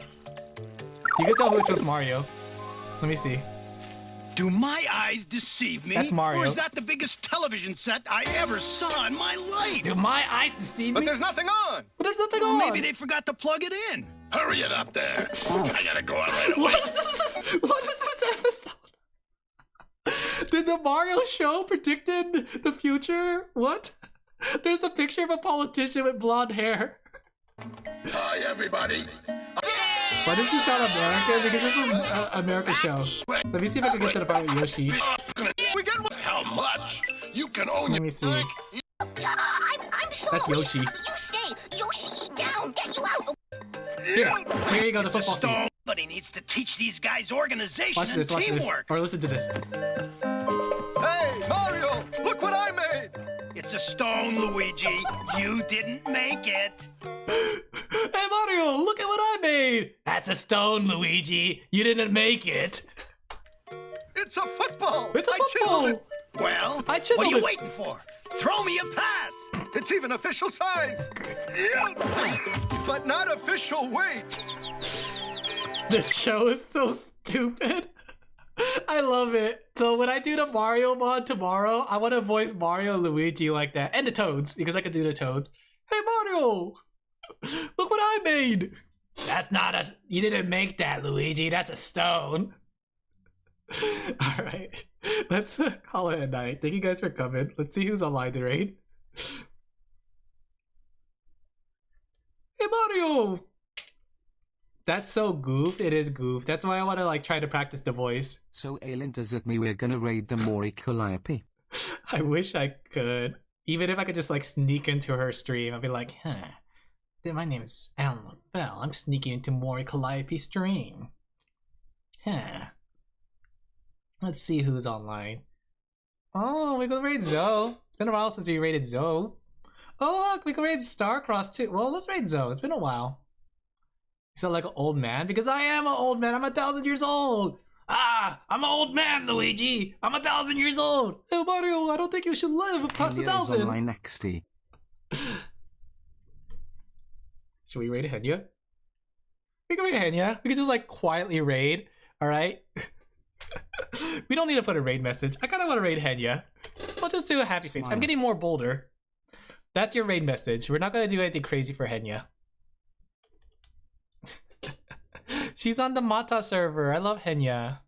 Speaker 1: You can tell which was Mario. Let me see.
Speaker 5: Do my eyes deceive me?
Speaker 1: That's Mario.
Speaker 5: Or is that the biggest television set I ever saw in my life?
Speaker 1: Do my eyes deceive me?
Speaker 5: But there's nothing on.
Speaker 1: But there's nothing
Speaker 5: Well,
Speaker 1: on.
Speaker 5: maybe they forgot to plug it in.
Speaker 3: Hurry it up there. I gotta go out right away.
Speaker 1: What is this? What is this episode? Did the Mario show predicted the future? What? There's a picture of a politician with blonde hair.
Speaker 3: Hi, everybody.
Speaker 1: Why does this sound American? Because this was an American show. Let me see if I can get to the part with Yoshi.
Speaker 3: We get how much? You can own
Speaker 1: Let me see.
Speaker 4: I'm sorry.
Speaker 1: That's Yoshi.
Speaker 4: You stay. Yoshi, eat down. Get you out.
Speaker 1: Here you go, the football scene.
Speaker 5: Somebody needs to teach these guys organization
Speaker 1: Watch this,
Speaker 5: and
Speaker 1: watch this.
Speaker 5: teamwork.
Speaker 1: Or listen to this.
Speaker 5: Hey, Mario, look what I made. It's a stone, Luigi. You didn't make it.
Speaker 1: Hey Mario, look at what I made! That's a stone, Luigi. You didn't make it.
Speaker 5: It's a football.
Speaker 1: It's a football.
Speaker 5: Well,
Speaker 1: I chiseled
Speaker 5: what are you
Speaker 1: it.
Speaker 5: waiting for? Throw me a pass. It's even official size. But not official weight.
Speaker 1: This show is so stupid. I love it. So when I do the Mario mod tomorrow, I want to voice Mario and Luigi like that. And the Toads, because I could do the Toads. Hey Mario! Look what I made! That's not a... You didn't make that, Luigi. That's a stone. Alright. Let's call it a night. Thank you guys for coming. Let's see who's online to raid. Hey Mario! That's so goof. It is goof. That's why I want to like try to practice the voice.
Speaker 2: So Alin, does it mean we're gonna raid the Mori Calliope?
Speaker 1: I wish I could. Even if I could just like sneak into her stream, I'd be like, huh. My name is Alin Laphel. I'm sneaking into Mori Calliope stream. Huh. Let's see who's online. Oh, we can raid Zoe. It's been a while since we raided Zoe. Oh look, we can raid Starcross too. Well, let's raid Zoe. It's been a while. You sound like an old man? Because I am an old man. I'm 1,000 years old. Ah, I'm an old man, Luigi. I'm 1,000 years old. Hey, Mario, I don't think you should live past 1,000.
Speaker 2: Online XD.
Speaker 1: Should we raid Henya? We can raid Henya. We can just like quietly raid. All right. We don't need to put a raid message. I kind of want to raid Henya. We'll just do a happy face. I'm getting more bolder. That's your raid message. We're not gonna do anything crazy for Henya. She's on the Mata server. I love Henya.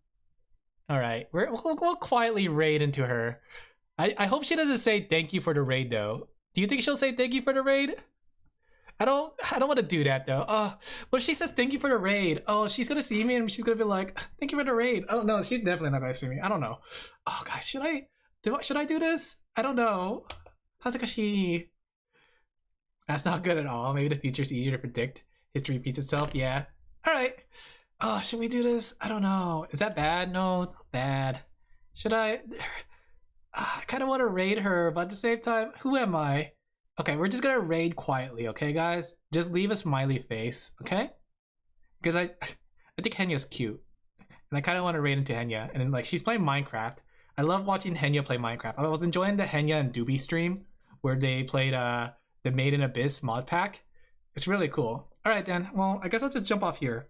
Speaker 1: All right, we'll quietly raid into her. I hope she doesn't say thank you for the raid though. Do you think she'll say thank you for the raid? I don't want to do that though. But she says thank you for the raid. Oh, she's gonna see me and she's gonna be like, thank you for the raid. Oh no, she's definitely not gonna see me. I don't know. Oh guys, should I do this? I don't know. Hazakashi. That's not good at all. Maybe the future's easier to predict. History repeats itself. Yeah. All right. Oh, should we do this? I don't know. Is that bad? No, it's not bad. Should I? I kind of want to raid her, but at the same time, who am I? Okay, we're just gonna raid quietly, okay, guys? Just leave a smiley face, okay? Because I think Henya's cute, and I kind of want to raid into Henya. And then, like, she's playing Minecraft. I love watching Henya play Minecraft. I was enjoying the Henya and Doobie stream where they played the Made in Abyss mod pack. It's really cool. All right, then. Well, I guess I'll just jump off here.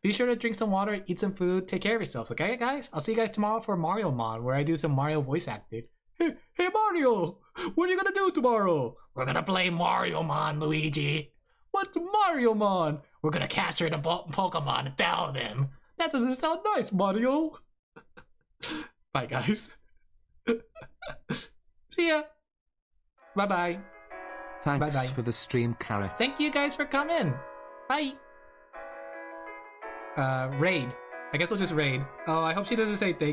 Speaker 1: Be sure to drink some water, eat some food, take care of yourselves, okay, guys? I'll see you guys tomorrow for Mario Mon, where I do some Mario voice acting. Hey Mario! What are you gonna do tomorrow? We're gonna play Mario Mon, Luigi. What's Mario Mon? We're gonna capture the Pokemon and battle them. That doesn't sound nice, Mario. Bye, guys. See ya. Bye-bye.
Speaker 2: Thanks
Speaker 1: Bye-bye.
Speaker 2: for the stream, Carrot.
Speaker 1: Thank you guys for coming. Bye. Raid. I guess we'll just raid. Oh, I hope she doesn't say thank